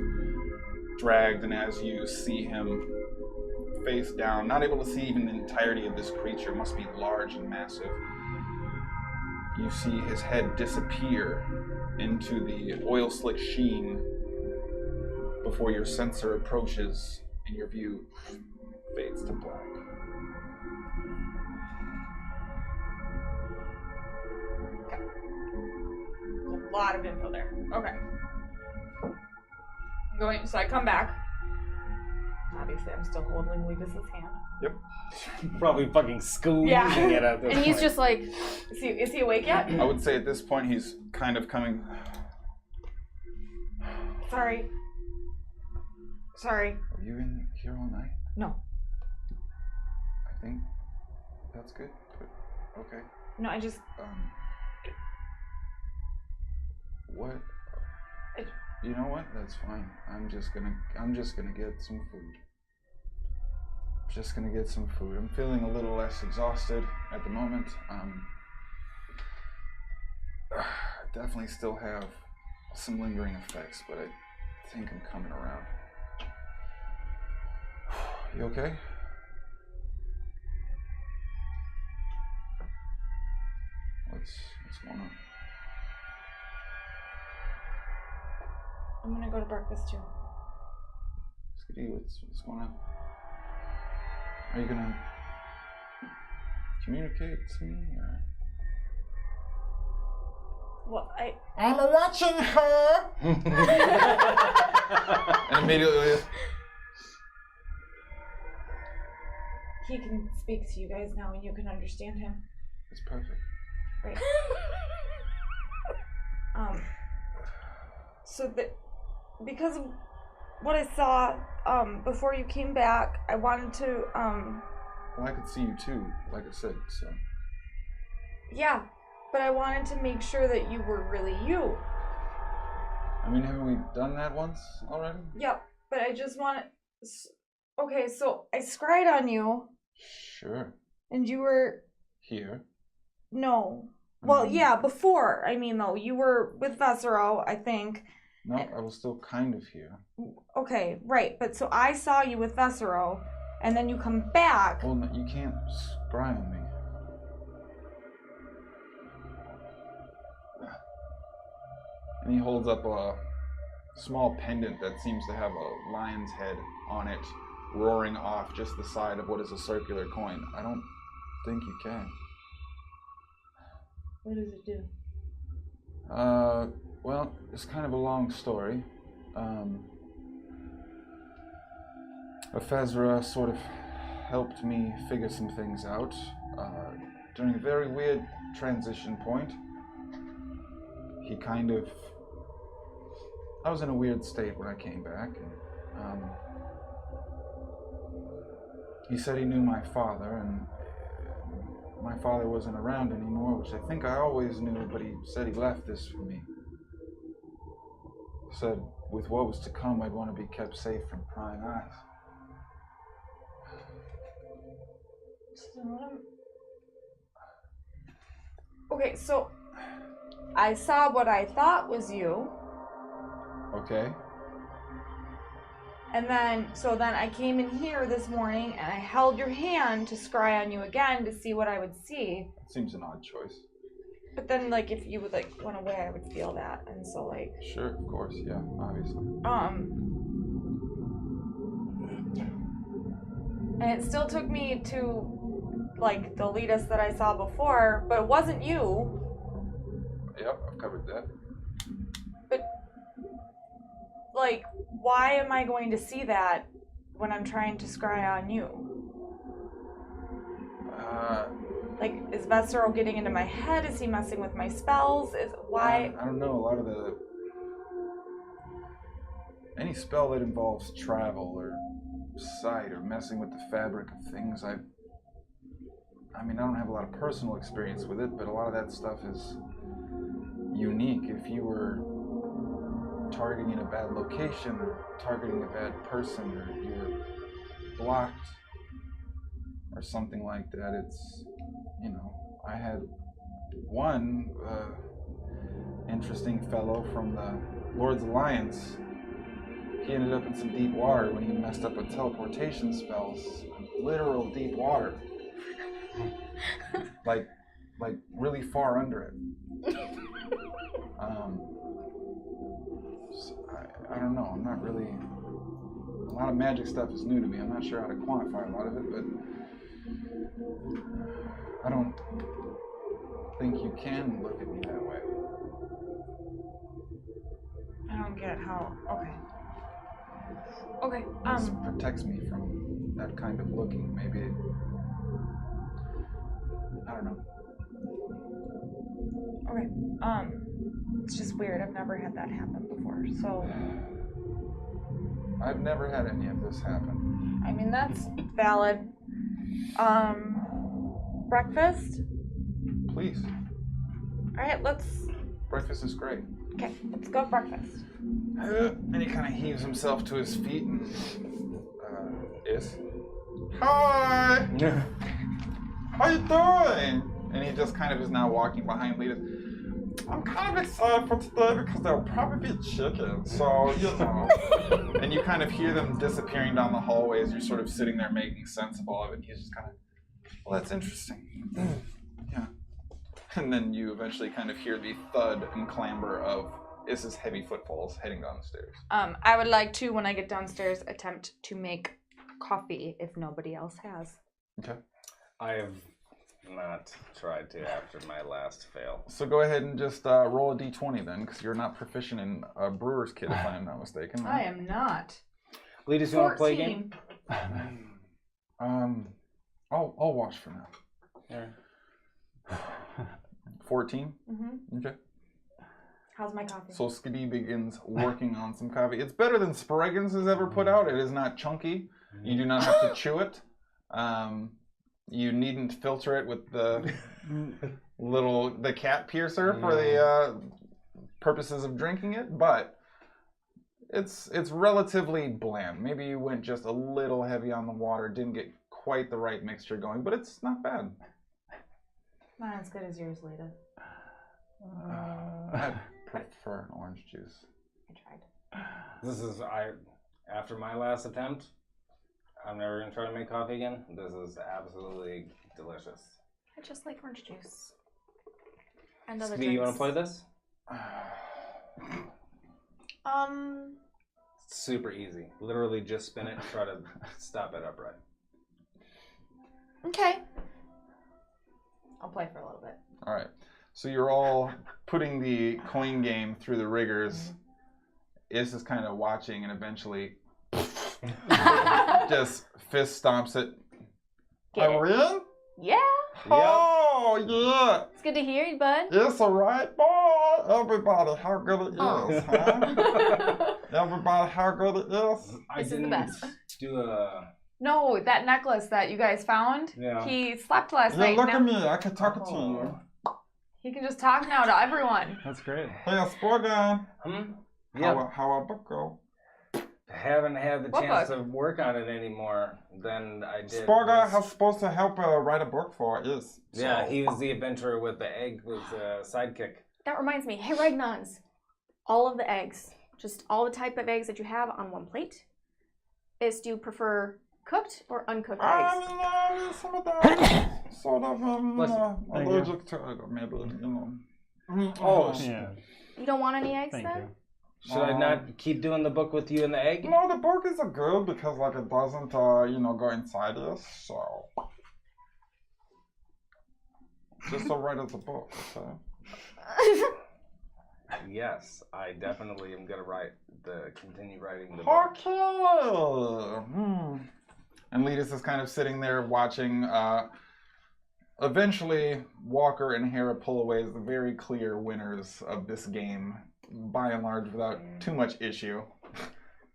dragged. And as you see him face down, not able to see even the entirety of this creature, must be large and massive, you see his head disappear into the oil slick sheen before your sensor approaches and your view fades to black. A lot of info there. Okay. So I come back. Obviously, I'm still holding Levis's hand. Yep. Probably fucking squeezing Yeah. it at this And he's point. just like, Is he awake yet? I would say at this point he's kind of coming. Sorry. Are you in here all night? No. I think that's good. Okay. No, I just. What? You know what? That's fine. I'm just gonna get some food. Just gonna get some food. I'm feeling a little less exhausted at the moment. I definitely still have some lingering effects, but I think I'm coming around. You okay? What's going on? I'm gonna go to breakfast too. Skadi, what's going on? Are you gonna communicate to me, or? Well, I'm watching her! And immediately, he can speak to you guys now and you can understand him. It's perfect. Right. So that because of what I saw before you came back, I wanted to Well, I could see you too, like I said, so. yeah, but I wanted to make sure that you were really you. I mean, haven't we done that once already? Yep, but I just want to. Okay, so I scried on you, Sure. and you were Here. no. Well, yeah, before. I mean, though, you were with Vesero, I think. No, I was still kind of here. Okay, right. But so I saw you with Vesero, and then you come back. Well, no, you can't scry on me. and he holds up a small pendant that seems to have a lion's head on it, roaring off just the side of what is a circular coin. I don't think you can. What does it do? Well, it's kind of a long story. Ephesra sort of helped me figure some things out during a very weird transition point. He kind of... I was in a weird state when I came back, and he said he knew my father, and my father wasn't around anymore, which I think I always knew, but he said he left this for me. Said with what was to come, I'd want to be kept safe from prying eyes. Okay, so I saw what I thought was you, Okay. and then I came in here this morning and I held your hand to scry on you again to see what I would see. Seems an odd choice. But then, like, if you would, like, went away, I would feel that, and so, like... Sure, of course, yeah, obviously. And it still took me to, like, the Letus that I saw before, but it wasn't you. Yep, I've covered that. But, like, why am I going to see that when I'm trying to scry on you? Like, is Vesero getting into my head? Is he messing with my spells? Why? I don't know, a lot of any spell that involves travel or sight or messing with the fabric of things, I don't have a lot of personal experience with it, but a lot of that stuff is unique. If you were targeting a bad location or targeting a bad person, or you were blocked or something like that, it's, I had one interesting fellow from the Lord's Alliance. He ended up in some deep water when he messed up with teleportation spells. Literal deep water. Like, like really far under it. I don't know. I'm not really. A lot of magic stuff is new to me. I'm not sure how to quantify a lot of it, but I don't think you can look at me that way. I don't get how. Okay. Okay. This protects me from that kind of looking. Maybe. I don't know. Okay. It's just weird. I've never had that happen before. So. I've never had any of this happen. I mean, that's valid. Breakfast? Please. All right, let's. Breakfast is great. Okay, let's go breakfast. And he kind of heaves himself to his feet and is. Hi! How you doing? And he just kind of is now walking behind Lita. I'm kind of excited for today because there'll probably be chicken, so, you know. And you kind of hear them disappearing down the hallway as you're sort of sitting there making sense of all of it. And he's just kind of, well, that's interesting. Yeah. And then you eventually kind of hear the thud and clamber of Issa's heavy footfalls heading down the stairs. I would like to, when I get downstairs, attempt to make coffee if nobody else has. Okay. I have not tried to after my last fail. So go ahead and just roll a d20 then, because you're not proficient in a brewer's kit, if I am not mistaken. I am not. Leaders, you want to play a game? I'll watch for now. Yeah. 14? Mm-hmm. Okay. How's my coffee? So Skadi begins working on some coffee. It's better than Sproigins has ever put out. It is not chunky. You do not have to chew it. You needn't filter it with the the cat piercer for the purposes of drinking it, but it's relatively bland. Maybe you went just a little heavy on the water, didn't get quite the right mixture going, but it's not bad. Not as good as yours, Lita. I prefer an orange juice. I tried. This is after my last attempt. I'm never gonna try to make coffee again. This is absolutely delicious. I just like orange juice. And other Skadi, drinks. you want to play this? It's super easy. Literally just spin it and try to stop it upright. Okay. I'll play for a little bit. All right. So you're all putting the coin game through the rigors. Is just kind of watching and eventually just fist stomps it. Get Are it. we in? Yeah. Oh, yeah. It's good to hear you, bud. It's all right, boy. Everybody, how good it is, huh? Everybody, how good it is. This is the best. Do a... No, that necklace that you guys found, Yeah. he slept last Yeah, night. look now at me. I can talk to you. he can just talk now to everyone. That's great. Hey, Sproigins. Yeah. How our book go? Haven't had the What chance book? to work on it anymore than I did. Sproigins was supposed to help write a book for us. Yeah, he was the adventurer with the egg, was a sidekick. That reminds me. Hey, Ragnons. All of the eggs, just all the type of eggs that you have on one plate. Do you prefer cooked or uncooked eggs? Some of that sort of Thank allergic to it, maybe, you know. Oh, Yeah. You don't want any eggs Thank then? you. Should I not keep doing the book with you and the egg? No, the book is good because, like, it doesn't, go inside us, so. Just so right as a book, okay? Yes, I definitely am gonna continue writing the book. Okay. And Letus is kind of sitting there watching. Eventually, Walker and Hara pull away as the very clear winners of this game, by and large, without too much issue.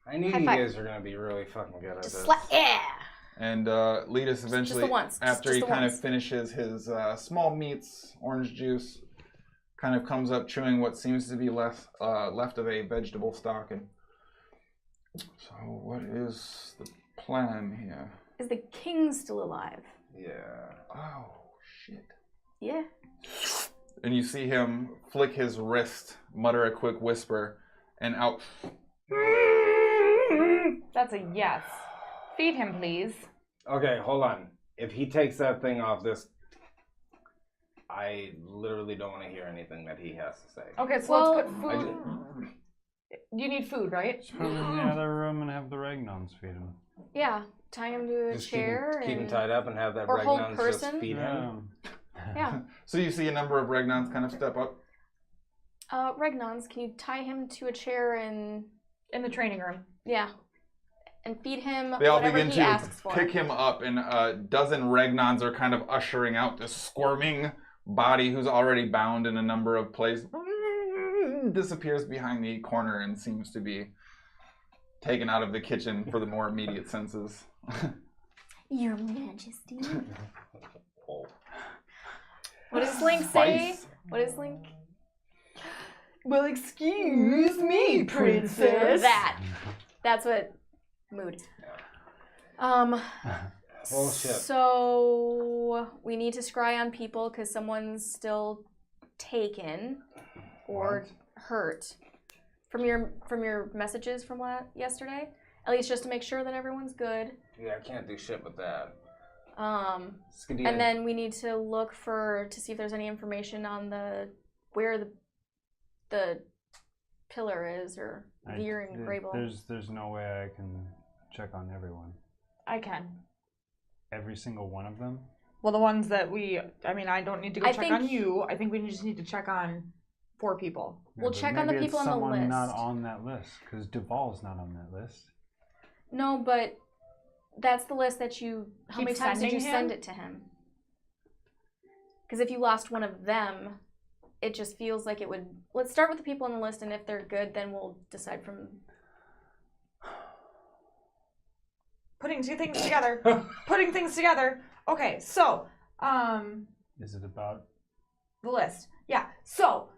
I knew High you five. guys were gonna be really fucking good at Just this. yeah. And Letus eventually, the once. after Just he the kind of once. finishes his small meats, orange juice, kind of comes up chewing what seems to be left of a vegetable stock. And so, what is the plan here? Is the king still alive? Yeah. Oh, shit. Yeah. And you see him flick his wrist, mutter a quick whisper, and out. That's a yes. Feed him, please. Okay, hold on. If he takes that thing off this, I literally don't want to hear anything that he has to say. Okay, so Well- let's put food. You need food, right? Just put him in the other room and have the Regnons feed him. Yeah, tie him to a Just chair keep him and tied up and have that or hold Regnons just person. feed him. yeah. So you see a number of Regnons kind of step up. Regnons, can you tie him to a chair and In the training room. and feed him They all whatever begin he to asks for? pick him up, and a dozen Regnons are kind of ushering out this squirming body who's already bound in a number of places. Disappears behind the corner and seems to be taken out of the kitchen for the more immediate senses. Your Majesty. Oh. What does Link say? Spice. What does Link? Well, excuse me, princess. That's what mood. Bullshit. So we need to scry on people because someone's still taken or hurt. From your messages from yesterday, at least just to make sure that everyone's good. Yeah, I can't do shit with that. Skadi, And then we need to look to see if there's any information on where the pillar is or Veer and Grable. There's no way I can check on everyone. I can. Every single one of them? Well, the ones that I don't need to go I check think- on you. I think we just need to check on 4 people. We'll but check on the maybe people it's on the someone not list. on that list, because Duval's not on that list. No, but that's the list that you. How Keep many times did you sending send him? it to him? Because if you lost one of them, it just feels like it would. Let's start with the people on the list, and if they're good, then we'll decide from. Putting things together. Okay, so Is it about... the list. Yeah. So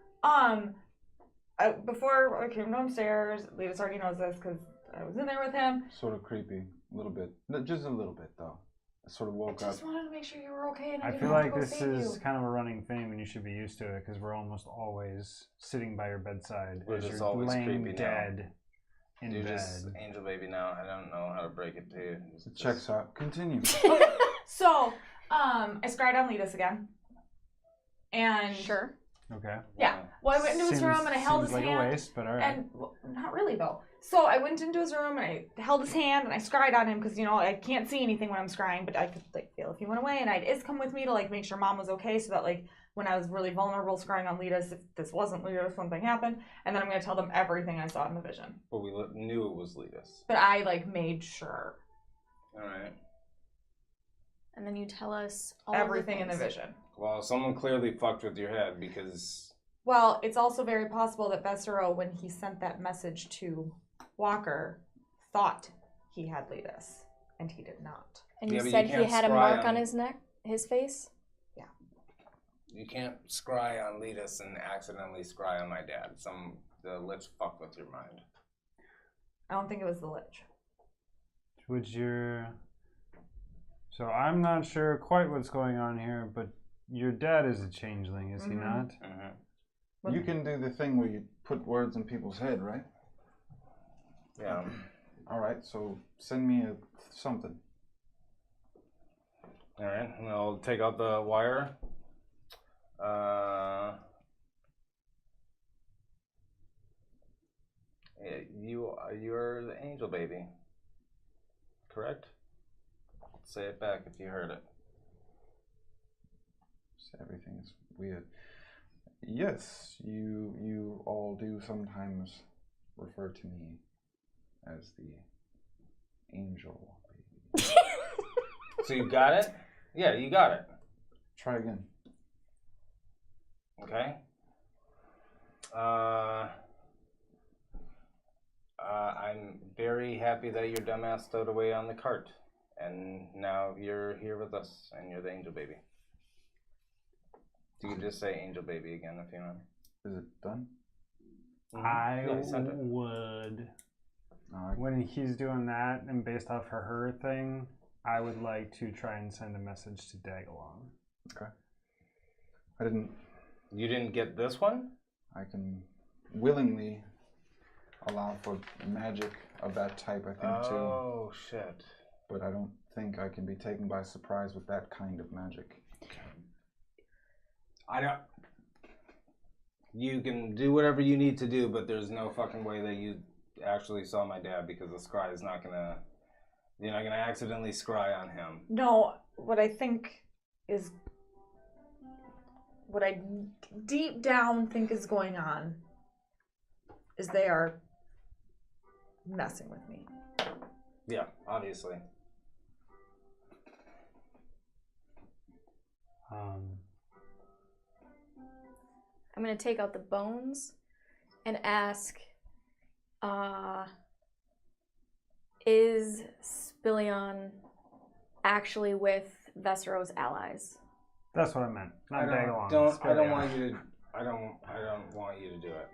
before I came downstairs, Letus already knows this because I was in there with him. Sort of creepy, a little bit. Just a little bit, though. I sort of I woke up. just wanted to make sure you were okay, and I I didn't feel have like to go this save is you. kind of a running thing, and you should be used to it, because we're almost always sitting by your bedside We're as just you're always laying creepy now. dead in You're bed. just angel baby now. I don't know how to break it to you. It checks out. Continue. So I scryed on Letus again, and Sure. Okay. yeah. Well, I went into his room and I held his seems like hand. a waste, but alright. And well, not really though. So I went into his room and I held his hand and I scryed on him because I can't see anything when I'm scrying, but I could feel if he went away. And I had Is come with me to make sure Mom was okay, so that when I was really vulnerable scrying on Letus, if this wasn't Letus, something happened. And then I'm gonna tell them everything I saw in the vision. But we knew it was Letus. But I made sure All right. And then you tell us all everything in the things. vision. Well, someone clearly fucked with your head because Well, it's also very possible that Bessero, when he sent that message to Walker, thought he had Letus, and he did not. And Yeah, you but you said he can't had a scry mark on- on his neck, his face. you can't scry on Letus and accidentally scry on my dad. The lich fucked with your mind. I don't think it was the Lich. So I'm not sure quite what's going on here, but your dad is a changeling, is he Mhm. not? Mm-hmm. You can do the thing where you put words in people's head, right? Yeah. All right, so send me something. All right. And I'll take out the wire. Yeah, you're the angel baby, correct? Say it back if you heard it. Everything is weird. Yes, you all do sometimes refer to me as the angel baby. So you got it? Yeah, you got it. Try again. Okay. I'm very happy that your dumbass stowed away on the cart, and now you're here with us, and you're the angel baby. You can just say angel baby again if you want. Is it done? I Yeah, send it. would, All right. when he's doing that, and based off her thing, I would like to try and send a message to Dagalon. Okay. I didn't. You didn't get this one? I can willingly allow for magic of that type, I think, too. Oh, shit. But I don't think I can be taken by surprise with that kind of magic. I don't. You can do whatever you need to do, but there's no fucking way that you actually saw my dad because the scry is not gonna. You're not gonna accidentally scry on him. No, what I think is. What I deep down think is going on is they are messing with me. Yeah, obviously. I'm gonna take out the bones and ask, is Spillion actually with Vessero's allies? That's what I meant. Not I Dagalon. don't want you to. I don't want you to do it.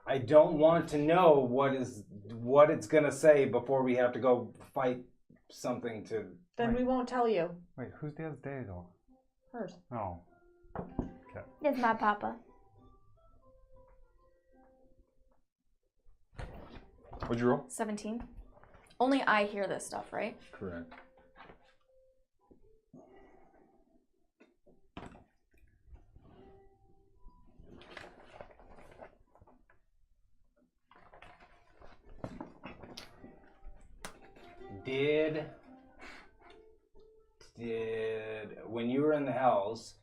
I don't want to know what it's gonna say before we have to go fight something to. Then we won't tell you. Wait, whose dad's Dagal? Hers. Oh. It's my papa. What'd you roll? 17. Only I hear this stuff, right? Correct. Did when you were in the Hells,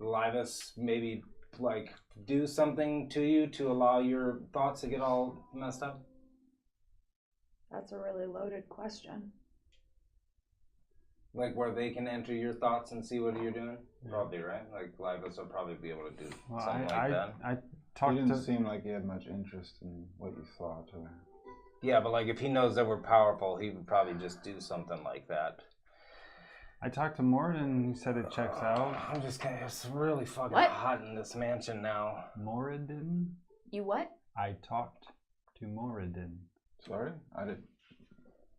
Livus maybe like do something to you to allow your thoughts to get all messed up? That's a really loaded question. Like where they can enter your thoughts and see what you're doing? Probably, right? Like Livus will probably be able to do something like that. I talked He didn't to seem like he had much interest in what you thought. Yeah, but like if he knows that we're powerful, he would probably just do something like that. I talked to Moradin. He said it checks out. I'm just kidding. It's really fucking What? hot in this mansion now. Moradin? You what? I talked to Moradin. Sorry, I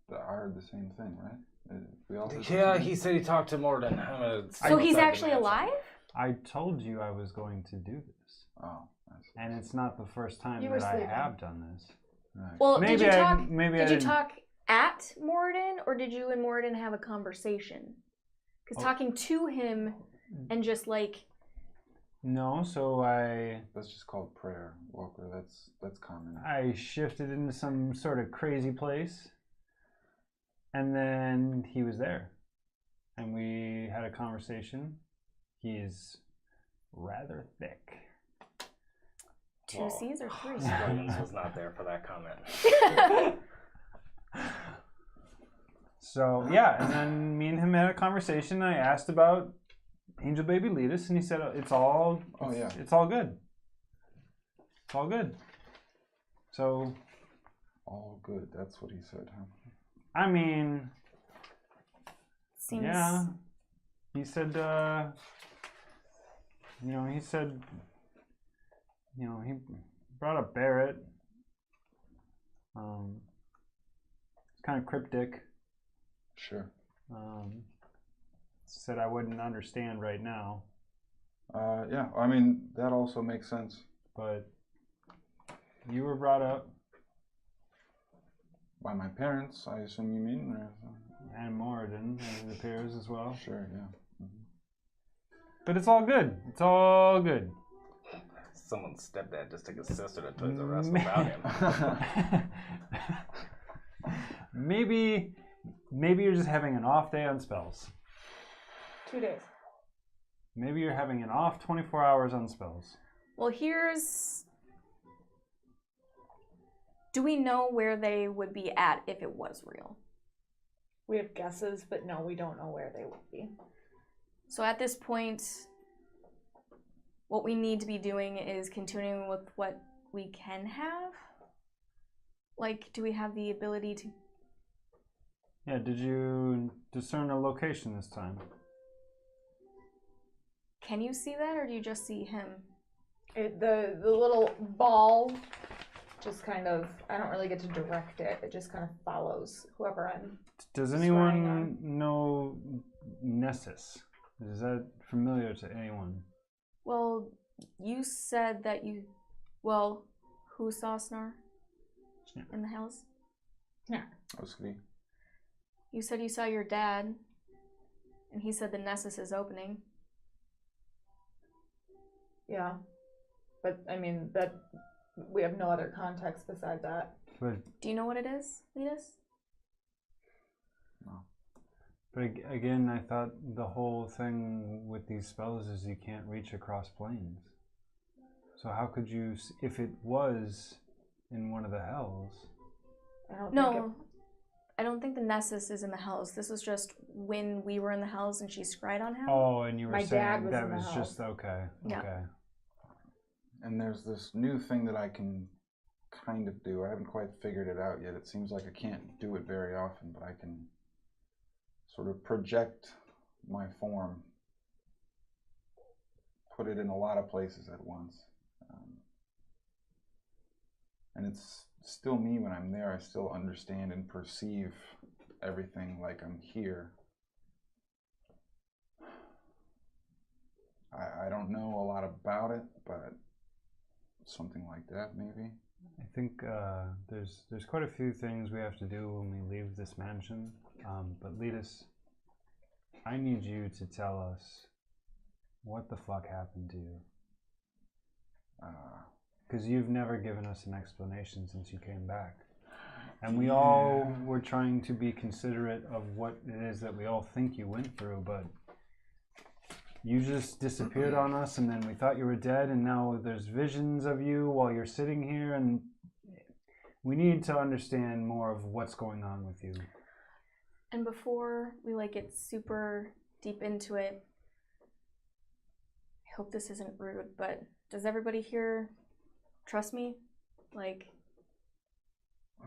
heard the same thing, right? We all. Yeah, he said he talked to Morden. So he's actually alive? I told you I was going to do this. Oh, I see. And it's not the first time You were that I sleeping. have done this. Right. Well, Maybe did you talk? Did you didn't- talk at Moradin, or did you and Moradin have a conversation? Because talking to him and just like. No, so That's just called prayer, Walker. That's common. I shifted into some sort of crazy place. And then he was there. And we had a conversation. He's rather thick. Two C's or three C's? Sproigins was not there for that comment. So, yeah, and then me and him had a conversation. I asked about Angel Baby Letus, and he said it's all it's all good. It's all good. So, All good. That's what he said, huh? I mean, Seems. yeah. He said, he brought up Barrett. It's kind of cryptic. Sure. Said I wouldn't understand right now, Yeah. I mean, that also makes sense. but you were brought up, By my parents, I assume you mean? Or... and Moradin, as it appears as well. Sure. Yeah. But it's all good. It's all good. Someone's stepdad just took his sister to Toys R Us without him. Maybe you're just having an off day on spells. 2 days. Maybe you're having an off 24 hours on spells. Well, do we know where they would be at if it was real? We have guesses, but no, we don't know where they would be. So at this point, what we need to be doing is continuing with what we can have. Like, do we have the ability to? Yeah, did you discern a location this time? Can you see that, or do you just see him? The little ball just kind of, I don't really get to direct it. It just kind of follows whoever I'm. Does Scrying anyone on. know Nessus? Is that familiar to anyone? Well, you said that you. Well, who saw Snar? Yeah. In the Hells? Skadi. You said you saw your dad, And he said the Nessus is opening. Yeah. But, I mean, that we have no other context beside that. But Do you know what it is, Letus? But again, I thought the whole thing with these spells is you can't reach across planes. So how could you, if it was in one of the hells? I don't think the Nessus is in the hells. This was just when we were in the hells and she scryed on him. Oh, and you were My dad saying was that in the was hells. just okay. Yeah. Okay. And there's this new thing that I can kind of do. I haven't quite figured it out yet. It seems like I can't do it very often, but I can sort of project my form, put it in a lot of places at once. And it's still me when I'm there. I still understand and perceive everything like I'm here. I don't know a lot about it, but something like that maybe. I think there's quite a few things we have to do when we leave this mansion. But Letus, I need you to tell us what the fuck happened to you. Because you've never given us an explanation since you came back. And we all were trying to be considerate of what it is that we all think you went through, but you just disappeared on us, and then we thought you were dead, and now there's visions of you while you're sitting here, and we need to understand more of what's going on with you. And before we get super deep into it, I hope this isn't rude, but does everybody here trust me? I'm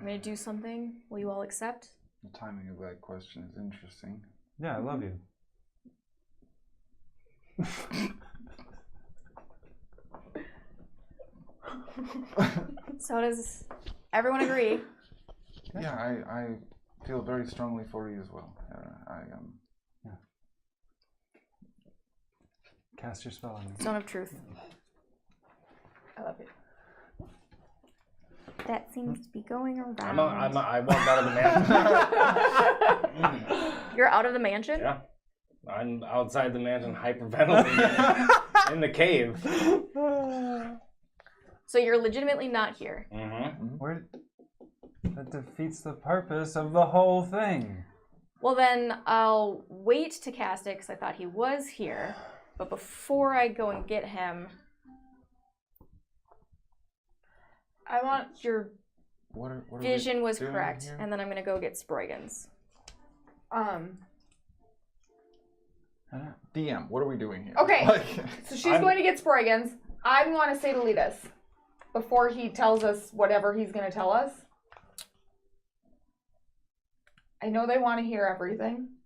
gonna do something. Will you all accept? The timing of that question is interesting. Yeah, I love you. So does everyone agree? Yeah, I feel very strongly for you as well. Yeah. Cast your spell on me. Stone of Truth. I love it. That seems to be going around. I walked out of the mansion. You're out of the mansion? Yeah. I'm outside the mansion hyperventilating in the cave. So you're legitimately not here. Mm-hmm. That defeats the purpose of the whole thing. Well, then I'll wait to cast it because I thought he was here. But before I go and get him, I want your What are vision was doing correct, here? and then I'm gonna go get Sproigins. DM, what are we doing here? Okay, so she's going to get Sproigins. I want to say to Letus, before he tells us whatever he's going to tell us, I know they want to hear everything.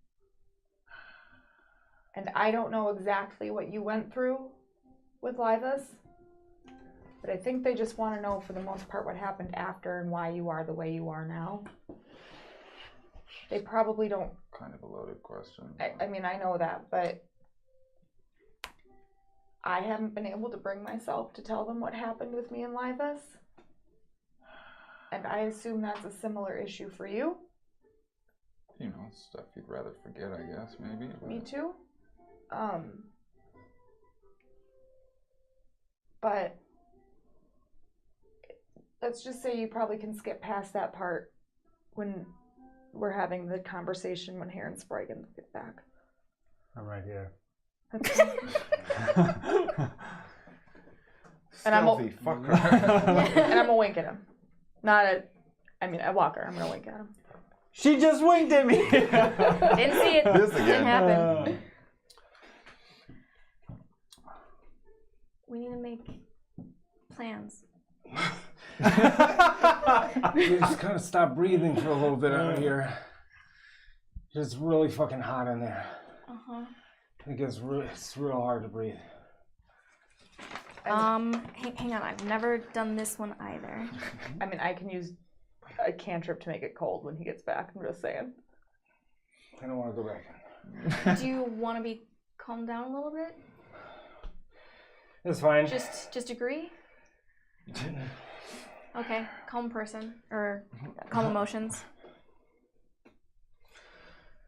And I don't know exactly what you went through with Livus. But I think they just want to know, for the most part, what happened after and why you are the way you are now. They probably don't. Kind of a loaded question. I mean, I know that, but I haven't been able to bring myself to tell them what happened with me and Livus. And I assume that's a similar issue for you. You know, stuff you'd rather forget, I guess, maybe. But... Me too. But let's just say you probably can skip past that part when we're having the conversation when Hara and Sproigins get back. I'm right here. And I'm Stealthy fucker. and I'm gonna wink at him. I walk her. I'm gonna wink at him. She just winked at me. Didn't see it. This Didn't again. happen. We need to make plans. You just kind of stop breathing for a little bit out here. It's really fucking hot in there. It's real hard to breathe. Hang on. I've never done this one either. I mean, I can use a cantrip to make it cold when he gets back. I'm just saying. I don't want to go back. Do you want to be calmed down a little bit? It's fine. Just agree? Okay, calm person, or calm emotions.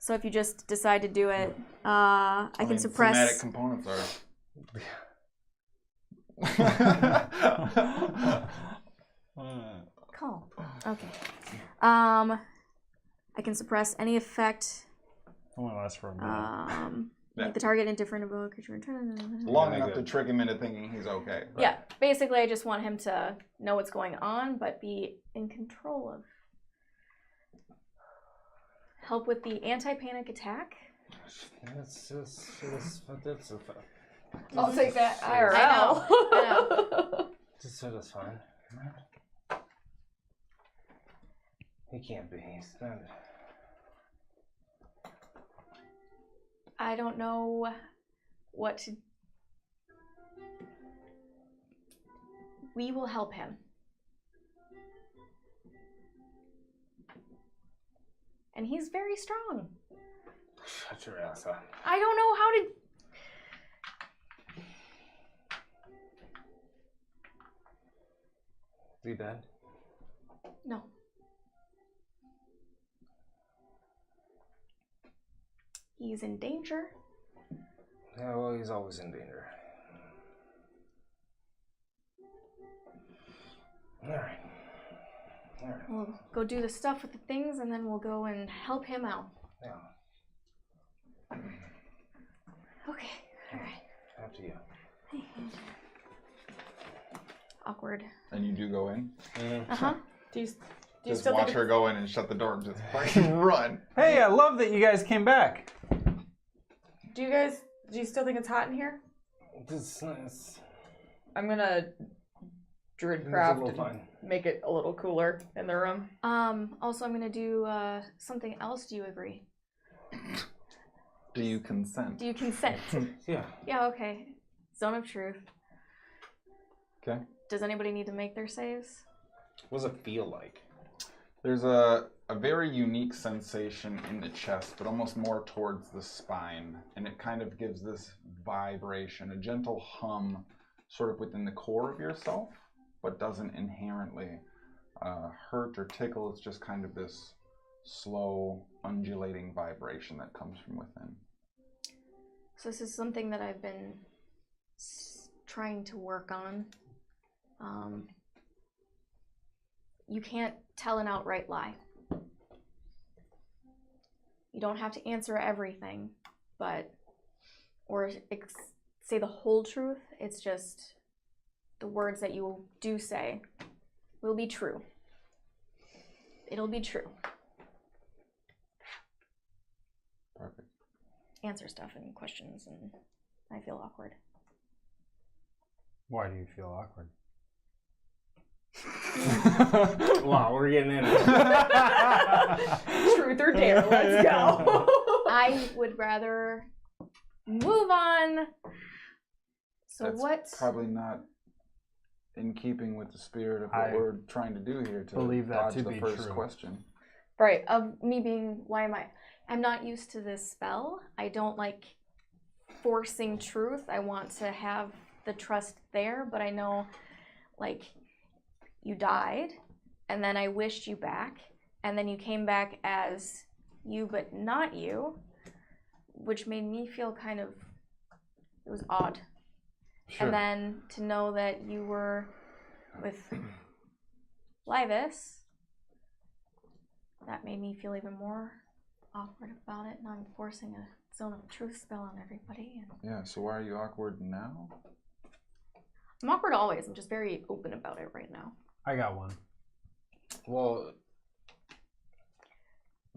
So if you just decide to do it, I can suppress. Somatic components are. Calm. Okay. I can suppress any effect. Only lasts for a minute. Yeah. Make the target indifferent about a creature return. Long enough to trick him into thinking he's okay. Right? Yeah. Basically, I just want him to know what's going on, but be in control of. Help with the anti-panic attack. It's just, it's I'll take that IRL. I know. Just so that's fine. He can't be. He's not. I don't know what to. We will help him. And he's very strong. Shut your ass up. I don't know how to. Is he dead? No. He's in danger. Yeah, well, he's always in danger. Alright. We'll go do the stuff with the things, and then we'll go and help him out. Yeah. Okay. All right. After you. Awkward. And you do go in? Uh-huh. Do you Just still watch think her go in and shut the door and just fucking run. Hey, I love that you guys came back. do you still think it's hot in here? This is I'm gonna druidcraft and make it a little cooler in the room. Also, I'm gonna do something else. Do you agree? Do you consent? Do you consent? Yeah. Yeah. Okay. Zone of truth. Okay. Does anybody need to make their saves? What does it feel like? There's a very unique sensation in the chest, but almost more towards the spine. And it kind of gives this vibration, a gentle hum sort of within the core of yourself, but doesn't inherently hurt or tickle. It's just kind of this slow, undulating vibration that comes from within. So this is something that I've been trying to work on. You can't tell an outright lie. You don't have to answer everything, or say the whole truth. It's just the words that you do say will be true. It'll be true. Perfect. Answer stuff and questions, and I feel awkward. Why do you feel awkward? Wow, we're getting in it. Truth or dare, let's go. I would rather move on. So That's what? probably not in keeping with the spirit of what I we're trying to do here to believe that dodge to the be first true. question. Right, of me being, I'm not used to this spell. I don't like forcing truth. I want to have the trust there, but I know, like, you died, and then I wished you back, and then you came back as you but not you, which made me feel kind of, it was odd. Sure. And then to know that you were with Livis, that made me feel even more awkward about it. Now I'm forcing a zone of truth spell on everybody. And Yeah, so why are you awkward now? I'm awkward always. I'm just very open about it right now. I got one. Well,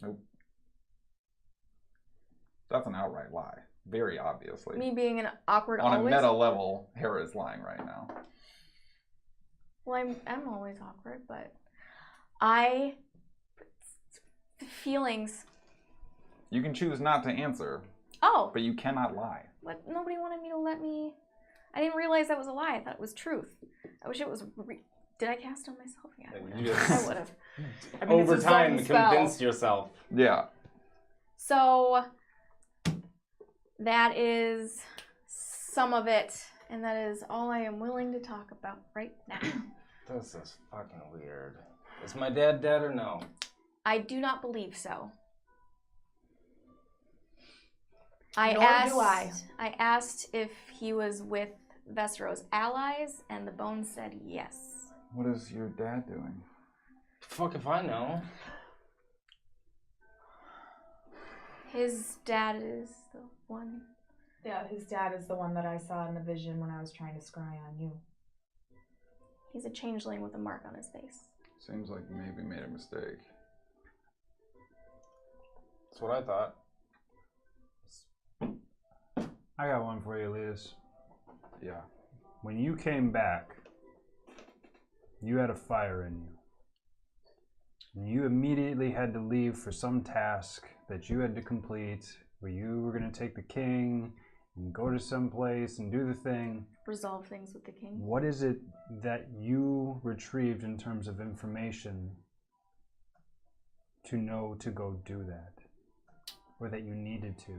Nope. That's an outright lie. Very obviously. Me being an awkward On always. a meta level, Hara is lying right now. Well, I'm always awkward, but feelings. You can choose not to answer, Oh, but you cannot lie. but nobody wanted me to let me. I didn't realize that was a lie. I thought it was truth. I wish it was. Did I cast on myself? Yeah, I you would've. just I would have. I mean, over it's a time zone spell. convinced yourself. Yeah. So that is some of it, and that is all I am willing to talk about right now. This is fucking weird. Is my dad dead or no? I do not believe so. Nor do I. I asked if he was with Vestro's allies, and the bones said yes. What is your dad doing? Fuck if I know. His dad is the one. Yeah, his dad is the one that I saw in the vision when I was trying to scry on you. He's a changeling with a mark on his face. Seems like you maybe made a mistake. That's what I thought. I got one for you, Elias. Yeah. When you came back, you had a fire in you. And you immediately had to leave for some task that you had to complete, where you were going to take the king and go to some place and do the thing. Resolve things with the king. What is it that you retrieved in terms of information to know to go do that? Or that you needed to?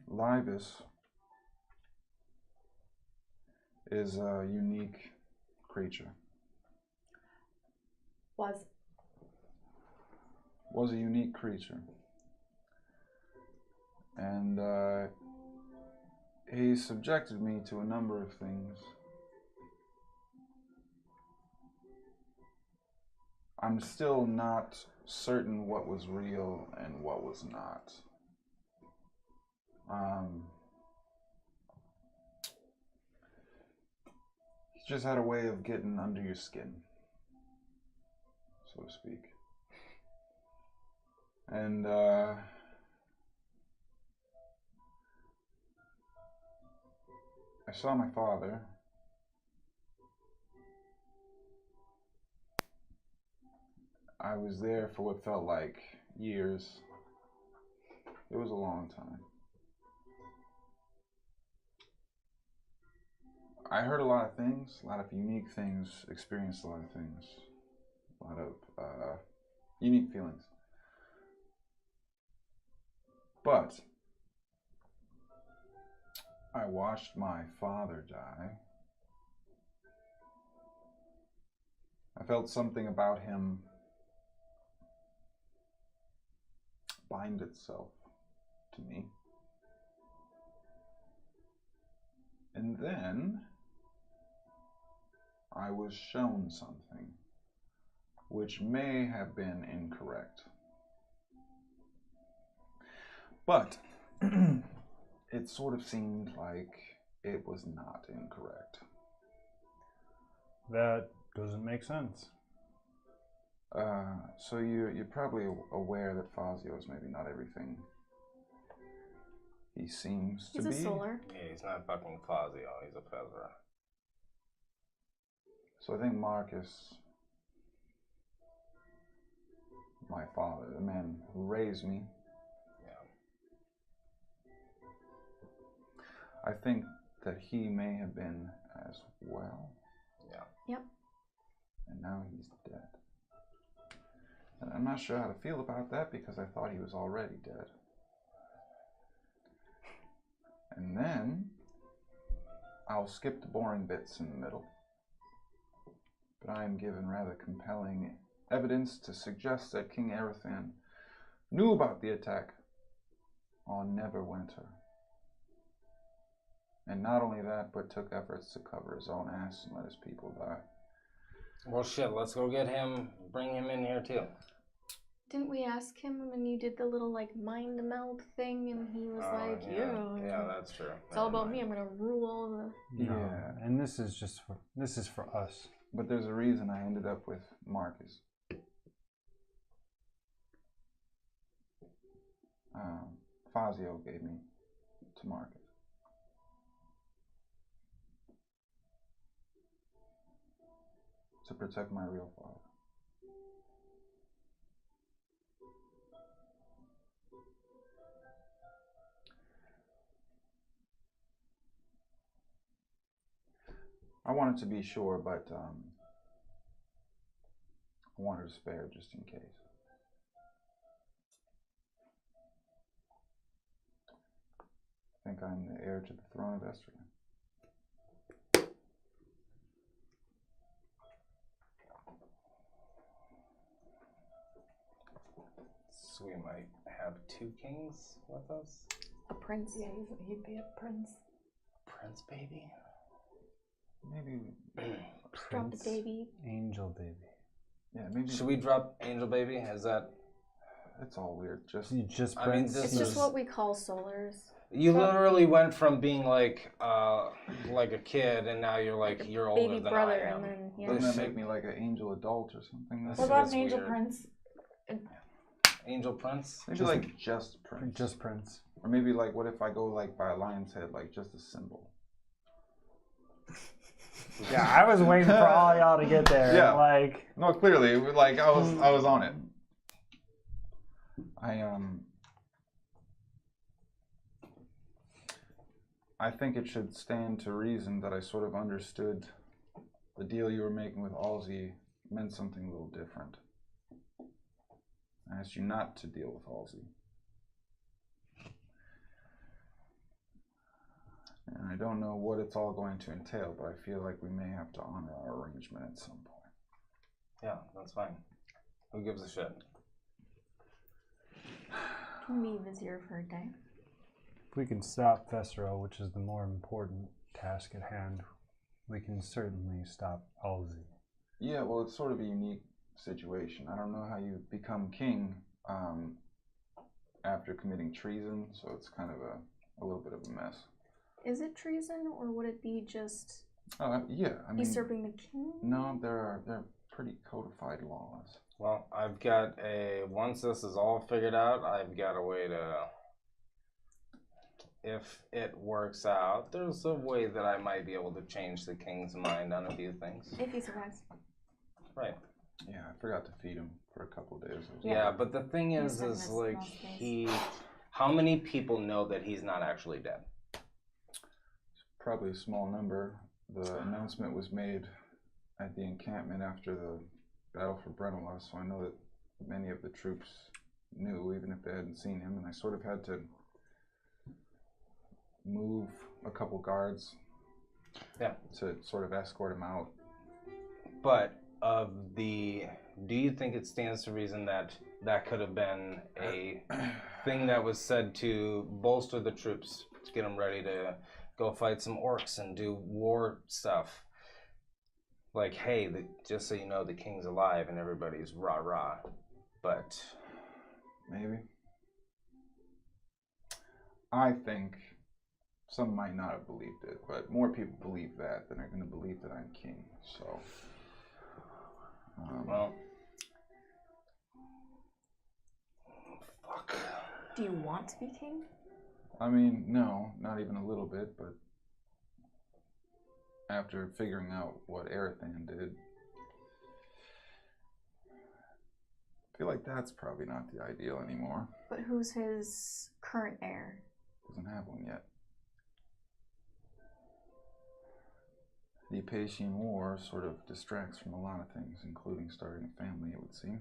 Libus is a unique creature. Was a unique creature. And he subjected me to a number of things. I'm still not certain what was real and what was not. He just had a way of getting under your skin, so to speak. And I saw my father. I was there for what felt like years. It was a long time. I heard a lot of things, a lot of unique things, experienced a lot of things, a lot of unique feelings. But I watched my father die. I felt something about him bind itself to me. And then I was shown something which may have been incorrect. But it sort of seemed like it was not incorrect. That doesn't make sense. So you're probably aware that Fazio is maybe not everything he seems to be. He's a solar. Yeah, he's not fucking Fazio, he's a Fezra. So I think Marcus, my father, the man who raised me, I think that he may have been as well. Yeah. Yep. And now he's dead. And I'm not sure how to feel about that because I thought he was already dead. And then I'll skip the boring bits in the middle. But I am given rather compelling evidence to suggest that King Erethan knew about the attack on Neverwinter. And not only that, but took efforts to cover his own ass and let his people die. Well, shit, let's go get him, bring him in here too. Didn't we ask him when you did the little like mind meld thing, and he was like, Yeah, that's true. It's all about me. I'm gonna rule all the. No. Yeah. And this is for us. But there's a reason I ended up with Marcus. Fazio gave me to Marcus. To protect my real father. I wanted to be sure, but I wanted to spare just in case. I think I'm the heir to the throne of Esterlin. So we might have 2 kings with us. A prince. Yeah, he'd be a prince. Prince baby. Maybe. Drop the baby. Angel baby. Yeah, maybe. Should we drop angel baby? Is that? It's all weird. Just. Just I mean, prince. this It's is- just what we call solars. You literally went from being like a kid, and now you're like you're older Baby than brother, I am. and then yeah. Doesn't that make me like an angel adult or something? That's- What about is an angel weird. prince? Angel prince. Maybe Just- like just prince. Just prince. Or maybe like what if I go like by a lion's head, like just a symbol. Yeah, I was waiting for all y'all to get there. Yeah. Like, No, clearly, like I was on it. I think it should stand to reason that I sort of understood the deal you were making with Halsey meant something a little different. I asked you not to deal with Halsey. And I don't know what it's all going to entail, but I feel like we may have to honor our arrangement at some point. Yeah, that's fine. Who gives a shit? Can be vizier for a day. if we can stop Festero, which is the more important task at hand, we can certainly stop Halsey. Yeah, well, it's sort of a unique situation. I don't know how you become king after committing treason, so it's kind of a little bit of a mess. Is it treason, or would it be just Yeah, I mean, usurping the king? no, they're pretty codified laws. Well, I've got once this is all figured out, I've got a way to, if it works out, there's a way that I might be able to change the king's mind on a few things. If he survives. Right. Yeah, I forgot to feed him for a couple of days. Yeah, but the thing He's is stuck in a like, small space. how many people know that he's not actually dead? Probably a small number. The announcement was made at the encampment after the battle for Brenola, so I know that many of the troops knew, even if they hadn't seen him, and I sort of had to move a couple guards to sort of escort him out. But do you think it stands to reason that that could have been a thing that was said to bolster the troops, to get them ready to go fight some orcs and do war stuff? Like, hey, just so you know, the king's alive and everybody's rah-rah. But Maybe. I think some might not have believed it, but more people believe that than are going to believe that I'm king, so... well... Fuck. Do you want to be king? I mean, no, not even a little bit, but after figuring out what Erethan did, I feel like that's probably not the ideal anymore. But who's his current heir? Doesn't have one yet. The Apatian War sort of distracts from a lot of things, including starting a family, it would seem.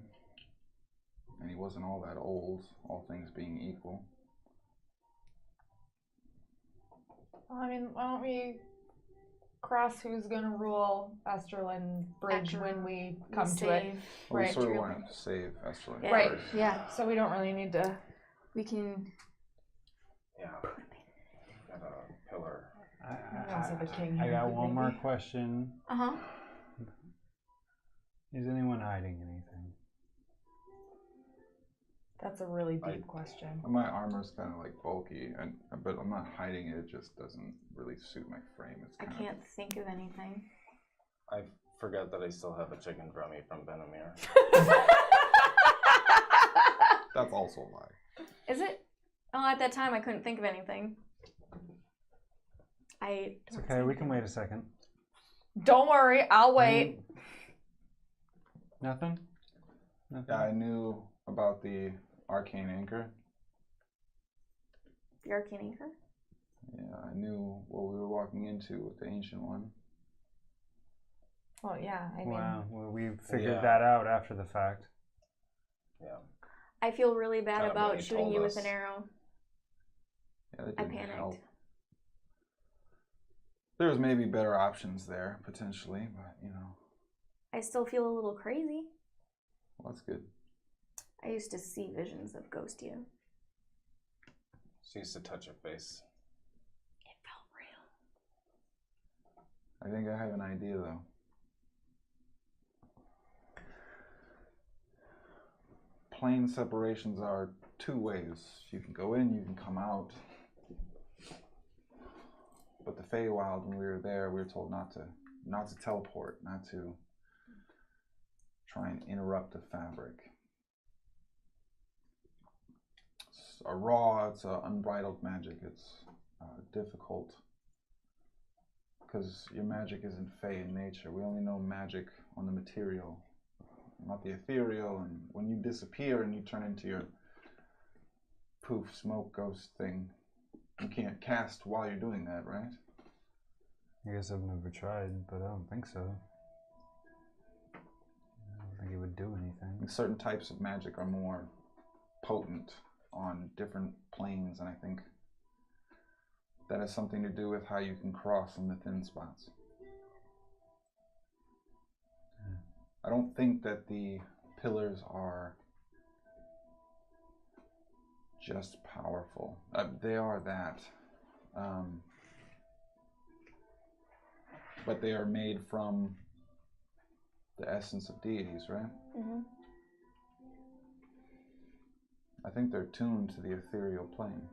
And he wasn't all that old, all things being equal. Well, I mean, why don't we cross who's gonna rule Esterlin Bridge After when we come to it? Well, we Right. sort of want to save Esterlin Yeah. Right. first. Yeah. So we don't really need to. We can. Yeah. Got a pillar. Also the king I here, got one more maybe. question. Uh-huh. Is anyone hiding anything? That's a really deep question. My armor's kind of like bulky, but I'm not hiding it. It just doesn't really suit my frame. It's I kind can't think of anything. I forgot that I still have a chicken drummy from Benamir. That's also a lie. Is it? Oh, at that time I couldn't think of anything. It's okay, we can wait a second. Don't worry, I'll wait. Nothing? Nothing? Yeah, I knew about the arcane anchor. The Arcane Anchor? Yeah, I knew what we were walking into with the ancient one. Well, yeah, I mean, Wow, well, we figured Yeah. that out after the fact. Yeah. I feel really bad Kinda about really shooting told you us. with an arrow. Yeah, that I didn't panicked. help. There was maybe better options there, potentially, but, you know, I still feel a little crazy. well, that's good. I used to see visions of ghost you. She used to touch her face. It felt real. I think I have an idea, though. Plane separations are two ways. You can go in, you can come out. But the Feywild, when we were there, we were told not to teleport, not to try and interrupt the fabric. It's a raw, it's unbridled magic. It's difficult because your magic isn't Fey in nature. We only know magic on the material, not the ethereal. And when you disappear and you turn into your poof smoke ghost thing, you can't cast while you're doing that, right? I guess I've never tried, but I don't think so. I don't think it would do anything. And certain types of magic are more potent on different planes, and I think that has something to do with how you can cross in the thin spots. I don't think that the pillars are just powerful. They are that. But they are made from the essence of deities, right? Mm-hmm. I think they're tuned to the ethereal plane.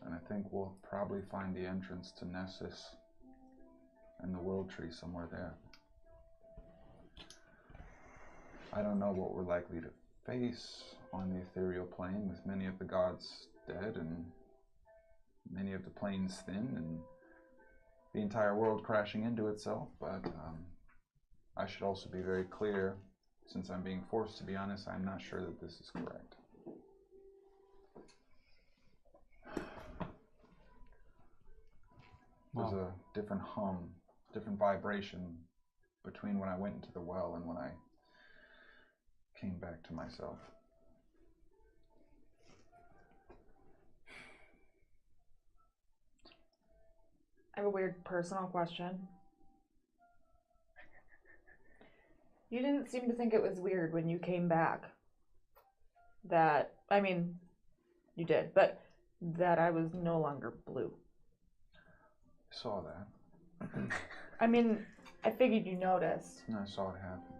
And I think we'll probably find the entrance to Nessus and the World Tree somewhere there. I don't know what we're likely to face on the ethereal plane, with many of the gods dead and many of the planes thin and the entire world crashing into itself, but I should also be very clear, since I'm being forced to be honest, I'm not sure that this is correct. There's a different hum, different vibration between when I went into the well and when I came back to myself. I have a weird personal question. You didn't seem to think it was weird when you came back. That, I mean, you did, but that I was no longer blue. I saw that. I mean, I figured you noticed. And I saw it happen.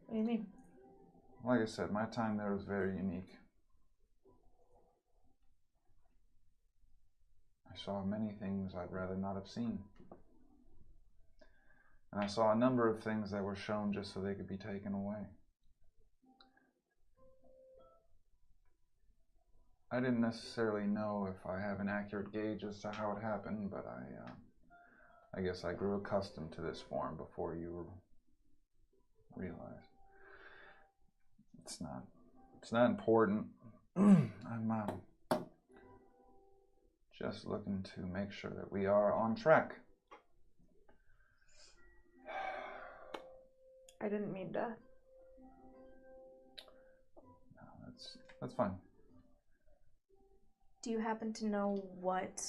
What do you mean? Like I said, my time there was very unique. I saw many things I'd rather not have seen. And I saw a number of things that were shown just so they could be taken away. I didn't necessarily know if I have an accurate gauge as to how it happened, but I guess I grew accustomed to this form before you realized. It's not important. I'm just looking to make sure that we are on track. I didn't mean to. No, that's fine. Do you happen to know what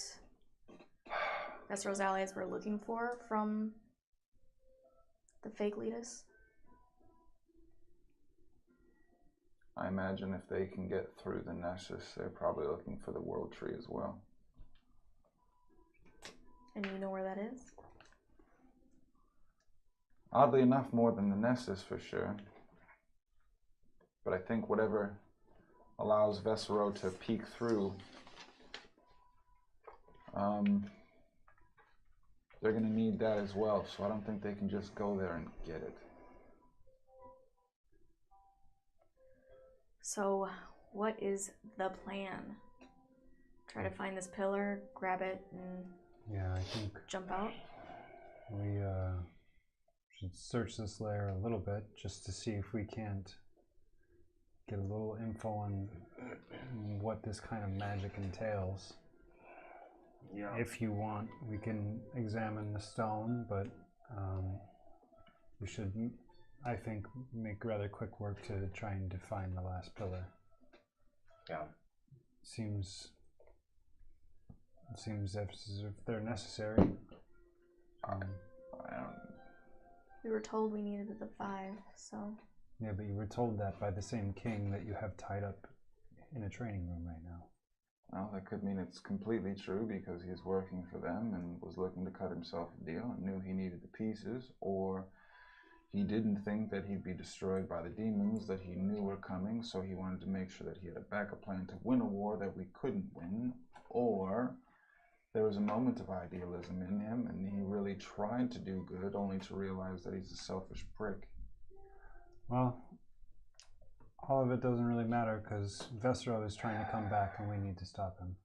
Vesral's allies were looking for from the fake Letus? I imagine if they can get through the Nessus, they're probably looking for the World Tree as well. And you know where that is? Oddly enough, more than the Nessus for sure. But I think whatever allows Vesro to peek through, they're going to need that as well. So I don't think they can just go there and get it. So, what is the plan? Try to find this pillar, grab it, and Yeah, I think jump out? we should search this layer a little bit just to see if we can't get a little info on what this kind of magic entails. Yeah. If you want, we can examine the stone, but we should, I think, make rather quick work to try and define the last pillar. Yeah. Seems as if they're necessary. I don't. We were told we needed the 5, so. Yeah, but you were told that by the same king that you have tied up in a training room right now. Well, that could mean it's completely true because he's working for them and was looking to cut himself a deal and knew he needed the pieces, or he didn't think that he'd be destroyed by the demons that he knew were coming, so he wanted to make sure that he had a backup plan to win a war that we couldn't win, or there was a moment of idealism in him and he really tried to do good only to realize that he's a selfish prick. Well, all of it doesn't really matter because Vesro is trying to come back and we need to stop him.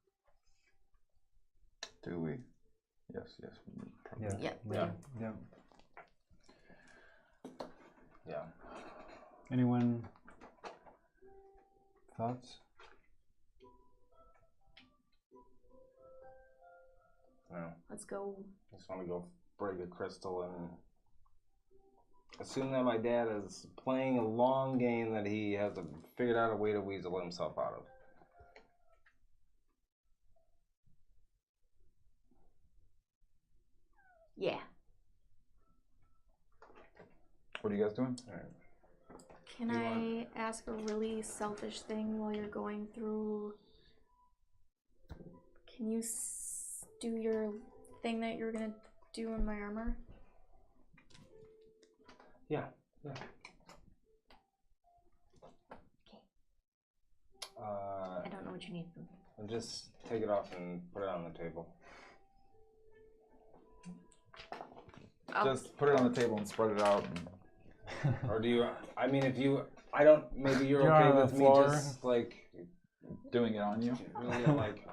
Do we? Yes, probably. Yeah. Yeah. Yeah. Yeah. Anyone? Thoughts? No. Let's go. Just want to go break a crystal and assume that my dad is playing a long game that he hasn't figured out a way to weasel himself out of. Yeah. What are you guys doing? All right. Can I ask a really selfish thing while you're going through? Can you do your thing that you were gonna do in my armor? Yeah. I don't know what you need. I'll just take it off and put it on the table. Just put it on the table and spread it out. Or do you, I mean, if you, I don't, maybe you're You're okay on the with me floor. just like, Doing it on you? really like,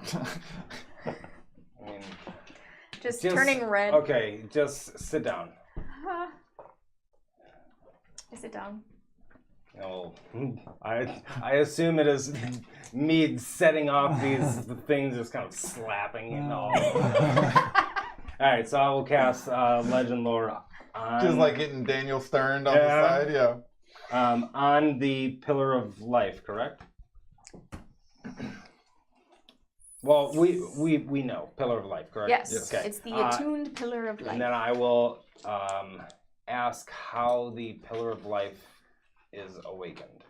I mean, Just turning red. Okay, just sit down. I sit down. No, I assume it is me setting off these things, just kind of slapping it all. All right, so I will cast Legend Lore on, Just like getting Daniel Stern on the side, yeah. on the Pillar of Life, correct? Well, we know Pillar of Life, correct? Yes. Okay. It's the attuned pillar of life. And then I will ask how the Pillar of Life is awakened.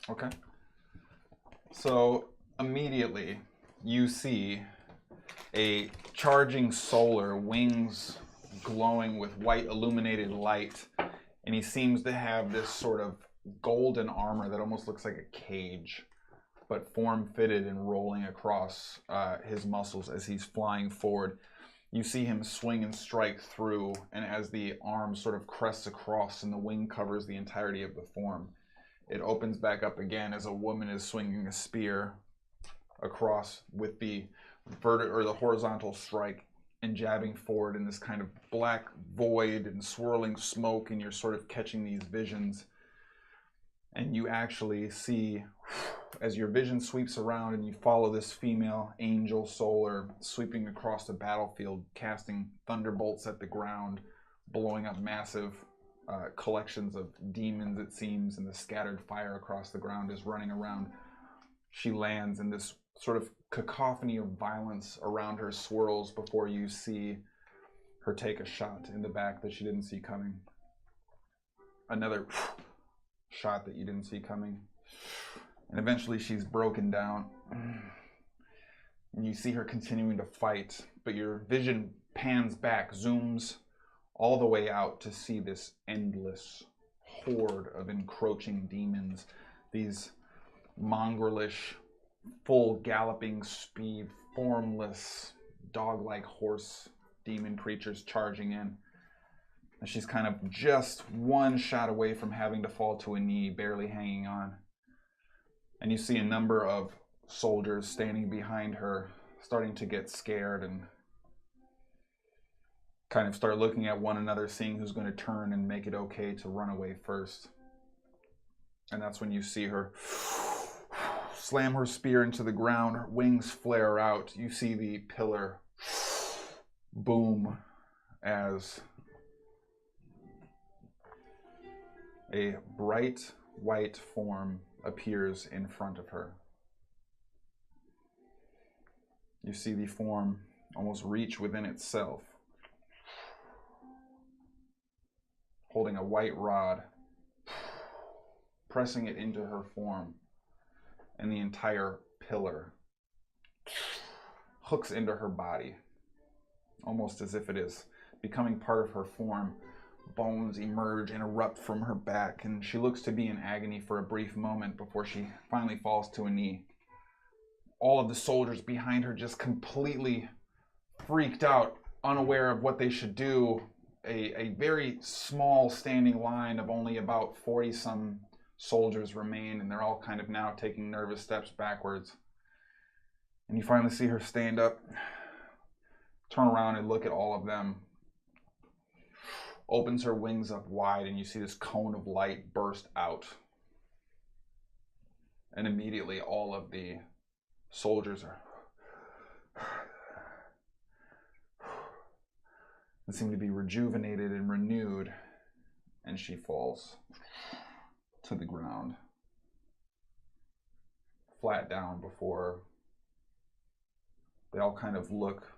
Okay. So immediately you see a charging solar, wings glowing with white illuminated light, and he seems to have this sort of golden armor that almost looks like a cage, but form-fitted and rolling across his muscles as he's flying forward. You see him swing and strike through, and as the arm sort of crests across and the wing covers the entirety of the form, it opens back up again as a woman is swinging a spear across with the the horizontal strike and jabbing forward in this kind of black void and swirling smoke, and you're sort of catching these visions. And you actually see, as your vision sweeps around and you follow this female angel solar sweeping across the battlefield, casting thunderbolts at the ground, blowing up massive collections of demons, it seems, and the scattered fire across the ground is running around. She lands, and this sort of cacophony of violence around her swirls before you see her take a shot in the back that she didn't see coming. Another shot that you didn't see coming. And eventually she's broken down. And you see her continuing to fight, but your vision pans back, zooms all the way out to see this endless horde of encroaching demons. These mongrelish, full galloping speed, formless, dog-like horse demon creatures charging in. And she's kind of just one shot away from having to fall to a knee, barely hanging on. And you see a number of soldiers standing behind her, starting to get scared and kind of start looking at one another, seeing who's going to turn and make it okay to run away first. And that's when you see her slam her spear into the ground, her wings flare out. You see the pillar boom as a bright white form appears in front of her. You see the form almost reach within itself holding a white rod, pressing it into her form, and the entire pillar hooks into her body, almost as if it is becoming part of her form. Bones emerge and erupt from her back, and she looks to be in agony for a brief moment before she finally falls to a knee. All of the soldiers behind her just completely freaked out, unaware of what they should do. A very small standing line of only about 40-some soldiers remain, and they're all kind of now taking nervous steps backwards. And you finally see her stand up, turn around and look at all of them, opens her wings up wide, and you see this cone of light burst out. And immediately all of the soldiers are and seem to be rejuvenated and renewed, and she falls to the ground, flat down before they all kind of look,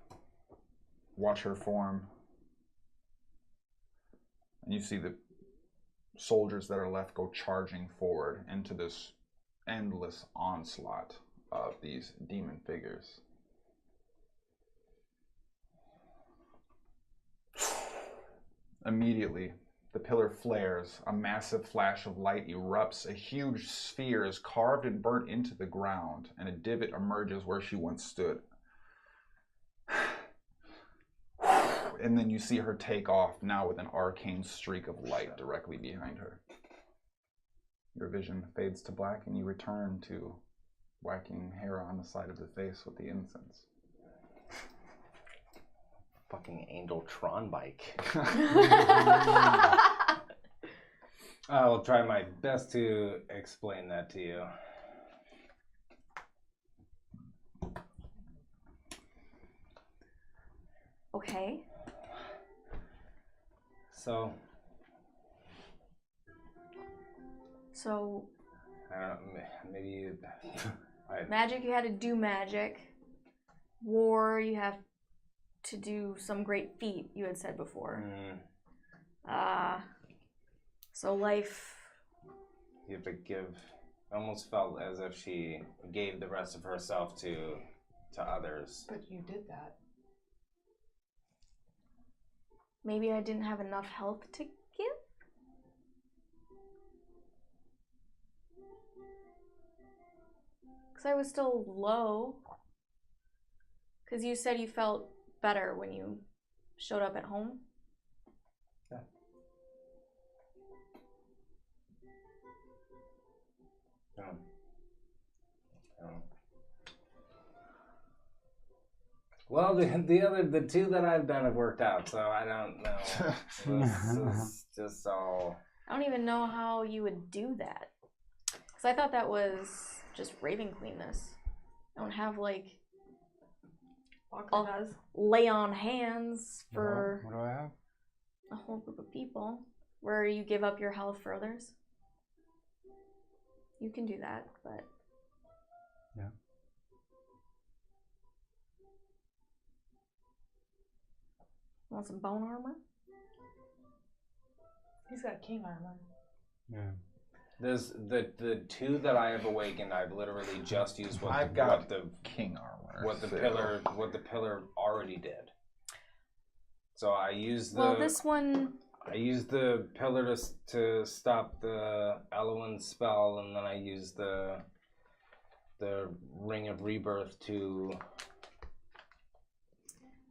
watch her form, and you see the soldiers that are left go charging forward into this endless onslaught of these demon figures. Immediately, the pillar flares, a massive flash of light erupts, a huge sphere is carved and burnt into the ground, and a divot emerges where she once stood. And then you see her take off, now with an arcane streak of light directly behind her. Your vision fades to black, and you return to whacking Hara on the side of the face with the incense. Fucking Angel Tron bike. I will try my best to explain that to you. Okay. So, I don't know, maybe you... Magic, you had to do magic. War, you have to do some great feat, you had said before. So life... You have to give... Almost felt as if she gave the rest of herself to others. But you did that. Maybe I didn't have enough health to give? Because I was still low. Because you said you felt better when you showed up at home. Yeah. Well, the two that I've done have worked out, so I don't know. This is just all. I don't even know how you would do that. Because I thought that was just Raven Queenness. I don't have like lay on hands for What do I have? a whole group of people where you give up your health for others. You can do that, but Yeah. want some bone armor? He's got king armor. Yeah. There's the two that I have awakened. I've literally just used what the king armor. What the pillar already did. So I used the. Well, this one. I used the pillar to stop the Eloin spell, and then I used the Ring of Rebirth to.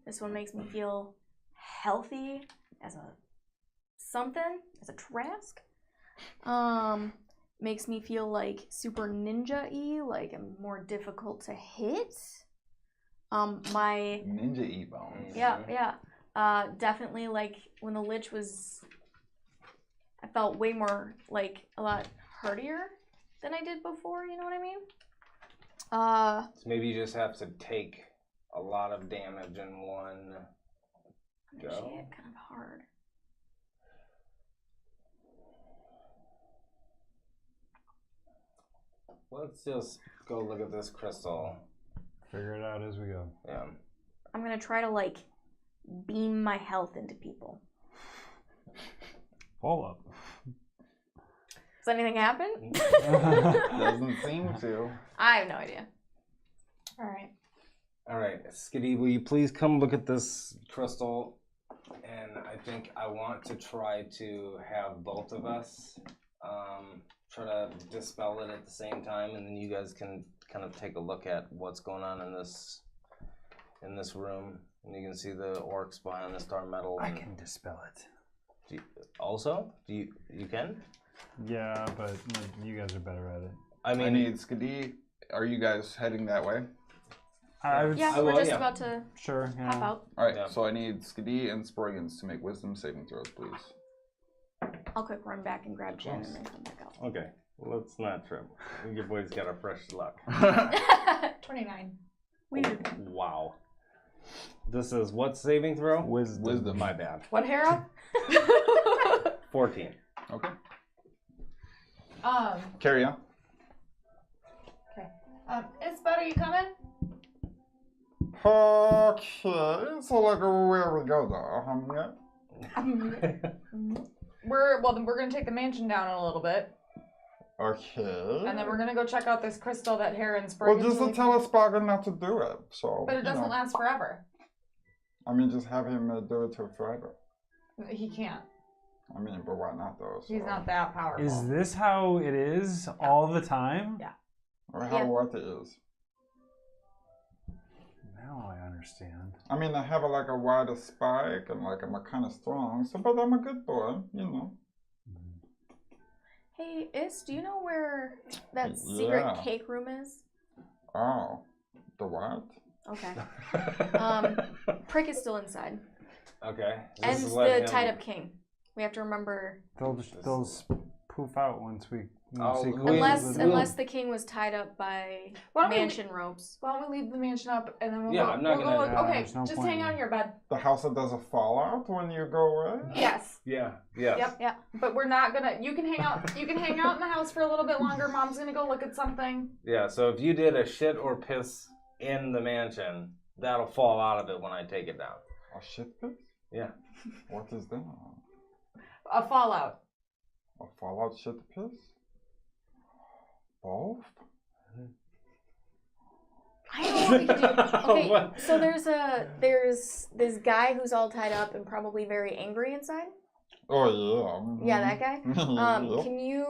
This one makes me feel healthy as a Trask. Makes me feel like super ninja-y, like I'm more difficult to hit. My ninja-y bones. Yeah. Definitely like when the Lich was, I felt way more like a lot hardier than I did before. You know what I mean? So maybe you just have to take a lot of damage in one go. Shit, kind of hard. Let's just go look at this crystal. Figure it out as we go. Yeah. I'm gonna try to like beam my health into people. Full up. Does anything happen? Doesn't seem to. I have no idea. All right. All right, Skadi, will you please come look at this crystal? And I think I want to try to have both of us try to dispel it at the same time, and then you guys can kind of take a look at what's going on in this room, and you can see the orcs behind the star metal. I can dispel it. You can? Yeah, but you guys are better at it. I I need Skadi. Are you guys heading that way? Yeah, we're just about to Sure. hop Yeah. out. All right. Yeah. So I need Skadi and Sproigins to make wisdom saving throws, please. I'll quick run back and grab Jen and then come back out. Okay, let's not trip. Your boys got a fresh luck. 29. Weird. Wow. This is what saving throw? Wisdom. My bad. What, Hara? 14. Okay. um, Carry on. Isbeth, are you coming? Okay, so like where we go though? We're gonna take the mansion down in a little bit, Okay. and then we're gonna go check out this crystal that Hara and Well, Sproigins just to really- tell Sproigins not to do it. So. But it doesn't last forever. I mean, just have him do it till forever. He can't. I mean, but why not though? So. He's not that powerful. Is this how it is all the time? Yeah. Or how what it is. Now I understand. I mean, I have like a wider spike and like I'm kind of strong. So, but I'm a good boy, you know. Hey, do you know where that secret Yeah. cake room is? Oh, the what? Okay. Prick is still inside. Okay. And the tied up king. We have to remember. They'll poof out once we Oh, see we- Unless the king was tied up by Why don't we- mansion ropes. Why don't we leave the mansion up and then we'll Yeah, go? I'm not we'll gonna- go. Yeah, Okay, there's no just point hang in out it. here, bud. The house that does a fallout when you go away? Yes. Yeah. Yes. Yep. Yeah. But we're not gonna. You can hang out. You can hang out in the house for a little bit longer. Mom's gonna go look at something. Yeah, so if you did a shit or piss in the mansion, that'll fall out of it when I take it down. A shit piss? Yeah. What is that? A fallout. A fallout shit piss? Both? I don't know what we can do. Okay, What? so there's this guy who's all tied up and probably very angry inside. Oh, yeah. Yeah, that guy. Yep. Can you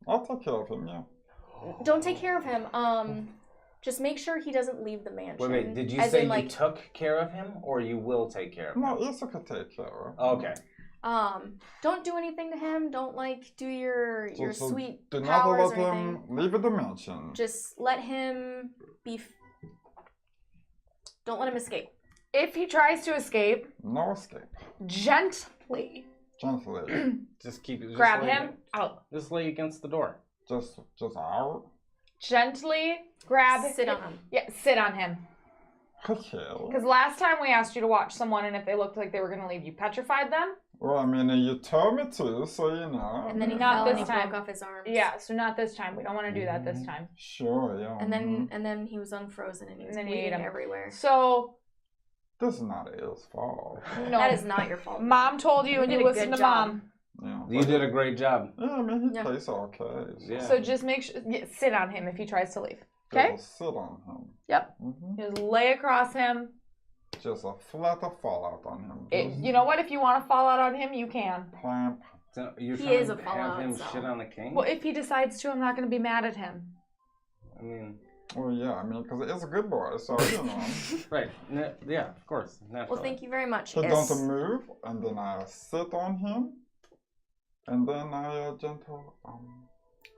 I'll take care of him, yeah. don't take care of him? Just make sure he doesn't leave the mansion. Wait, did you As say in, like, you took care of him or you will take care of him? No, Issa could take care of him. Okay. don't do anything to him. Don't like do your So sweet do not powers let or him anything. leave the mansion. Just let him be. Don't let him escape. If he tries to escape, No escape. gently Gently. Just keep it. Just grab lay him it- out. Just lay against the door. just out. Gently grab. Sit on him. Yeah, sit on him. Okay. Because last time we asked you to watch someone, and if they looked like they were going to leave, you petrified them. Well, I mean, you told me to, so you know. And then he Not fell and he this time. broke off his arms. Yeah, so not this time. We don't want to do that this time. Sure, yeah. And then he was unfrozen and he was And then he ate bleeding him. everywhere. So This is not his fault. no, That is not your fault. Mom told you, You and did you a listened good to job. Mom. Yeah. You did a great job. Yeah, I mean, he Yeah. plays okay. Yeah. So just make sure, sit on him if he tries to leave. Okay? Just sit on him. Yep. Hmm. Just lay across him. Just a flat fallout on him. You know what? If you want to fall out on him, you can. Clamp. So you're He trying is to a fallout, have him so. shit on the king? Well, if he decides to, I'm not going to be mad at him. I mean, Well, yeah, I mean, because it's a good boy, so, you know. right. Yeah, of course. Naturally. Well, thank you very much. He Yes. don't move, and then I sit on him, and then I gentle,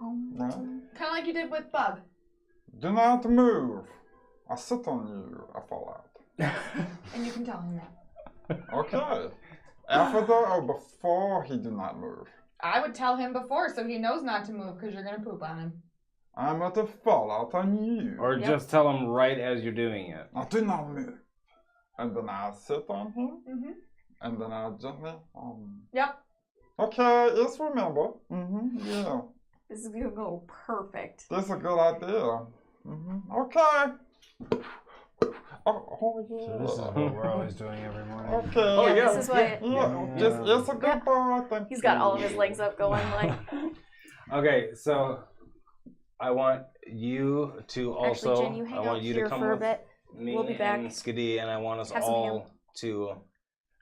right? Kind of like you did with Bug. Do not move. I sit on you, I fall out. And you can tell him that. Okay. After or before he do not move. I would tell him before so he knows not to move because you're going to poop on him. I'm at the fallout on you. Or Yep. just tell him right as you're doing it. I do not move. And then I sit on him, Mm-hmm. and then I gently, Yep. Okay, yes, remember. Yeah. This is gonna go perfect. That's a good idea. Okay. Oh, yeah. So this is what we're always doing every morning. Okay. Oh, yeah. This is why Just a good boy. Thank he's got you. all of his legs up going like. Okay, so I want you to also. Actually, Jen, you hang I want out you here to come for a with bit. me We'll be back. and Skadi, and I want us Have some all ham. to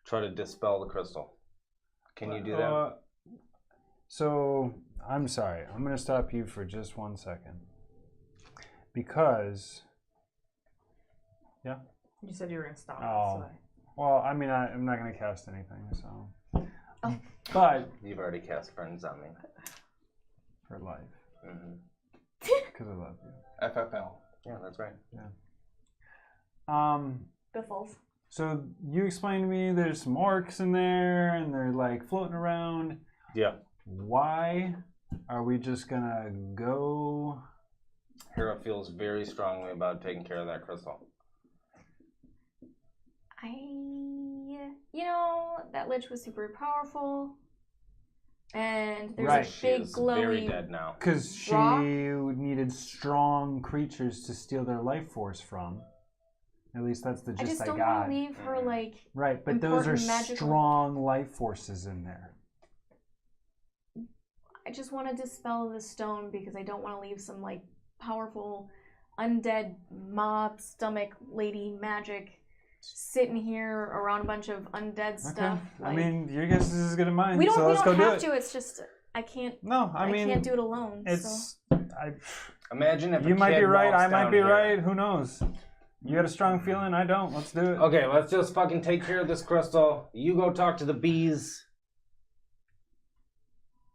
try to dispel the crystal. Can you do that? So, I'm sorry. I'm going to stop you for just 1 second. Because... Yeah? You said you were gonna stop. Oh. So Well, I mean, I'm not going to cast anything, so... Oh. But... You've already cast friends on me. For life. Mm-hmm. Because I love you. FFL. Yeah, that's right. Biffles. So, you explained to me there's some orcs in there, and they're, like, floating around. Yeah. Why are we just going to go... Hera feels very strongly about taking care of that crystal. You know, that lich was super powerful. And there's Right. a She big is very glowy. dead now. Because she Rock? needed strong creatures to steal their life force from. At least that's the I gist just I don't got. want to leave her like. Right, but those are important magical- strong life forces in there. I just want to dispel the stone because I don't want to leave some like powerful undead mob stomach lady magic sitting here around a bunch of undead stuff. Okay. Like, I mean, your guess is as good as mine. we don't, so we let's don't go have do to. it. It's just I can't. No, I mean, can't do it alone. it's. So. Imagine if You a might kid be right. walks I might down be here. right. Who knows? You got a strong feeling. I don't. Let's do it. Okay, let's just fucking take care of this crystal. You go talk to the bees,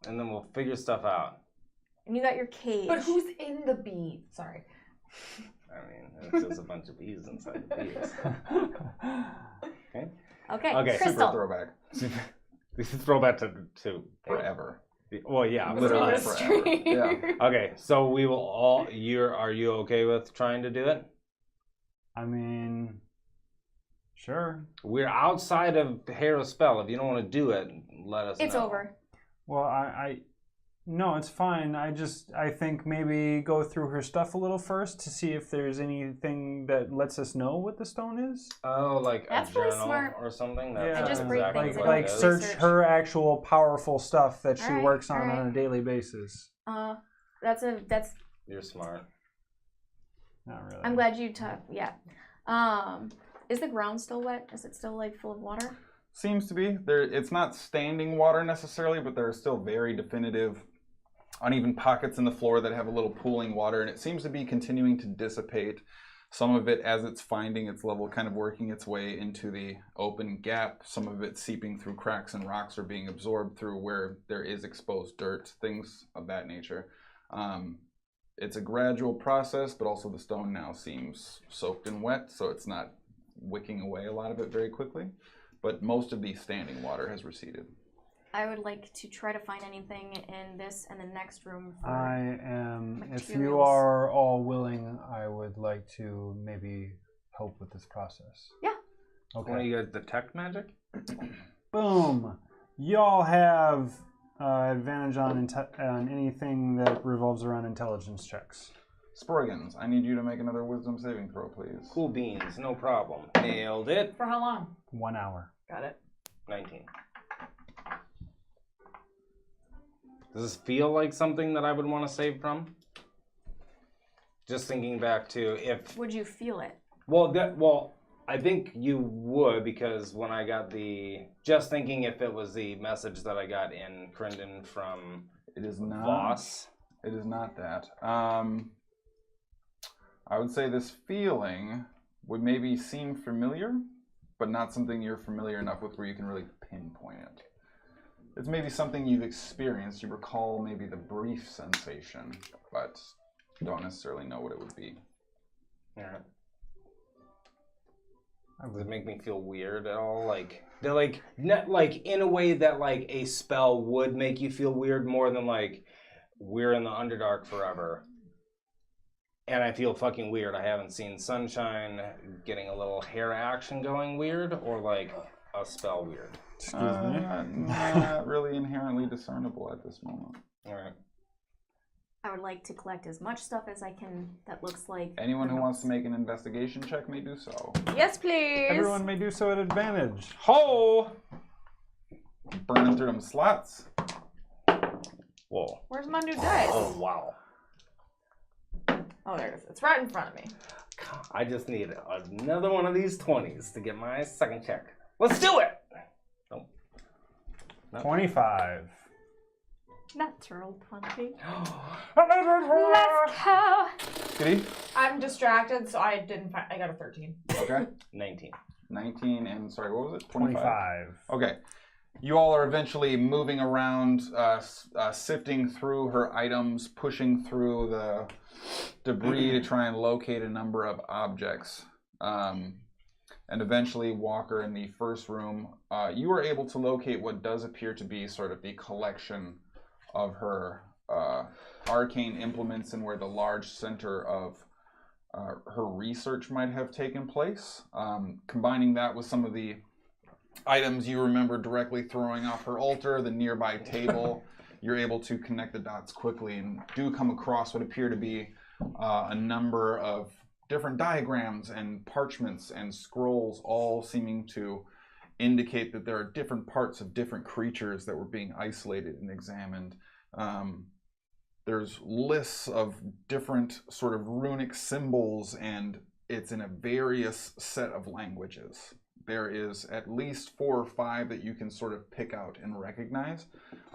and then we'll figure stuff out. And you got your cage. But who's in the bee? Sorry. I mean, it's just a bunch of bees inside the bees. Okay. Okay. Okay. Crystal. Super throwback. This is throwback to Forever. well, yeah, Literally us. forever. Yeah. Okay, so we will all. Are you okay with trying to do it? I mean, sure. We're outside of Hera's spell. If you don't want to do it, let us know. It's over. Well, no, it's fine. I think maybe go through her stuff a little first to see if there's anything that lets us know what the stone is. Oh, like That's a really journal smart. or something? Yeah, I just break exactly things what in it like is. search Research. her actual powerful stuff that she Alright, works on alright. a daily basis. That's. You're smart. Not really. I'm glad you took. Yeah. Is the ground still wet? Is it still like full of water? Seems to be. It's not standing water necessarily, but there are still very definitive uneven pockets in the floor that have a little pooling water, and it seems to be continuing to dissipate. Some of it, as it's finding its level, kind of working its way into the open gap. Some of it seeping through cracks and rocks or being absorbed through where there is exposed dirt, things of that nature. It's a gradual process, but also the stone now seems soaked and wet, so it's not wicking away a lot of it very quickly. But most of the standing water has receded. I would like to try to find anything in this and the next room. For I am. If you materials. are all willing, I would like to maybe help with this process. Yeah. Want Okay. you guys detect magic? Boom. Y'all have advantage on anything that revolves around intelligence checks. Sproigins, I need you to make another wisdom saving throw, please. Cool beans, no problem. Nailed it. For how long? 1 hour. Got it. 19. Does this feel like something that I would want to save from? Just thinking back to if... Would you feel it? Well, I think you would, because when I got just thinking if it was the message that I got in Crendon from It is not. Voss. It is not that. I would say this feeling would maybe seem familiar, but not something you're familiar enough with where you can really pinpoint it. It's maybe something you've experienced. You recall maybe the brief sensation, but don't necessarily know what it would be. Yeah. Does it make me feel weird at all? Like, they're like, not like in a way that like a spell would make you feel weird more than like we're in the Underdark forever. And I feel fucking weird. I haven't seen Sunshine getting a little hair action going weird, or like a spell weird. Excuse me. Not really inherently discernible at this moment. All right. I would like to collect as much stuff as I can that looks like. Anyone who wants to make an investigation check may do so. Yes, please. Everyone may do so at advantage. Ho! Burning through them slots. Whoa. Where's my new dice? Oh, wow. Oh, there it is. It's right in front of me. I just need another one of these 20s to get my second check. Let's do it! Nope. 25. Natural 20. Let's go. Skadi? I'm distracted, so I didn't find. I got a 13. Okay. 19. 19 and, sorry, what was it? 25. Okay. You all are eventually moving around, sifting through her items, pushing through the debris to try and locate a number of objects. And eventually, Walker, in the first room, you are able to locate what does appear to be sort of the collection of her arcane implements and where the large center of her research might have taken place. Combining that with some of the items you remember directly throwing off her altar, the nearby table, you're able to connect the dots quickly and do come across what appear to be a number of different diagrams and parchments and scrolls, all seeming to indicate that there are different parts of different creatures that were being isolated and examined. There's lists of different sort of runic symbols, and it's in a various set of languages. There is at least 4 or 5 that you can sort of pick out and recognize.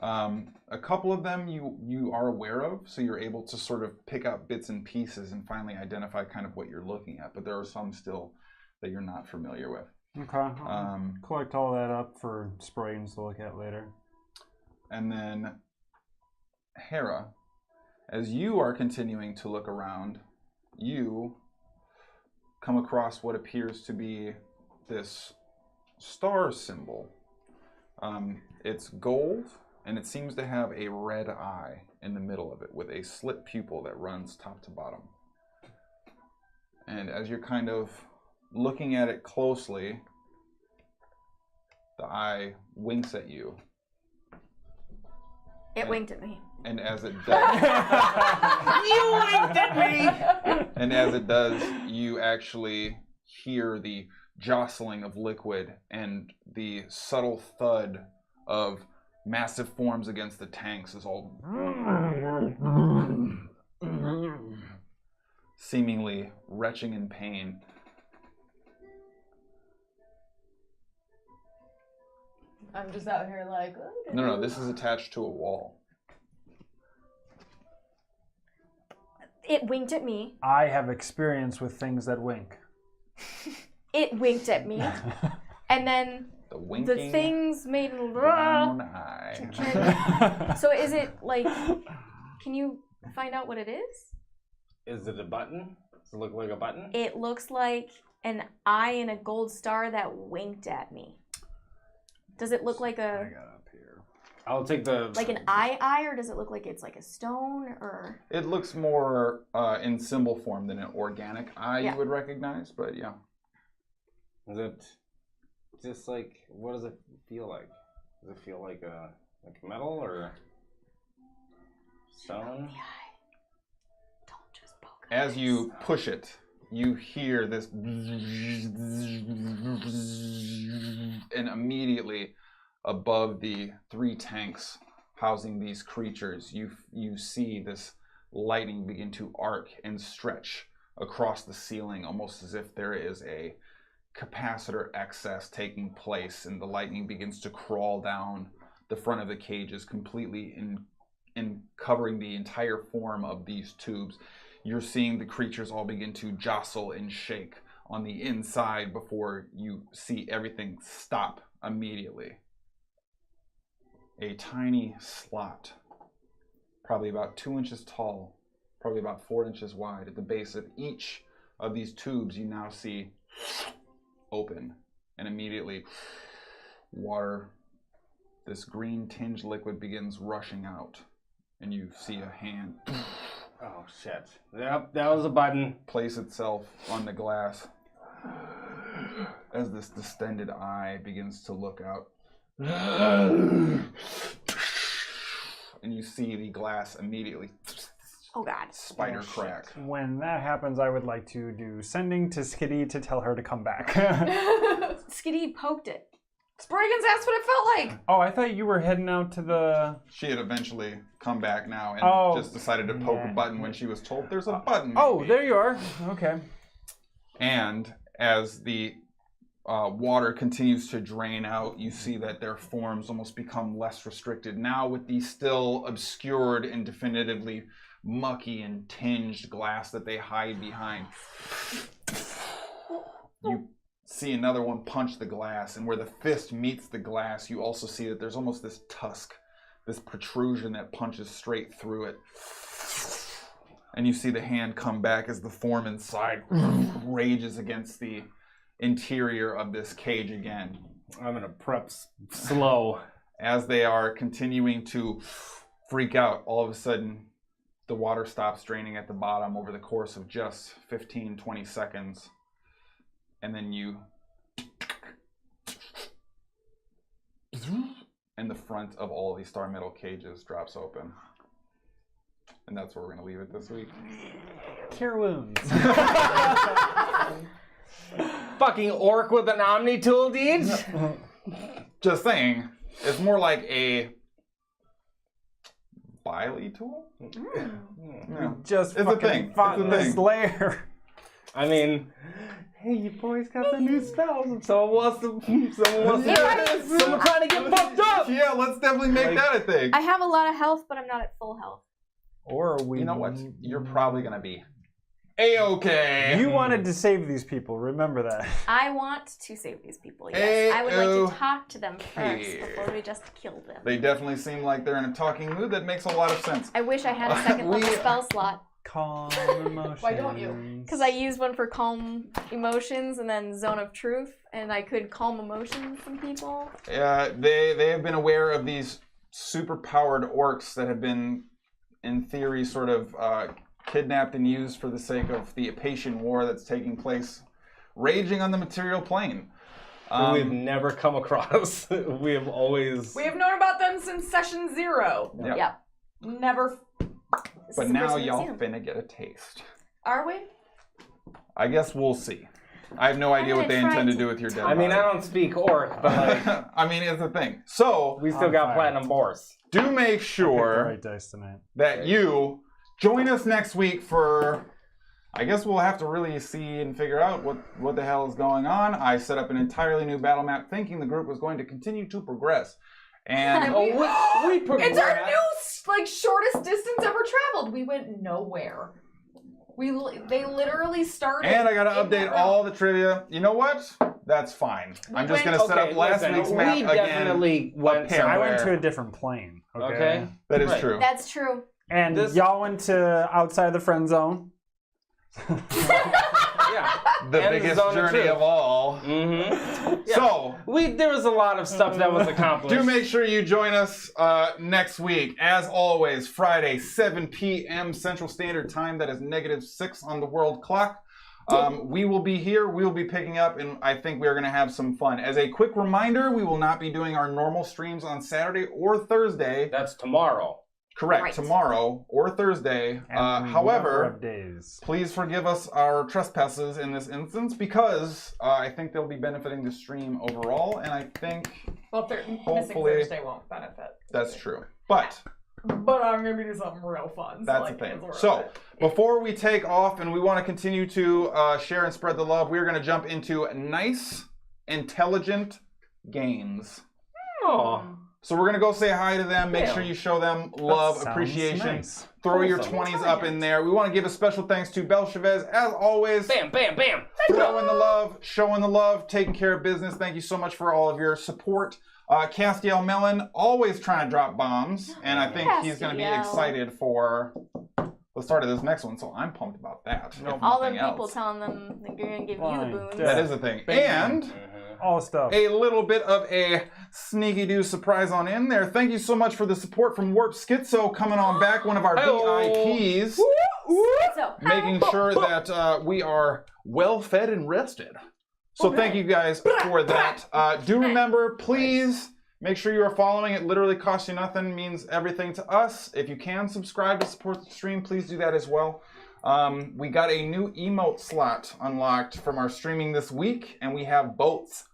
A couple of them you are aware of, so you're able to sort of pick out bits and pieces and finally identify kind of what you're looking at, but there are some still that you're not familiar with. Okay. I'll collect all that up for Sproigins to look at later. And then, Hara, as you are continuing to look around, you come across what appears to be this star symbol. It's gold, and it seems to have a red eye in the middle of it with a slit pupil that runs top to bottom. And as you're kind of looking at it closely, the eye winks at you. It winked at me. And as it does... You winked at me! And as it does, you actually hear the jostling of liquid and the subtle thud of massive forms against the tanks is all seemingly retching in pain. I'm just out here like, oh, No, this is attached to a wall. It winked at me. I have experience with things that wink. It winked at me. And then The winking the things made a brown eye. So is it like, can you find out what it is? Is it a button? Does it look like a button? It looks like an eye and a gold star that winked at me. Does it look like I got up here. I'll take the... like an eye, or does it look like it's like a stone, or? It looks more in symbol form than an organic eye Yeah. you would recognize, but yeah. Is it just like, what does it feel like? Does it feel like metal or stone? The eye. Don't just poke. As you push it, you hear this, and immediately above the 3 tanks housing these creatures, you see this lightning begin to arc and stretch across the ceiling, almost as if there is a capacitor excess taking place, and the lightning begins to crawl down the front of the cages, completely in covering the entire form of these tubes. You're seeing the creatures all begin to jostle and shake on the inside before you see everything stop immediately. A tiny slot, probably about 2 inches tall, probably about 4 inches wide, at the base of each of these tubes you now see open, and immediately water, this green tinged liquid, begins rushing out, and you see a hand Oh, shit. Yep, that was a button. place itself on the glass as this distended eye begins to look out. And you see the glass immediately Oh God. spider crack. When that happens, I would like to do sending to Skadi to tell her to come back. Skiddy poked it. Sproigins asked what it felt like. Oh, I thought you were heading out to the... She had eventually come back now and Oh. just decided to poke a button when she was told there's a button. Oh, there you are. Okay. And as the water continues to drain out, you see that their forms almost become less restricted. Now with the still obscured and definitively mucky and tinged glass that they hide behind. You see another one punch the glass, and where the fist meets the glass, you also see that there's almost this tusk, this protrusion that punches straight through it. And you see the hand come back as the form inside rages against the interior of this cage again. I'm gonna prep slow. As they are continuing to freak out, all of a sudden the water stops draining at the bottom over the course of just 15-20 seconds. And then and the front of all these star metal cages drops open. And that's where we're going to leave it this week. Cure wounds. Fucking orc with an omni tool, dude. Just saying, it's more like a bily tool? Yeah. Just It's a fucking thing. fought It's a this thing. lair. I mean, hey, you boys got the new spells. And someone wants to someone trying to get fucked up. Yeah, let's definitely make that a thing. I have a lot of health, but I'm not at full health. Or we... You know what? You're probably going to be A-okay. You wanted to save these people, remember that. I want to save these people, yes. I would like to talk to them first A-okay. before we just kill them. They definitely seem like they're in a talking mood. That makes a lot of sense. I wish I had a second level spell slot. Calm emotions. Why don't you? Because I used one for calm emotions and then zone of truth, and I could calm emotions in people. They have been aware of these super-powered orcs that have been, in theory, sort of kidnapped and used for the sake of the Apatian War that's taking place, raging on the material plane. We've never come across. We have always. We have known about them since session 0. Yep. Never. But now y'all finna get a taste. Are we? I guess we'll see. I have no idea what they intend to do with your dead I mean, body. I don't speak orc, but like, I mean, it's the thing. So we still got platinum boars. do make Pick the sure right dice tonight. that you join us next week for, I guess we'll have to really see and figure out what the hell is going on. I set up an entirely new battle map thinking the group was going to continue to progress. And we progressed. It's our new, shortest distance ever traveled. We went nowhere. They literally started. I got to update all the trivia. You know what? That's fine. I'm just going to set up last week's map we again. definitely went somewhere. I went to a different plane. Okay. That is Right. true. That's true. And y'all went to outside the friend zone. Yeah. The And biggest Zone of journey Truth. of all. Mm-hmm. Yeah. So, there was a lot of stuff that was accomplished. do make sure you join us next week. As always, Friday, 7 p.m. Central Standard Time. That is -6 on the world clock. We will be here. We will be picking up, and I think we are going to have some fun. As a quick reminder, we will not be doing our normal streams on Saturday or Thursday. That's tomorrow. Correct, Right. tomorrow or Thursday. And However, number of days. please forgive us our trespasses in this instance because I think they'll be benefiting the stream overall, and I think Well, if they're missing hopefully- Thursday, won't benefit. that's true. But But I'm gonna be doing something real fun. that's the thing. So before we take off and we want to continue to share and spread the love, we're going to jump into nice, intelligent games. Oh. So we're going to go say hi to them, make Yeah. sure you show them love, sounds appreciation. nice. Throw your Awesome. 20s up in there. We want to give a special thanks to Bel Chavez, as always. Bam, bam, bam. Throwing the love, showing the love, taking care of business. Thank you so much for all of your support. Castiel Mellon, always trying to drop bombs, and I think he's going to be Castiel. excited for the start of this next one, so I'm pumped about that. if All them nothing people else. telling them they're going to give you Fine. the boons. That is a thing. And All stuff. a little bit of a sneaky-doo surprise on in there. Thank you so much for the support from Warp Schizo coming on back, one of our VIPs, So, making sure that we are well fed and rested. So thank you guys for that. Do remember, please Make sure you are following. It literally costs you nothing, means everything to us. If you can subscribe to support the stream, please do that as well. We got a new emote slot unlocked from our streaming this week, and we have votes.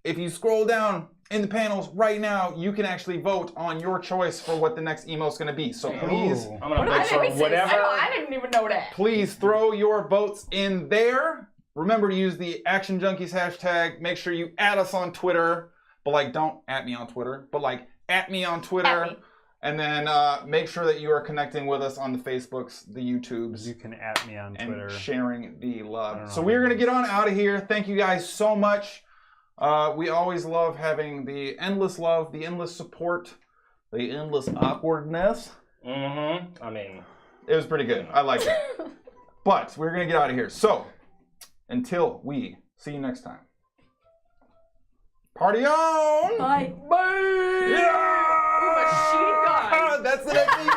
If you scroll down in the panels right now, you can actually vote on your choice for what the next emote's going to be. So please, I'm gonna vote for whatever. I didn't even know that. please throw your votes in there. Remember to use the Action Junkies hashtag. Make sure you add us on Twitter, but like don't at me on Twitter, but like at me on Twitter. At me. And then make sure that you are connecting with us on the Facebooks, the YouTubes, You can at me on and Twitter. sharing the I don't love. know So how we're to going to do get on out of here. Thank you guys so much. We always love having the endless love, the endless support, the endless awkwardness. Mm-hmm. I mean, It was pretty good. I like it. But we're going to get out of here. So until we see you next time. Party on! Bye. Yeah! But she died. That's the next